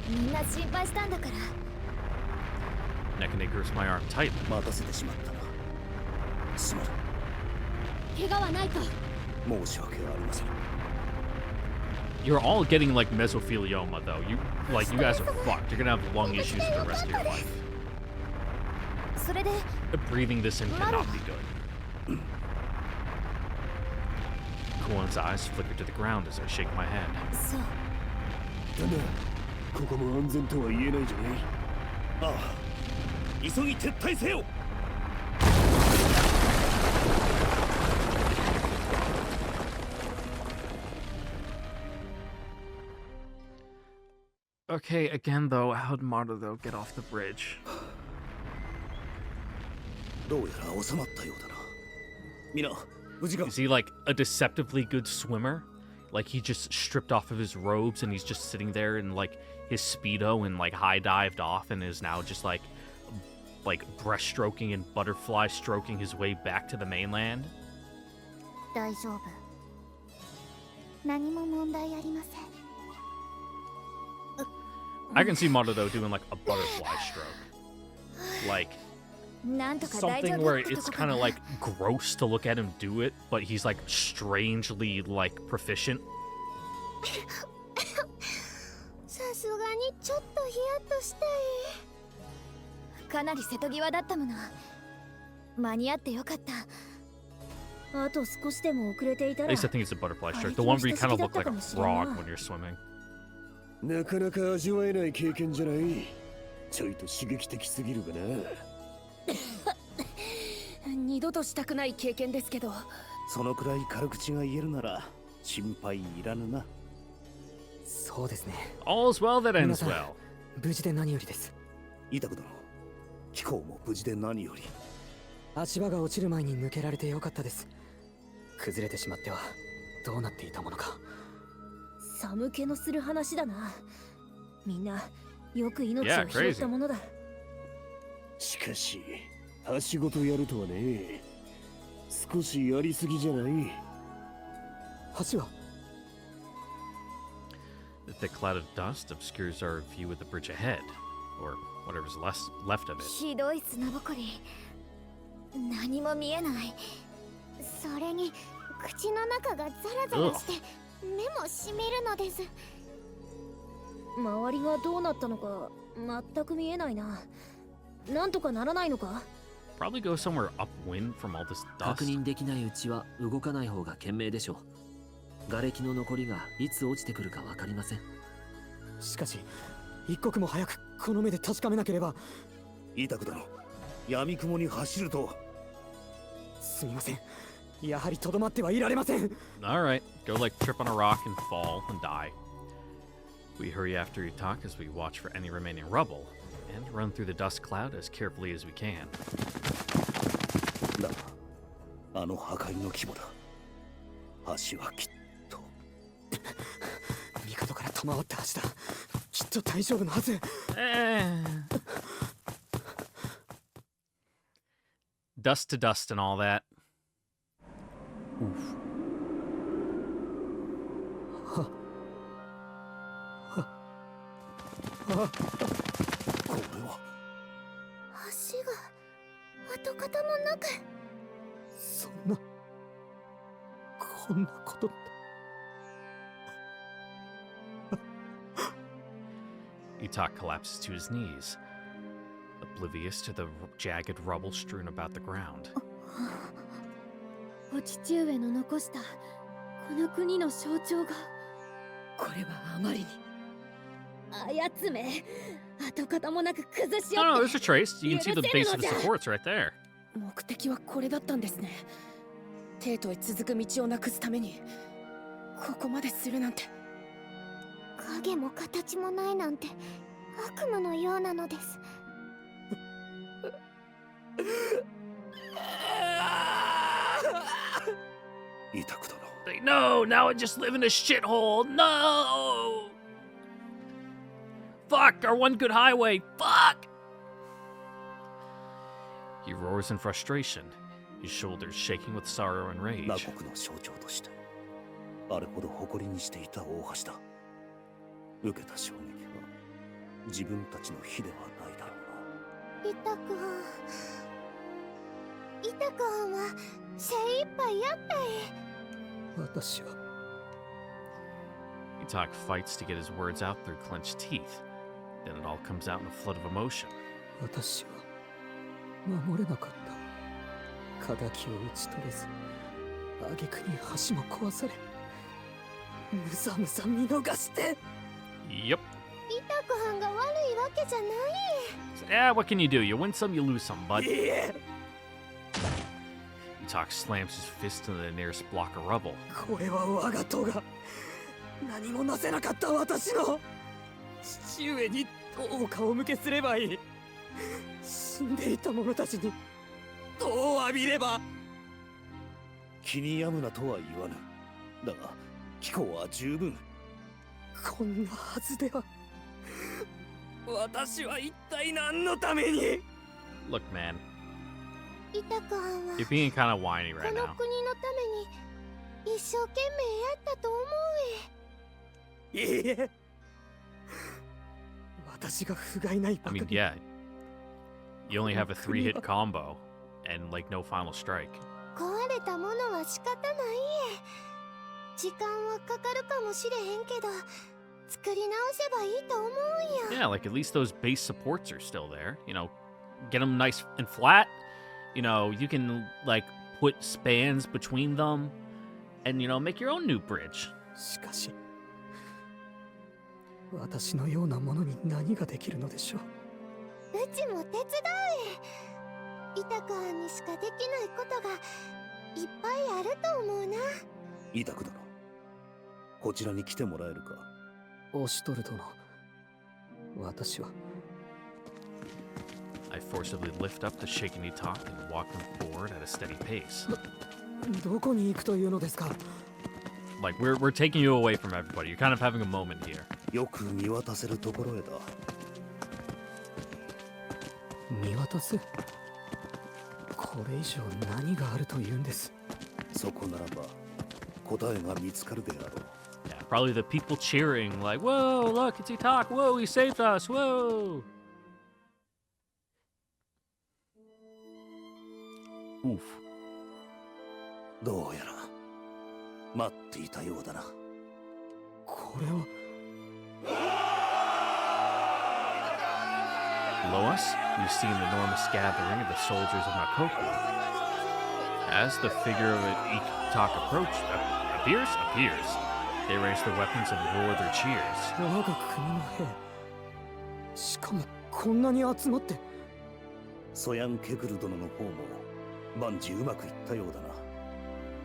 S6: みんな心配したんだから。
S1: Nekane grips my arm tightly.
S7: 待たせてしまったな。すまぬ。
S6: 怪我はないと。
S7: 申し訳ありません。
S1: You're all getting like mesothelioma, though. You guys are fucked. You're gonna have lung issues for the rest of your life.
S6: それで
S1: Breathing this in cannot be good. Kuon's eyes flicker to the ground as I shake my head.
S6: そう。
S2: だな、ここも安全とは言えないじゃない。
S7: ああ、急ぎ撤退せよ。
S1: Okay, again though, how'd Marudo get off the bridge?
S7: どうやら収まったようだな。みんな、無事か。
S1: Is he like a deceptively good swimmer? Like he just stripped off of his robes and he's just sitting there in like his speedo and like high dived off and is now just like breaststroking and butterfly stroking his way back to the mainland?
S6: 大丈夫。何も問題ありません。
S1: I can see Marudo doing like a butterfly stroke. Like
S6: なんとか大丈
S1: something
S6: 夫
S1: where
S6: ってと
S1: it's
S6: こか
S1: kind
S6: な。
S1: of like gross to look at him do it, but he's like strangely like proficient.
S6: さすがにちょっとヒヤッとしたい。かなり瀬戸際だったもの。間に合ってよかった。
S4: あと少しでも遅れていた
S1: At
S4: ら
S1: least I think it's a butterfly stroke. The one where you kind of look like a frog when you're swimming.
S2: なかなか味わえない経験じゃない。ちょいと刺激的すぎるかな。
S4: 二度としたくない経験ですけど。
S7: そのくらい軽口が言えるなら心配いらぬな。
S5: そうですね。
S1: All's well that ends
S5: 皆さん
S1: well.
S5: 無事で何よりです。
S7: イタク殿、貴公も無事で何より。
S5: 足場が落ちる前に抜けられてよかったです。崩れてしまってはどうなっていたものか。
S4: 寒気のする話だな。みんなよく命
S1: Yeah,
S4: を拾ったものだ。
S2: しかし、はしごとやるとはね。少しやりすぎじゃない。
S5: 橋は
S1: The thick cloud of dust obscures our view of the bridge ahead, or whatever's left of it.
S6: ひどい砂ぼこり。何も見えない。それに口の中がザラザラして目もしみるのです。
S4: 周りがどうなったのか全く見えないな。なんとかならないのか？
S1: Probably go somewhere upwind from all this
S10: 確
S1: dust.
S10: 認できないうちは動かない方が賢明でしょう。瓦礫の残りがいつ落ちてくるかわかりません。
S5: しかし一刻も早くこの目で確かめなければ。
S7: イタク殿、闇雲に走ると。
S5: すみません。やはりとどまってはいられません。
S1: Alright, go like trip on a rock and fall and die. We hurry after Itak as we watch for any remaining rubble, and run through the dust cloud as carefully as we can.
S7: だが、あの破壊の規模だ。橋はきっと。
S5: 帝から賜った橋だ。きっと大丈夫のはず。
S1: Dust to dust and all that. Oof.
S7: これは。
S6: 橋が跡形もなく。
S5: そんなこんなことって。
S1: Utak collapses to his knees, oblivious to the jagged rubble strewn about the ground.
S4: お父上の残したこの国の象徴が、
S8: これはあまりに。
S4: あやつめ、跡形もなく崩し
S1: No, no,
S4: 合っ
S1: there's a trace. You can see the base of the supports right there.
S11: 目的はこれだったんですね。帝都へ続く道をなくすためにここまでするなんて。
S6: 影も形もないなんて悪夢のようなのです。
S7: 痛く殿。
S1: No, now I just live in a shithole. No! Fuck, our one good highway. Fuck! He roars in frustration, his shoulders shaking with sorrow and
S7: 羅
S1: rage.
S7: 国の象徴としてあれほど誇りにしていた大橋だ。受けた衝撃は自分たちの非ではないだろうな。
S6: イタクハンは精一杯やったい。
S5: 私は
S1: Utak fights to get his words out through clenched teeth. Then it all comes out in a flood of emotion.
S5: 私は守れなかった。仇を討ち取れず、挙句に橋も壊され、むさむさ見逃して。
S1: Yep.
S6: イタクハンが悪いわけじゃない。
S1: Yeah, what can you do? You win some, you lose some, bud.
S5: いいえ、
S1: Utak slams his fist into the nearest block of rubble.
S5: これは我が党が何もなせなかった私の父上にどう顔向けすればいい。死んでいた者たちにどう浴びれば。
S7: 気に病むなとは言わぬ。だが貴公は十分。
S5: こんなはずでは。私は一体何のために。
S1: Look, man,
S6: イタクハンは
S1: you're being kind of whiny
S6: こ
S1: right
S6: の
S1: now.
S6: 国のために一生懸命やったと思う
S5: いいえ、私が不甲斐ない
S1: I
S5: ばか
S1: mean,
S5: り。
S1: yeah, you only have a 3-hit combo and like no final strike.
S6: 壊れたものは仕方ないえ。時間はかかるかもしれへんけど、作り直せばいいと思うんや。
S1: Yeah, like at least those base supports are still there. You know, get them nice and flat. You know, you can like put spans between them and, you know, make your own new bridge.
S5: しかし私のようなものに何ができるのでしょう。
S6: うちも手伝うえ。イタクハンにしかできないことがいっぱいあると思うな。
S7: イタク殿、こちらに来てもらえるか。
S5: オシュトル殿、私は
S1: I forcibly lift up the shaking Utak and walk them forward at a steady pace.
S5: どこに行くというのですか。
S1: Like we're taking you away from everybody. You're kind of having a moment here.
S7: よく見渡せるところへだ。
S5: 見渡す。これ以上何があるというんです。
S7: そこならば答えが見つかるであろう。
S1: Yeah, probably the people cheering like, "Whoa, look, it's Utak! Whoa, he saved us! Whoa!" Oof.
S7: どうやら待っていたようだな。
S5: これは
S1: Below us, we see an enormous gathering of the soldiers of Nakoku. As the figure of Utak appears, they raise their weapons and roar their cheers.
S5: 我が国の兵。しかもこんなに集まって。
S7: ソヤン・ケクル殿の方も万事うまくいったようだな。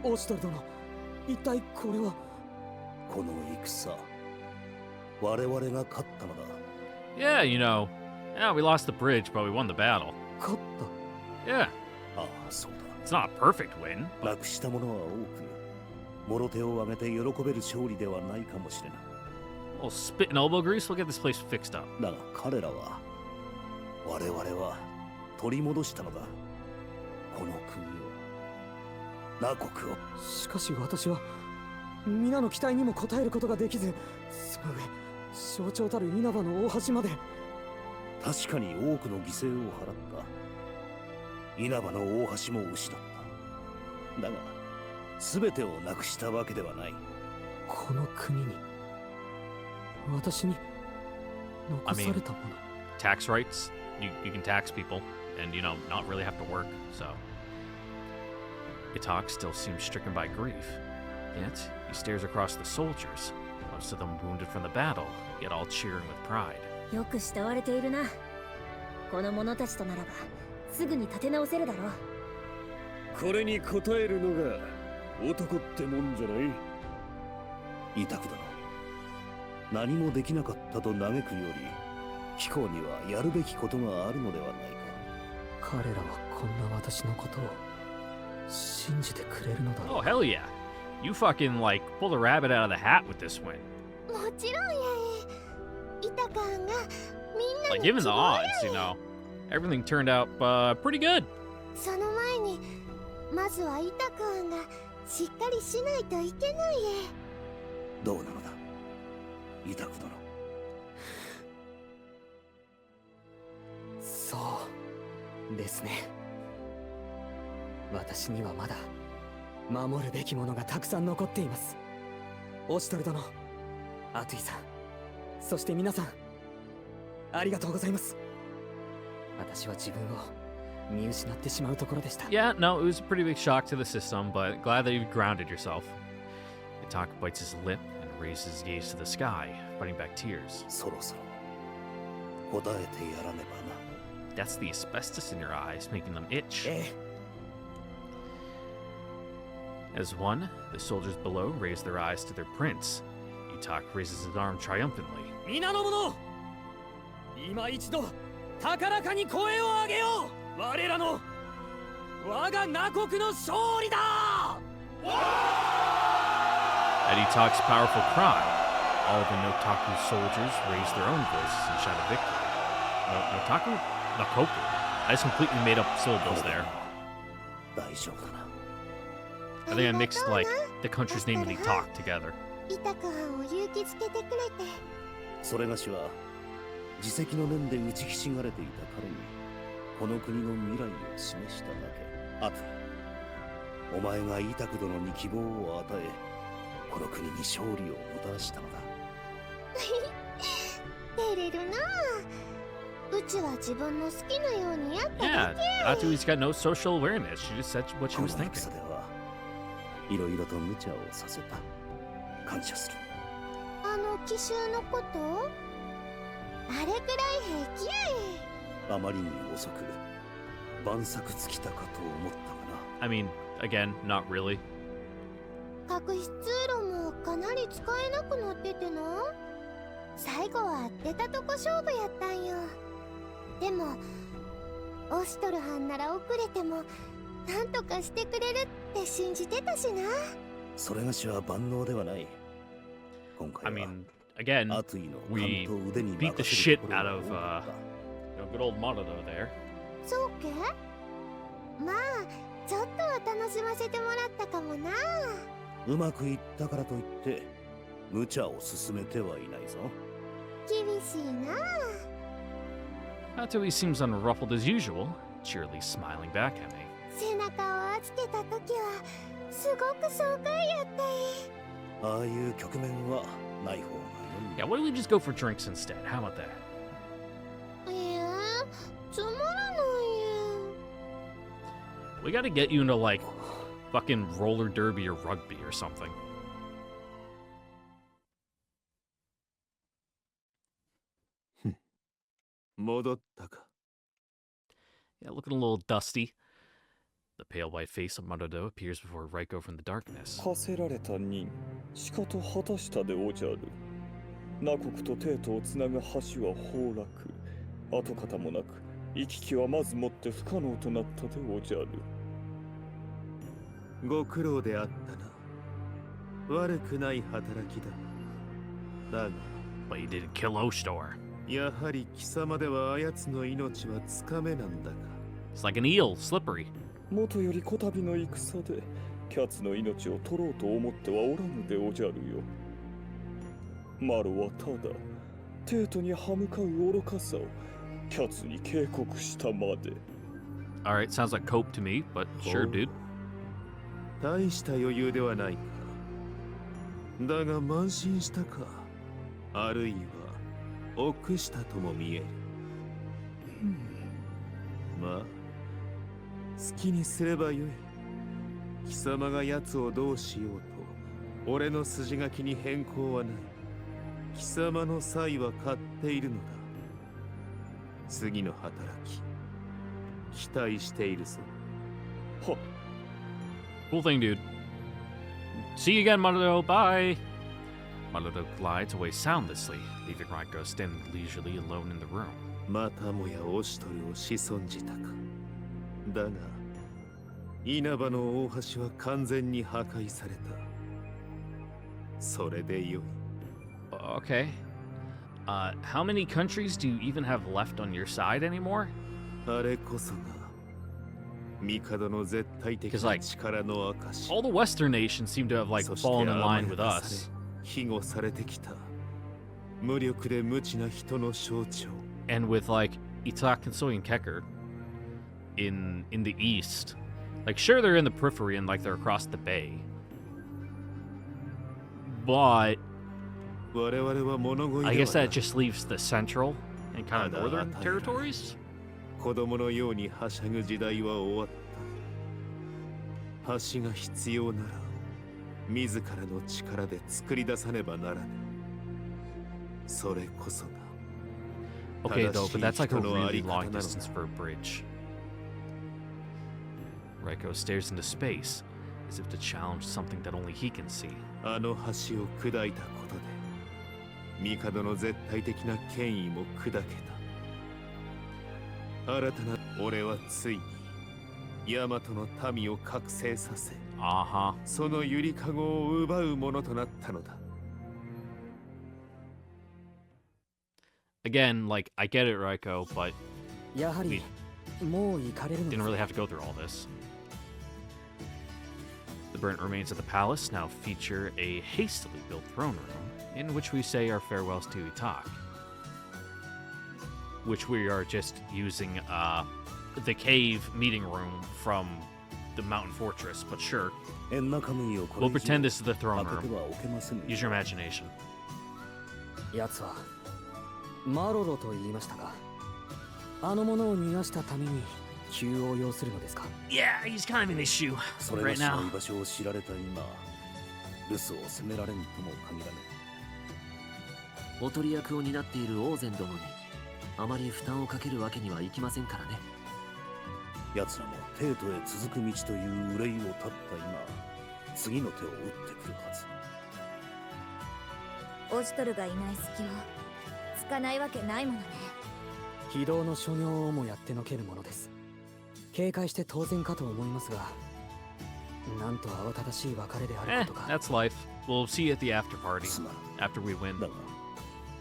S5: オシュトル殿、一体これは。
S7: この戦、我々が勝ったのだ。
S1: Yeah, you know, yeah, we lost the bridge, but we won the battle.
S5: 勝っ
S1: Yeah,
S7: ああ、そうだ。
S1: it's not a perfect win.
S7: なくしたものは多く、もろ手を挙げて喜べる勝利ではないかもしれない。
S1: Well, spit and elbow grease, we'll get this place fixed up.
S7: だが彼らは、我々は取り戻したのだ。この国を、ナ国を。
S5: しかし私は皆の期待にも応えることができず、その上象徴たる稲葉の大橋まで。
S7: 確かに多くの犠牲を払った。稲葉の大橋も失った。だが全てをなくしたわけではない。
S5: この国に私に残されたもの。
S1: Tax rights. You can tax people and, not really have to work, so. Itak still seems stricken by grief. Yet, he stares across the soldiers, most of them wounded from the battle, yet all cheering with pride.
S4: よく慕われているな。この者たちとならばすぐに立て直せるだろう。
S2: これに応えるのが男ってもんじゃない。
S7: イタク殿、何もできなかったと嘆くより、貴公にはやるべきことがあるのではないか。
S5: 彼らはこんな私のことを信じてくれるのだろう。
S1: Oh, hell yeah. You fucking, pull the rabbit out of the hat with this win.
S6: もちろんやイタカンがみんな
S1: Given the odds, everything turned out pretty good.
S6: その前にまずはイタカンがしっかりしないといけない
S7: どうなのだ、イタク殿。
S5: そうですね。私にはまだ守るべきものがたくさん残っています。オシトル殿、アトゥイさん、そして皆さん、ありがとうございます。私は自分を見失ってしまうところでした。
S1: Yeah, no, it was a pretty big shock to the system, but glad that you've grounded yourself. Itak bites his lip and raises his gaze to the sky, fighting back tears.
S7: そろそろ答えてやらねばな。
S1: That's the asbestos in your eyes, making them itch. As one, the soldiers below raise their eyes to their prince. Itak raises his arm triumphantly.
S5: 皆の者、今一度高らかに声を上げよう。我らの我がナ国の勝利だ。
S1: At Itak's powerful cry, all of the Notaku soldiers raise their own voices and shout a victory. Notaku? Nakoku. I just completely made up syllables there.
S7: 大丈夫だな。
S1: I think I mixed the country's name and Itak together.
S6: イタカンを勇気づけてくれて。
S7: それがしは自責の念で打ちひしがれていた彼にこの国の未来を示しただけ。あとお前がイタク殿に希望を与え、この国に勝利をもたらしたのだ。
S6: 照れるな。うちは自分の好きなようにやっただ
S1: Yeah,
S6: け。
S1: Atui's got no social awareness. She just said what she
S7: こ
S1: was
S7: の
S1: thinking.
S7: 戦ではいろいろと無茶をさせた。感謝する。
S6: あの奇襲のこと？あれくらい平気や
S7: あまりに遅く万策尽きたかと思ったがな。
S1: I mean, again, not really.
S6: 隠し通路もかなり使えなくなっててな。最後は出たとこ勝負やったんよ。でもオシトルハンなら遅れてもなんとかしてくれるって信じてたしな。
S7: それがしは万能ではない。今
S1: I
S7: 回は
S1: mean, again,
S7: アトゥイの
S1: we
S7: 勘と腕に
S1: beat the
S7: 任せる
S1: shit
S7: ところ
S1: out
S7: が
S1: of
S7: 多かった
S1: good old Monodo there.
S6: そうけ？まあちょっとは楽しませてもらったかもな。
S7: うまくいったからといって無茶を進めてはいないぞ。
S6: 厳しいな。
S1: Atui seems unruffled as usual, cheerily smiling back at me.
S6: 背中を預けた時はすごく爽快やったい。
S7: ああいう局面はない方が良い。
S1: Yeah, what do we just go for drinks instead? How about that?
S6: つまらないよ。
S1: We gotta get you into, fucking roller derby or rugby or something.
S2: 戻ったか。
S1: Yeah, looking a little dusty. The pale white face of Monodo appears before Raiko from the darkness.
S3: 課せられた任しかと果たしたでおじゃる。ナ国と帝都をつなぐ橋は崩落。跡形もなく行き来はまずもって不可能となったでおじゃる。
S2: ご苦労であったな。悪くない働きだ。だが
S1: But you didn't kill Oshtor.
S2: やはり貴様ではあやつの命はつかめなんだが。
S1: It's like an eel, slippery.
S3: 元よりこたびの戦でキャツの命を取ろうと思ってはおらぬでおじゃるよ。マロはただ帝都に歯向かう愚かさをキャツに警告したまで。
S1: Alright, sounds like cope to me, but sure, dude.
S2: 大した余裕ではないか。だが慢心したか。あるいは臆したとも見える。まあ、好きにすればよい。貴様が奴をどうしようと、俺の筋書きに変更はない。貴様の才は買っているのだ。次の働き、期待しているぞ。
S3: は
S1: Cool thing, dude. See you again, Maruto. Bye. Maruto glides away soundlessly, leaving Raiko standing leisurely alone in the room.
S2: またもやオシトルを仕損じたか。だが、稲葉の大橋は完全に破壊された。それでよい。
S1: Okay. How many countries do you even have left on your side anymore?
S2: あれこそが、帝の絶対的な力の証。
S1: All the Western nations seem to have like fallen in line with us.
S2: 庇護されてきた。無力で無知な人の象徴。
S1: And with like Itak and Soy and Kekker in the east, like sure they're in the periphery and like they're across the bay, but I guess that just leaves the central and kind of northern territories.
S2: 子供のようにはしゃぐ時代は終わった。橋が必要なら自らの力で作り出さねばならぬ。それこそが。
S1: Okay, though, but that's like a really long distance for a bridge. Raiko stares into space, as if to challenge something that only he can see.
S2: あの橋を砕いたことで、帝の絶対的な権威も砕けた。新たな俺はついに、ヤマトの民を覚醒させ、そのゆりかごを奪うものとなったのだ。
S1: Again, like, I get it, Raiko, but we didn't really have to go through all this. The burnt remains of the palace now feature a hastily built throne room, in which we say our farewells to Itak. Which we are just using the cave meeting room from the mountain fortress, but sure. We'll pretend this is the throne room. Use your imagination.
S5: マロロと言いましたが、あのものを逃がしたために急を要するのですか？
S1: Yeah, he's kind of an issue right now.
S7: それが居場所を知られた今、留守を責められんとも限らぬ。
S10: おとり役を担っている王禅殿にあまり負担をかけるわけにはいきませんからね。
S7: 奴らも帝都へ続く道という憂いを断った今、次の手を打ってくるはず。
S4: オシトルがいない隙をつかないわけないものね。
S5: 非道の所業をもやってのけるものです。警戒して当然かと思いますが、なんと慌ただしい別れであることか。
S1: That's life. We'll see you at the after party after we win.
S7: だが、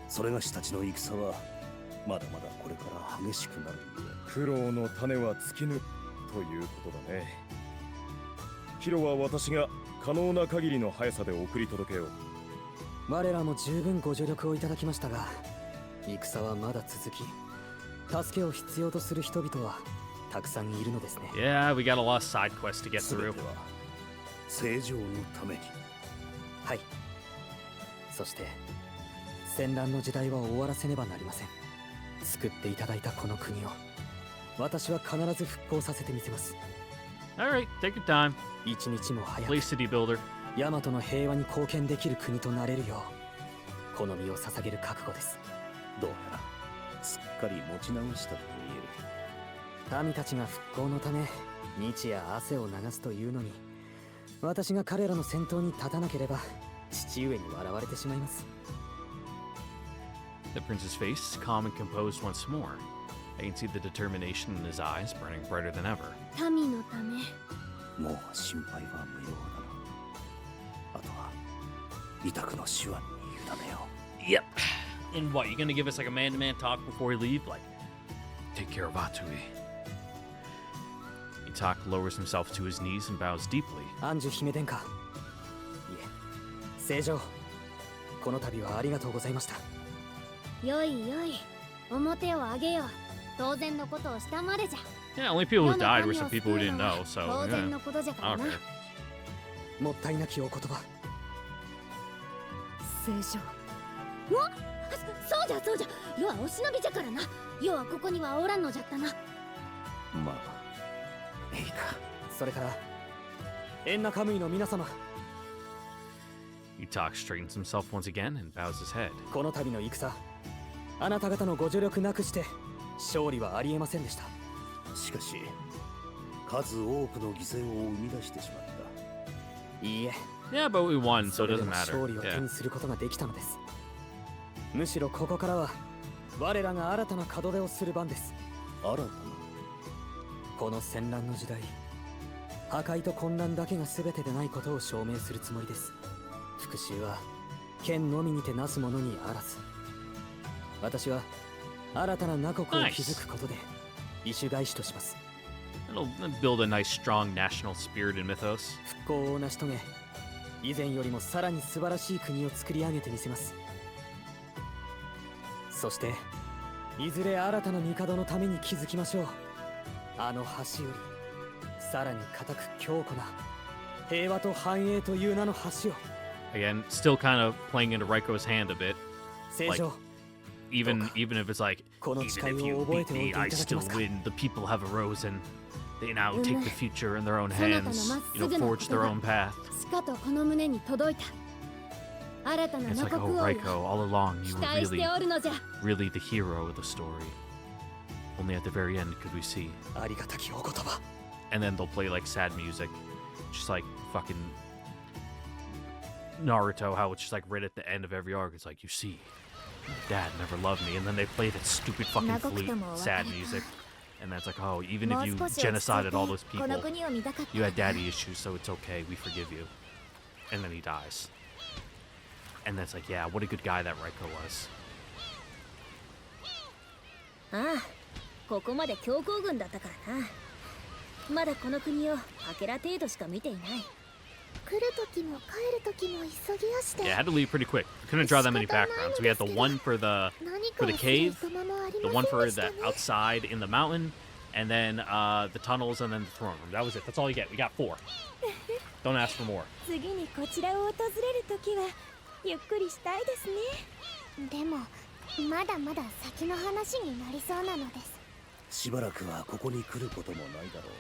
S7: それがしたちの戦はまだまだこれから激しくなるゆえ。
S9: 苦労の種は尽きぬということだね。ヒロは私が可能な限りの速さで送り届けよう。
S5: 我らも十分ご助力をいただきましたが、戦はまだ続き、助けを必要とする人々はたくさんいるのですね。
S1: Yeah, we got a lot of side quests to get through.
S7: 正常のために。
S5: はい。そして戦乱の時代は終わらせねばなりません。救っていただいたこの国を、私は必ず復興させてみせます。
S1: Alright, take your time.
S5: 一日も早く、
S1: Please, city builder.
S5: ヤマトの平和に貢献できる国となれるよう、この身を捧げる覚悟です。
S7: どうやらすっかり持ち直したと言える。
S5: 民たちが復興のため日夜汗を流すというのに、私が彼らの先頭に立たなければ父上に笑われてしまいます。
S1: The prince's face calm and composed once more. I can see the determination in his eyes burning brighter than ever.
S6: 民のため。
S7: もう心配は無用だな。あとは委託の手腕に委ねよう。
S1: Yep. And what, you gonna give us like a man-to-man talk before we leave? Like, take care of Atsui. Itak lowers himself to his knees and bows deeply.
S5: アンジュ姫殿下、いえ、正常、この度はありがとうございました。
S6: よいよい、表を上げよう。当然のことをしたまでじゃ。
S1: Yeah, only people who died were some people who didn't know, so
S6: 当
S1: yeah,
S6: 然のことじゃから
S1: I
S6: な
S1: don't care.
S5: もったいなきお言葉。
S8: 聖書。
S4: そうじゃそうじゃ、要はお忍びじゃからな。要はここにはおらんのじゃったな。
S7: まあいいか。
S5: それからエンナカムイの皆様、
S1: Utak straightens himself once again and bows his head.
S5: この度の戦、あなた方のご助力なくして勝利はありえませんでした。
S7: しかし数多くの犠牲を生み出してしまった。
S5: いいえ、
S1: Yeah, but we won, so
S5: そ
S1: it
S5: れで
S1: doesn't
S5: も
S1: matter.
S5: 勝利を手
S1: Yeah.
S5: にすることができたのです。むしろここからは我らが新たな門出をする番です。
S7: 新たな。
S5: この戦乱の時代、破壊と混乱だけが全てでないことを証明するつもりです。復讐は剣のみにてなすものにあらず、私は新たな名国を築くことで異種返しとします。
S1: It'll build a nice, strong national spirit in Mythos.
S5: 復興を成し遂げ、以前よりもさらに素晴らしい国を作り上げてみせます。そしていずれ新たな帝のために築きましょう。あの橋よりさらに固く強固な平和と繁栄という名の橋を。
S1: Again, still kind of playing into Raiko's hand a bit.
S5: 聖女、
S1: Even if it's like,
S5: この
S1: even
S5: 誓い
S1: if you
S5: を覚え
S1: beat
S5: ておい
S1: me,
S5: ていた
S1: I
S5: だけ
S1: still
S5: ますか。
S1: win. The people have arisen. They now take the future in their own
S4: そなたの
S1: hands.
S4: まっ
S1: You
S4: す
S1: know,
S4: ぐな
S1: forge their
S4: 言
S1: own
S4: 葉
S1: path.
S4: しかとこの胸に届いた。新たな
S1: It's
S4: 名
S1: like,
S4: 国
S1: oh,
S4: 王
S1: Raiko,
S4: よ、
S1: all along
S4: 期
S1: you
S4: 待
S1: were
S4: して
S1: really,
S4: おるのじゃ。
S1: really the hero of the story. Only at the very end could we see.
S5: ありがたきお言葉。
S1: And then they'll play like sad music, just like fucking Naruto, how it's just like right at the end of every arc. It's like, you see, Dad never loved me, and then they play that stupid fucking flute sad music, and that's like, oh, even if you genocided all those
S4: この
S1: people,
S4: 国を見たかった。
S1: you had daddy issues, so it's okay, we forgive you. And then he dies. And that's like, yeah, what a good guy that Raiko was.
S4: ああ、ここまで強行軍だったからな。まだこの国をかけら程度しか見ていない。
S6: 来る時も帰る時も急ぎ足で
S1: Yeah, I had to leave pretty quick. We couldn't draw that many backgrounds. We had the one for the
S6: 何
S1: for
S6: か
S1: the
S6: をする
S1: cave,
S6: 暇もあり
S1: the
S6: ま
S1: one
S6: せん
S1: for
S6: でした
S1: the
S6: ね。
S1: outside in the mountain, and then the tunnels, and then the throne room. That was it. That's all you get. We got 4. Don't ask for more.
S4: 次にこちらを訪れる時はゆっくりしたいですね。
S6: でもまだまだ先の話になりそうなのです。
S7: しばらくはここに来ることもないだろう。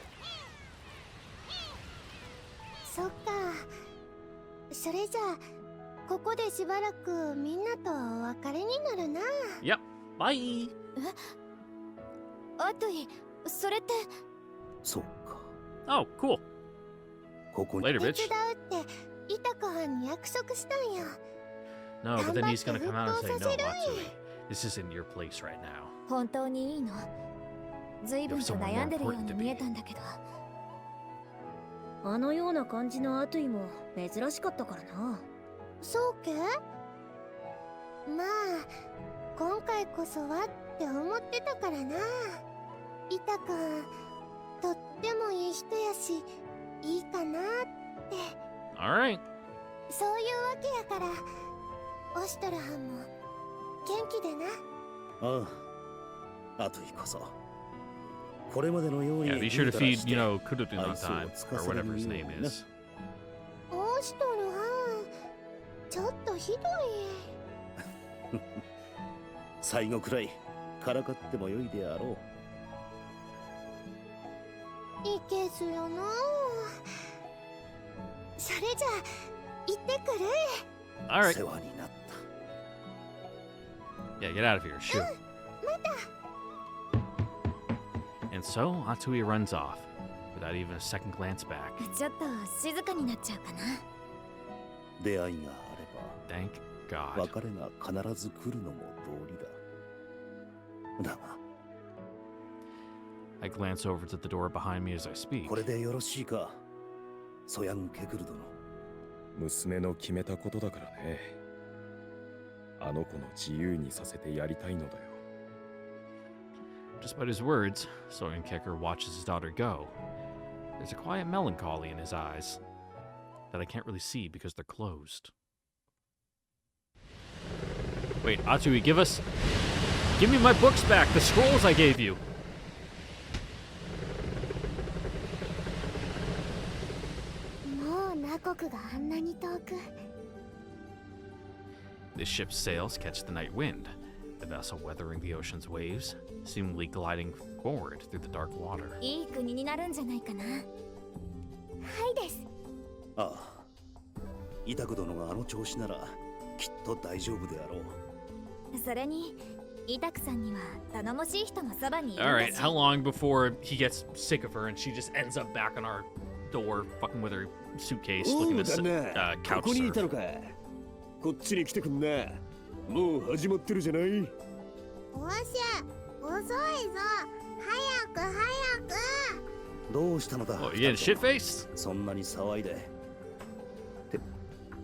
S6: そっか。それじゃあここでしばらくみんなとお別れになるな。
S1: Yep. Bye.
S6: あとい、それって
S7: そうか。
S1: Oh, cool.
S7: ここに
S1: Later,
S6: 手
S1: bitch.
S6: 伝うってイタカ班に約束したんや。
S1: No, but then he's gonna come out and say, no,
S6: 頑張って復興させる。
S1: Matsui. This isn't your place right now.
S4: 本当にいいの？随分と悩んでるように見えたんだけど。あのような感じのアトイも珍しかったからな。
S6: そうけ？まあ今回こそはって思ってたからな。イタカとってもいい人やしいいかなって。
S1: Alright.
S6: そういうわけやからオシトラ班も元気でな。
S7: ああ、あといこそ。これまでのように
S1: Yeah, be sure to
S7: ぐうたら
S1: feed,
S7: して
S1: you know, Kurudin on
S7: 愛想を
S1: time,
S7: つか
S1: or
S7: され
S1: whatever
S7: る
S1: his
S7: よ
S1: name
S7: うにな。
S1: is.
S6: オシトラ班ちょっとひどい。
S7: 最後くらいからかってもよいであろう。
S6: いけずよな。それじゃあ行ってくる。
S1: Alright.
S7: 世話になった。
S1: Yeah, get out of here. Shoot.
S6: また。
S1: And so, Atsui runs off, without even a second glance back.
S4: ちょっと静かになっちゃうかな。
S7: 出会いがあれ
S1: Thank
S7: ば
S1: God.
S7: 別れが必ず来るのも道理だ。だが
S1: I glance over to the door behind me as I speak.
S7: これでよろしいか、ソヤン・ケクル殿。
S9: 娘の決めたことだからね。あの子の自由にさせてやりたいのだよ。
S1: Just by his words, Soren Kecker watches his daughter go. There's a quiet melancholy in his eyes that I can't really see because they're closed. Wait, Atsui, give me my books back, the scrolls I gave you.
S6: 国があんなに遠く。
S1: The ship's sails catch the night wind, the vessel weathering the ocean's waves, seemingly gliding forward through the dark water.
S6: いい国になるんじゃないかな。はいです。
S7: ああ、イタク殿があの調子ならきっと大丈夫であろう。
S6: それにイタクさんには頼もしい人がそばにいるん
S1: Alright,
S6: だし。
S1: how long before he gets sick of her and she just ends up back on our door, fucking with her suitcase,
S2: お
S1: looking
S2: う
S1: to
S2: 旦那、
S1: couch
S2: ここにいた
S1: surf?
S2: のか。こっちに来てくんな。もう始まってるじゃない。
S6: おしゃ、遅いぞ。早く早く。
S7: どうしたのだ。
S1: Oh, you getting shit faced?
S7: そんなに騒いで。って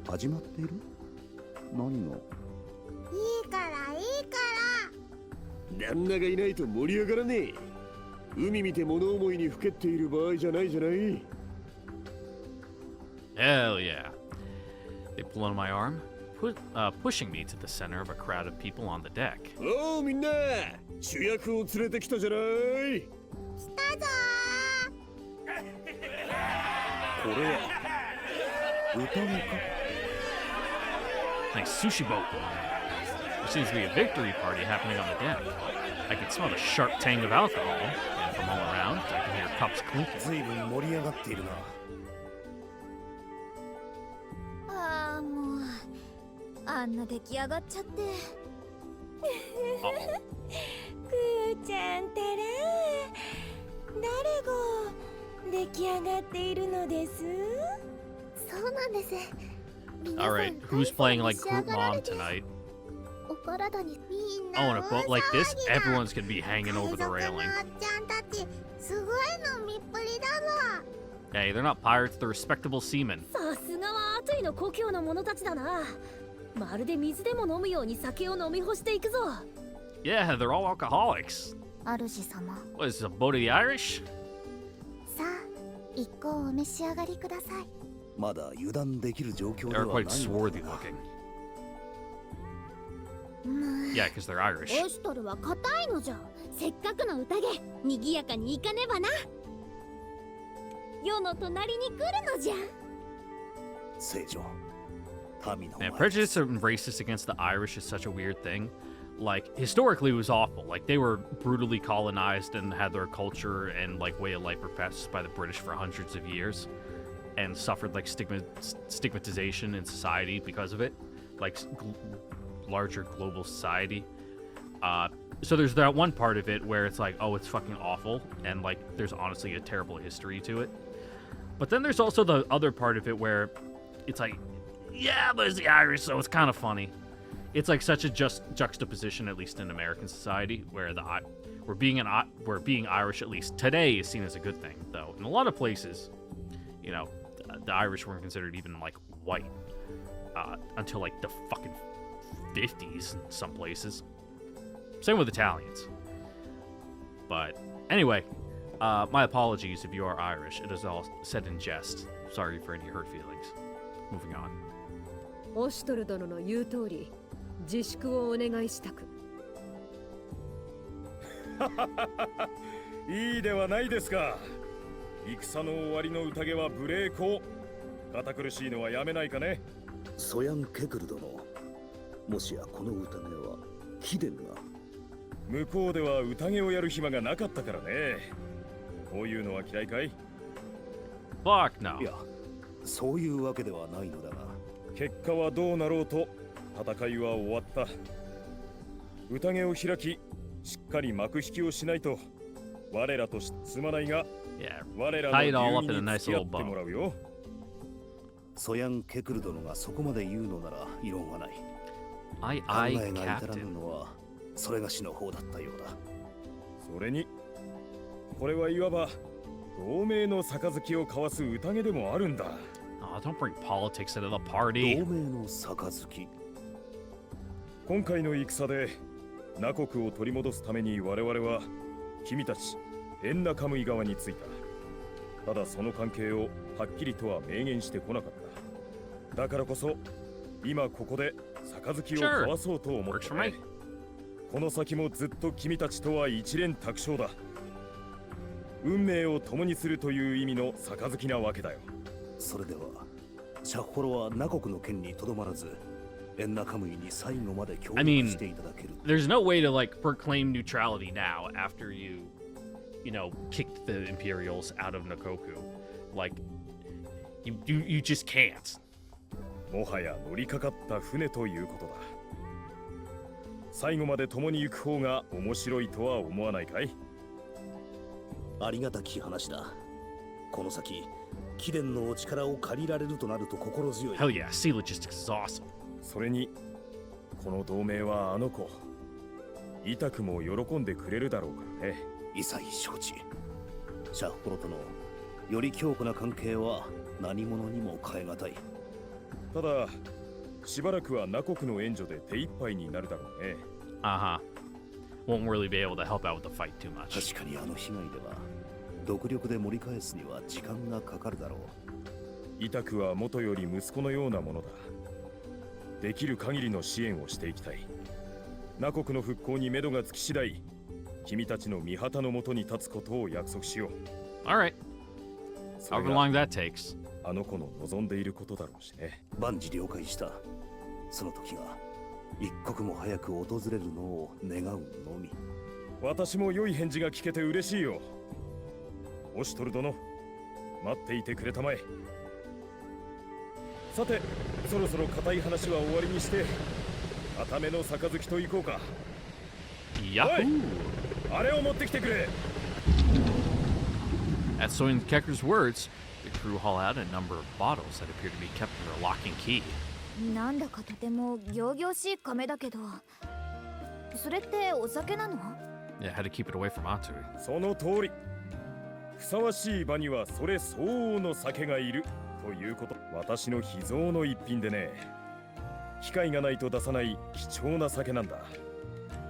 S7: 始まっている？何が？
S6: いいからいいから。
S2: 旦那がいないと盛り上がらねえ。海見て物思いにふけっている場合じゃないじゃない。
S1: Hell yeah. They pull on my arm, pushing me to the center of a crowd of people on the deck.
S2: おうみんな、主役を連れてきたじゃない。
S6: 来たぞ
S7: これは歌のか。
S1: Nice sushi boat. There seems to be a victory party happening on the deck. I can smell the sharp tang of alcohol, and from all around, I can hear cups clinking.
S7: ずいぶん盛り上がっているな。
S6: ああ、もうあんな出来上がっちゃって。くーちゃんたら誰が出来上がっているのです？そうなんです。
S1: Alright, who's playing like group mom tonight?
S6: お体にみん
S1: Oh,
S6: な
S1: in a boat like this, everyone's gonna be hanging over the railing.
S6: 海賊のおっちゃんたちすごい飲みっぷりだぞ。
S1: Hey, they're not pirates, they're respectable seamen.
S4: さすがはアトイの故郷の者たちだな。まるで水でも飲むように酒を飲み干していくぞ。
S1: Yeah, they're all alcoholics.
S6: 主様。
S1: What is this, a boat of the Irish?
S6: さあ、一行お召し上がりください。
S7: まだ油断できる状況で
S1: They're
S7: は
S1: quite
S7: ないの
S1: swarthy
S7: だが。
S1: looking. Yeah, because they're Irish.
S6: オシュトルは硬いのじゃ。せっかくの宴、賑やかに行かねばな。世の隣に来るのじゃ。
S7: 聖女、民の
S1: Man,
S7: 前
S1: prejudice and racist against the Irish is such a weird thing. Like, historically, it was awful. Like, they were brutally colonized and had their culture and, like, way of life repressed by the British for hundreds of years and suffered, like, stigmatization in society because of it. Like, larger global society. So there's that one part of it where it's like, oh, it's fucking awful, and, like, there's honestly a terrible history to it. But then there's also the other part of it where it's like, yeah, but it's the Irish, so it's kind of funny. It's like such a juxtaposition, at least in American society, where being Irish, at least today, is seen as a good thing. Though in a lot of places, you know, the Irish weren't considered even like white until like the fucking 50s in some places. Same with Italians. But anyway, my apologies if you are Irish. It is all said in jest. Sorry for any hurt feelings. Moving on.
S8: オシュトル殿の言う通り、自粛をお願いしたく。
S9: いいではないですか。戦の終わりの宴は無礼講。堅苦しいのはやめないかね。
S7: ソヤン・ケクル殿、もしやこの宴は貴殿が。
S9: 向こうでは宴をやる暇がなかったからね。こういうのは嫌いかい？
S1: Fuck no.
S7: いや、そういうわけではないのだが。
S9: 結果はどうなろうと戦いは終わった。宴を開き、しっかり幕引きをしないと我らとしてすまないが、我らの流儀に付き合ってもらうよ。
S7: ソヤン・ケクル殿がそこまで言うのなら異論はない。考えが至らぬのはそれがしの方だったようだ。
S9: それにこれはいわば同盟の杯を交わす宴でもあるんだ。
S1: Oh, don't bring politics into the party.
S7: 同盟の杯。
S9: 今回の戦でナ国を取り戻すために我々は君たちエンナカムイ側についた。ただその関係をはっきりとは明言してこなかった。だからこそ今ここで杯を交わそうと思って、ね、この先もずっと君たちとは一連卓勝だ。運命を共にするという意味の杯なわけだよ。
S7: それではシャッホロはナ国の剣にとどまらず、エンナカムイに最後まで協
S1: I
S7: 力
S1: mean,
S7: していただける。
S1: there's no way to like proclaim neutrality now after you know, kicked the Imperials out of Nakoku. Like, you just can't.
S9: もはや乗りかかった船ということだ。最後まで共に行く方が面白いとは思わないかい？
S7: ありがたき話だ。この先、貴殿のお力を借りられるとなると心強い。
S1: Hell yeah, sea logistics is awesome.
S9: それに、この同盟はあの子、イタクも喜んでくれるだろうからね。
S7: 異彩承知。シャッホロとのより強固な関係は何者にも代え難い。
S9: ただ、しばらくはナ国の援助で手一杯になるだろうね。
S1: Uh-huh. Won't really be able to help out with the fight too much.
S7: 確かにあの被害では、独力で盛り返すには時間がかかるだろう。
S9: イタクは元より息子のようなものだ。できる限りの支援をしていきたい。ナ国の復興に目処がつき次第、君たちの御旗のもとに立つことを約束しよう。
S1: Alright.
S9: それ
S1: However
S9: が
S1: long that takes.
S9: あの子の望んでいることだろうしね。
S7: 万事了解した。その時が一刻も早く訪れるのを願うのみ。
S9: 私も良い返事が聞けて嬉しいよ。オシュトル殿、待っていてくれたまえ。さて、そろそろ固い話は終わりにして、固めの杯と行こうか。
S1: Yahoo!
S9: あれを持ってきてくれ。
S1: At Soren Kecker's words, the crew haul out a number of bottles that appear to be kept under lock and key.
S6: なんだかとても仰々しい亀だけど、それってお酒なの？
S1: Yeah, how to keep it away from Atsui.
S9: その通り。ふさわしい場にはそれ相応の酒がいるということ。私の秘蔵の一品でね。機会がないと出さない貴重な酒なんだ。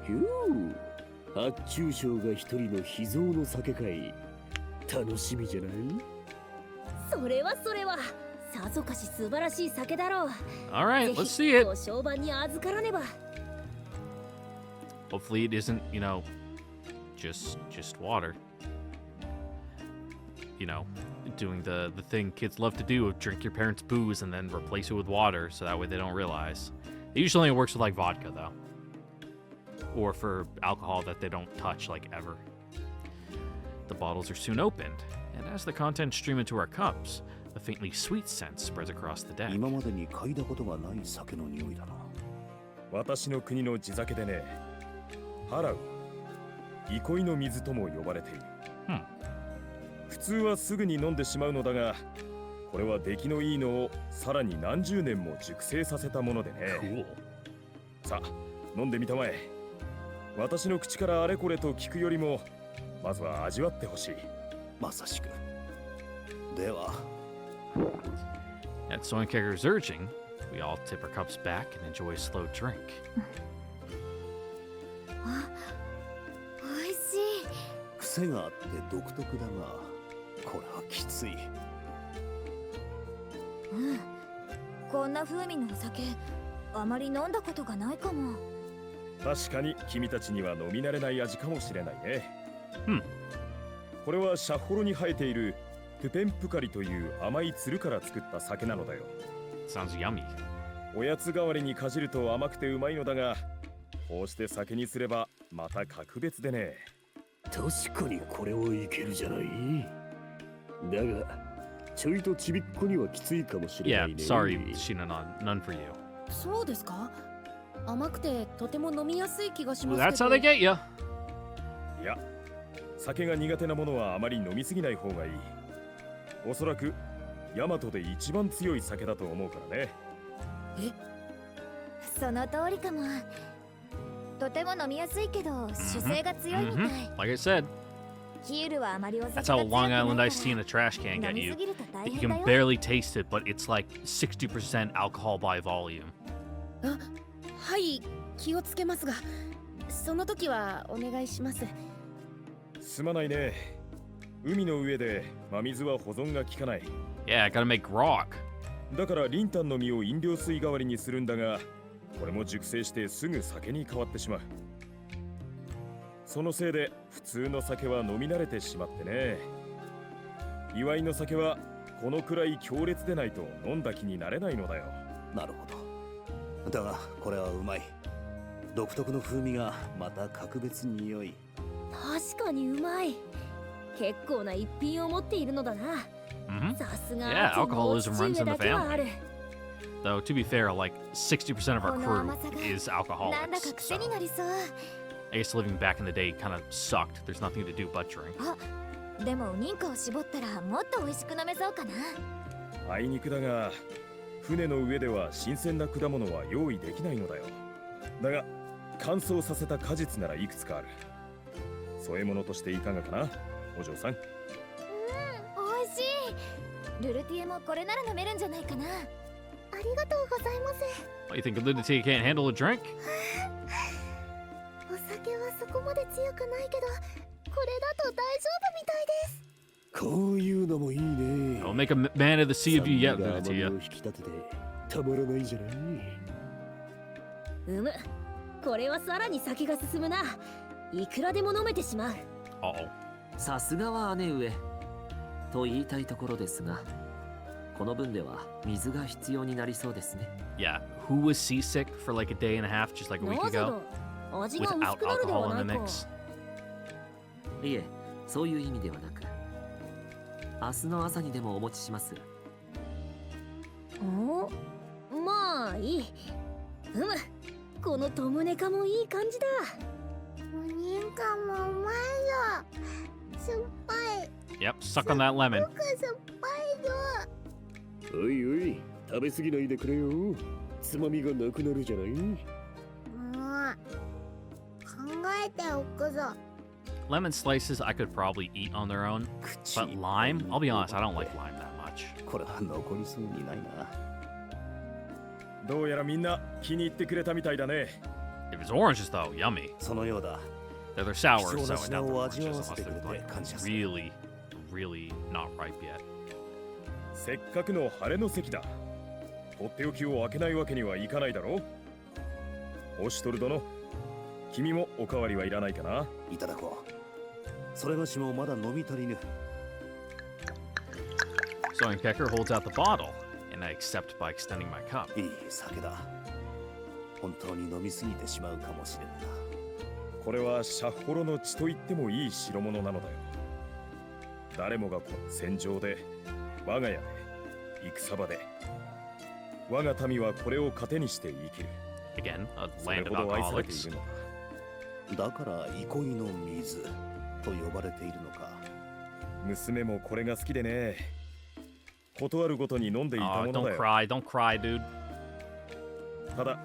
S2: ひゅー、発注将が一人の秘蔵の酒かい。楽しみじゃない？
S4: それはさぞかし素晴らしい酒だろう。
S1: Alright,
S4: ぜ
S1: let's
S4: ひ
S1: see it.
S4: ご商売に預からねば。
S1: Hopefully it isn't, you know, just water. You know, doing the thing kids love to do of drink your parents' booze and then replace it with water so that way they don't realize. It usually works with like vodka though. Or for alcohol that they don't touch like ever. The bottles are soon opened, and as the contents stream into our cups, a faintly sweet scent spreads across the deck.
S7: 今までに嗅いだことがない酒の匂いだな。
S9: 私の国の地酒でね、ハラウ、憩いの水とも呼ばれている。普通はすぐに飲んでしまうのだが、これは出来のいいのをさらに何十年も熟成させたものでね。
S1: Cool.
S9: さあ、飲んでみたまえ。私の口からあれこれと聞くよりも、まずは味わってほしい。
S7: まさしく。では。
S1: At Soren Kecker's urging, we all tip our cups back and enjoy a slow drink.
S6: おいしい。
S7: 癖があって独特だが、これはきつい。
S6: こんな風味のお酒、あまり飲んだことがないかも。
S9: 確かに君たちには飲み慣れない味かもしれないね。
S1: Hmm.
S9: これはシャッホロに生えているプペンプカリという甘いつるから作った酒なのだよ。
S1: Sounds yummy.
S9: おやつ代わりにかじると甘くてうまいのだが、こうして酒にすればまた格別でね。
S2: 確かにこれはいけるじゃない。だが、ちょいとちびっこにはきついかもしれな
S1: Yeah,
S2: いね。
S1: sorry, Shina, none for you.
S11: そうですか？甘くてとても飲みやすい気がしま
S1: Well,
S11: す
S1: that's
S11: け
S1: how
S11: ど。
S1: they get you.
S9: いや、酒が苦手なものはあまり飲みすぎない方がいい。おそらくヤマトで一番強い酒だと思うからね。
S6: その通りかも。とても飲みやすいけど、主勢が強いみたい。
S1: Like I said,
S6: ヒールはあまりお酒が
S1: that's
S6: 強
S1: how
S6: くない
S1: Long
S6: から
S1: Island iced tea in a trash can
S6: 飲
S1: get
S6: み
S1: you.
S6: すぎると大
S1: You
S6: 変だ
S1: can
S6: よ。
S1: barely taste it, but it's like 60% alcohol by volume.
S11: あ、はい、気をつけますが、その時はお願いします。
S9: すまないね。海の上で真水は保存が効かない。
S1: Yeah, I gotta make grog.
S9: だからリンタンの実を飲料水代わりにするんだが、これも熟成してすぐ酒に変わってしまう。そのせいで普通の酒は飲み慣れてしまってね。祝いの酒はこのくらい強烈でないと飲んだ気になれないのだよ。
S7: なるほど。だがこれはうまい。独特の風味がまた格別に良い。
S4: 確かにうまい。結構な一品を持っているのだな。さすが
S1: Yeah,
S4: アーティのお
S1: alcoholism
S4: 父
S1: runs
S4: 上
S1: in the
S4: だけはあ
S1: family.
S4: る。
S1: Though, to be fair, like 60% of our
S6: この
S1: crew
S6: 甘さが
S1: is
S6: なんだか
S1: alcoholics.
S6: 癖
S1: So
S6: になりそう。
S1: I guess living back in the day kind of sucked. There's nothing to do but drink.
S6: あ、でも認可を絞ったらもっと美味しく飲めそうかな。
S9: あいにくだが、船の上では新鮮な果物は用意できないのだよ。だが、乾燥させた果実ならいくつかある。添え物としていかがかな、お嬢さん。
S6: 美味しい。ルルティエもこれなら飲めるんじゃないかな。ありがとうございます。
S1: What, you think a lunatic can't handle a drink?
S6: お酒はそこまで強くないけど、これだと大丈夫みたいです。
S2: こういうのもいいね。
S1: Don't make a man of the sea of you yet,
S2: 酸味が甘み
S1: Lunatia.
S2: を引き立ててたまらないじゃない。
S4: これはさらに先が進むな。いくらでも飲めてしまう。
S1: Uh-oh.
S10: さすがは姉上と言いたいところですが、この分では水が必要になりそうですね。
S1: Yeah, who was seasick for like a day and a half just like a week
S4: なぜだ
S1: ago
S4: 味が
S1: without
S4: 薄くなるでは
S1: alcohol
S4: な
S1: in
S4: い
S1: the
S4: か。
S1: mix?
S10: いえ、そういう意味ではなく、明日の朝にでもお持ちします。
S4: まあいい。このトムネカもいい感じだ。
S6: 無人感もうまいよ。酸っぱい。
S1: Yep, suck on that lemon.
S6: 酸っぱいよ。
S2: おいおい、食べ過ぎないでくれよ。つまみがなくなるじゃない。
S6: 考えておくぞ。
S1: Lemon slices I could probably eat on their own, but lime, I'll be honest, I don't like lime that much.
S7: これは残りそうにないな。
S9: どうやらみんな気に入ってくれたみたいだね。
S1: If it's oranges though, yummy.
S7: そのようだ。
S1: They're sour,
S7: 貴重
S1: so
S7: な
S1: I
S7: 品
S1: doubt they're
S7: を味わ
S1: oranges
S7: わせ
S1: unless
S7: てくれ
S1: they're
S7: て
S1: like
S7: 感謝する。
S1: really not ripe yet.
S9: せっかくの晴れの席だ。とっておきを開けないわけにはいかないだろう。オシュトル殿、君もおかわりはいらないかな。
S7: いただこう。それがしもまだ飲み足りぬ。
S1: Soinkecker holds out the bottle, and I accept by extending my cup.
S7: いい酒だ。本当に飲みすぎてしまうかもしれんな。
S9: これはシャッホロの血と言ってもいい代物なのだよ。誰もが戦場で、我が家で、戦場で、我が民はこれを糧にして生きる。
S1: Again, a
S9: それ
S1: land
S9: ほ
S1: of
S9: ど愛されてい
S1: alcoholics.
S9: るのだ。
S7: だから憩いの水と呼ばれているのか。
S9: 娘もこれが好きでね。断るごとに飲んでいた
S1: Oh,
S9: もの
S1: don't
S9: だよ。
S1: cry, don't cry, dude.
S9: ただ、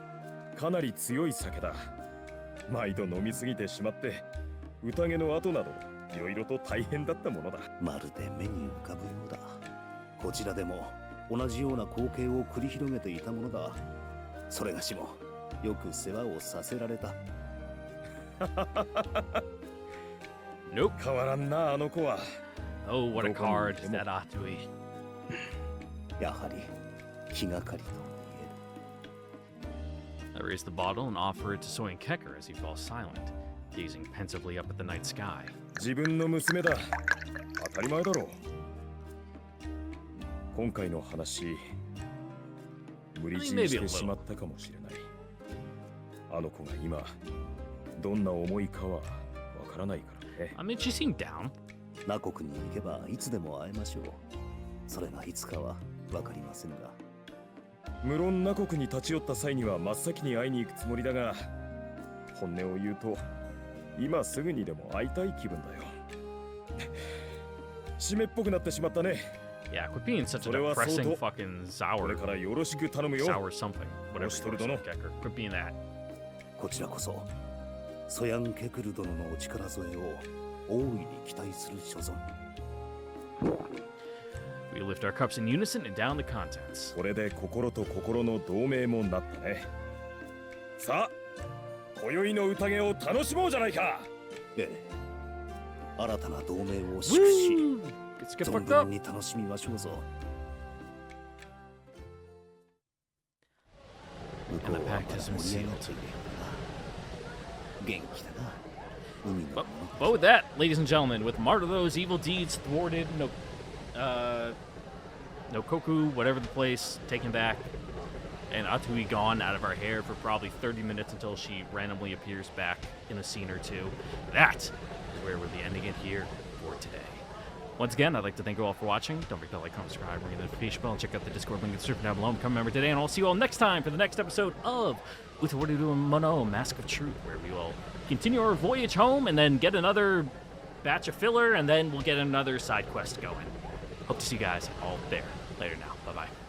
S9: かなり強い酒だ。毎度飲みすぎてしまって、宴の後など、いろいろと大変だったものだ。
S7: まるで目に浮かぶようだ。こちらでも同じような光景を繰り広げていたものだ。それがしもよく世話をさせられた。
S1: Nope.
S9: 変わらんな、あの子は。
S1: Oh, what a
S9: どこにい
S1: card
S9: ても
S1: that Atui.
S7: やはり気がかりと
S1: I raise the bottle and offer it to Soinkecker as he falls silent, gazing pensively up at the night sky.
S9: 自分の娘だ。当たり前だろう。今回の話、無理強いしてしまったかもしれない。あの子が今、どんな思いかはわからないからね。
S1: I mean, she seemed down.
S7: 那国に行けばいつでも会えましょう。それがいつかはわかりませんが。
S9: 無論那国に立ち寄った際には真っ先に会いに行くつもりだが、本音を言うと今すぐにでも会いたい気分だよ。締めっぽくなってしまったね。
S1: Yeah, quit being such a
S9: それは
S1: depressing
S9: 相当。
S1: fucking
S9: これ
S1: sour,
S9: からよろしく頼むよ。
S1: sour something. Whatever
S9: Osh
S1: you are,
S9: toru dono.
S1: Soinkecker. Quit being that.
S7: こちらこそソヤン・ケクル殿のお力添えを大いに期待する所存。
S1: We lift our cups in unison and down the contents.
S9: これで心と心の同盟もなったね。さあ、今宵の宴を楽しもうじゃないか。
S7: ええ、新たな同盟を祝し
S1: Woo! Let's get
S7: 存
S1: fucked up.
S7: 分に楽しみましょうぞ。向こ
S1: And
S7: う
S1: the
S7: は
S1: pact
S7: まだ
S1: has been
S7: 盛り上が
S1: sealed.
S7: っているようだ。元気だな。海の
S1: But,
S7: もの
S1: but with that, ladies and gentlemen, with Martyr those evil deeds thwarted, no, No Koku, whatever the place, taken back. And Atui gone out of our hair for probably 30 minutes until she randomly appears back in a scene or two. That is where we'll be ending it here for today. Once again, I'd like to thank you all for watching. Don't forget to like, comment, subscribe, ring the notification bell, and check out the Discord link in the description down below. Become a member today, and I'll see you all next time for the next episode of Utawarerumono, Mask of Truth, where we will continue our voyage home and then get another batch of filler, and then we'll get another side quest going. Hope to see you guys all there. Later now. Bye-bye.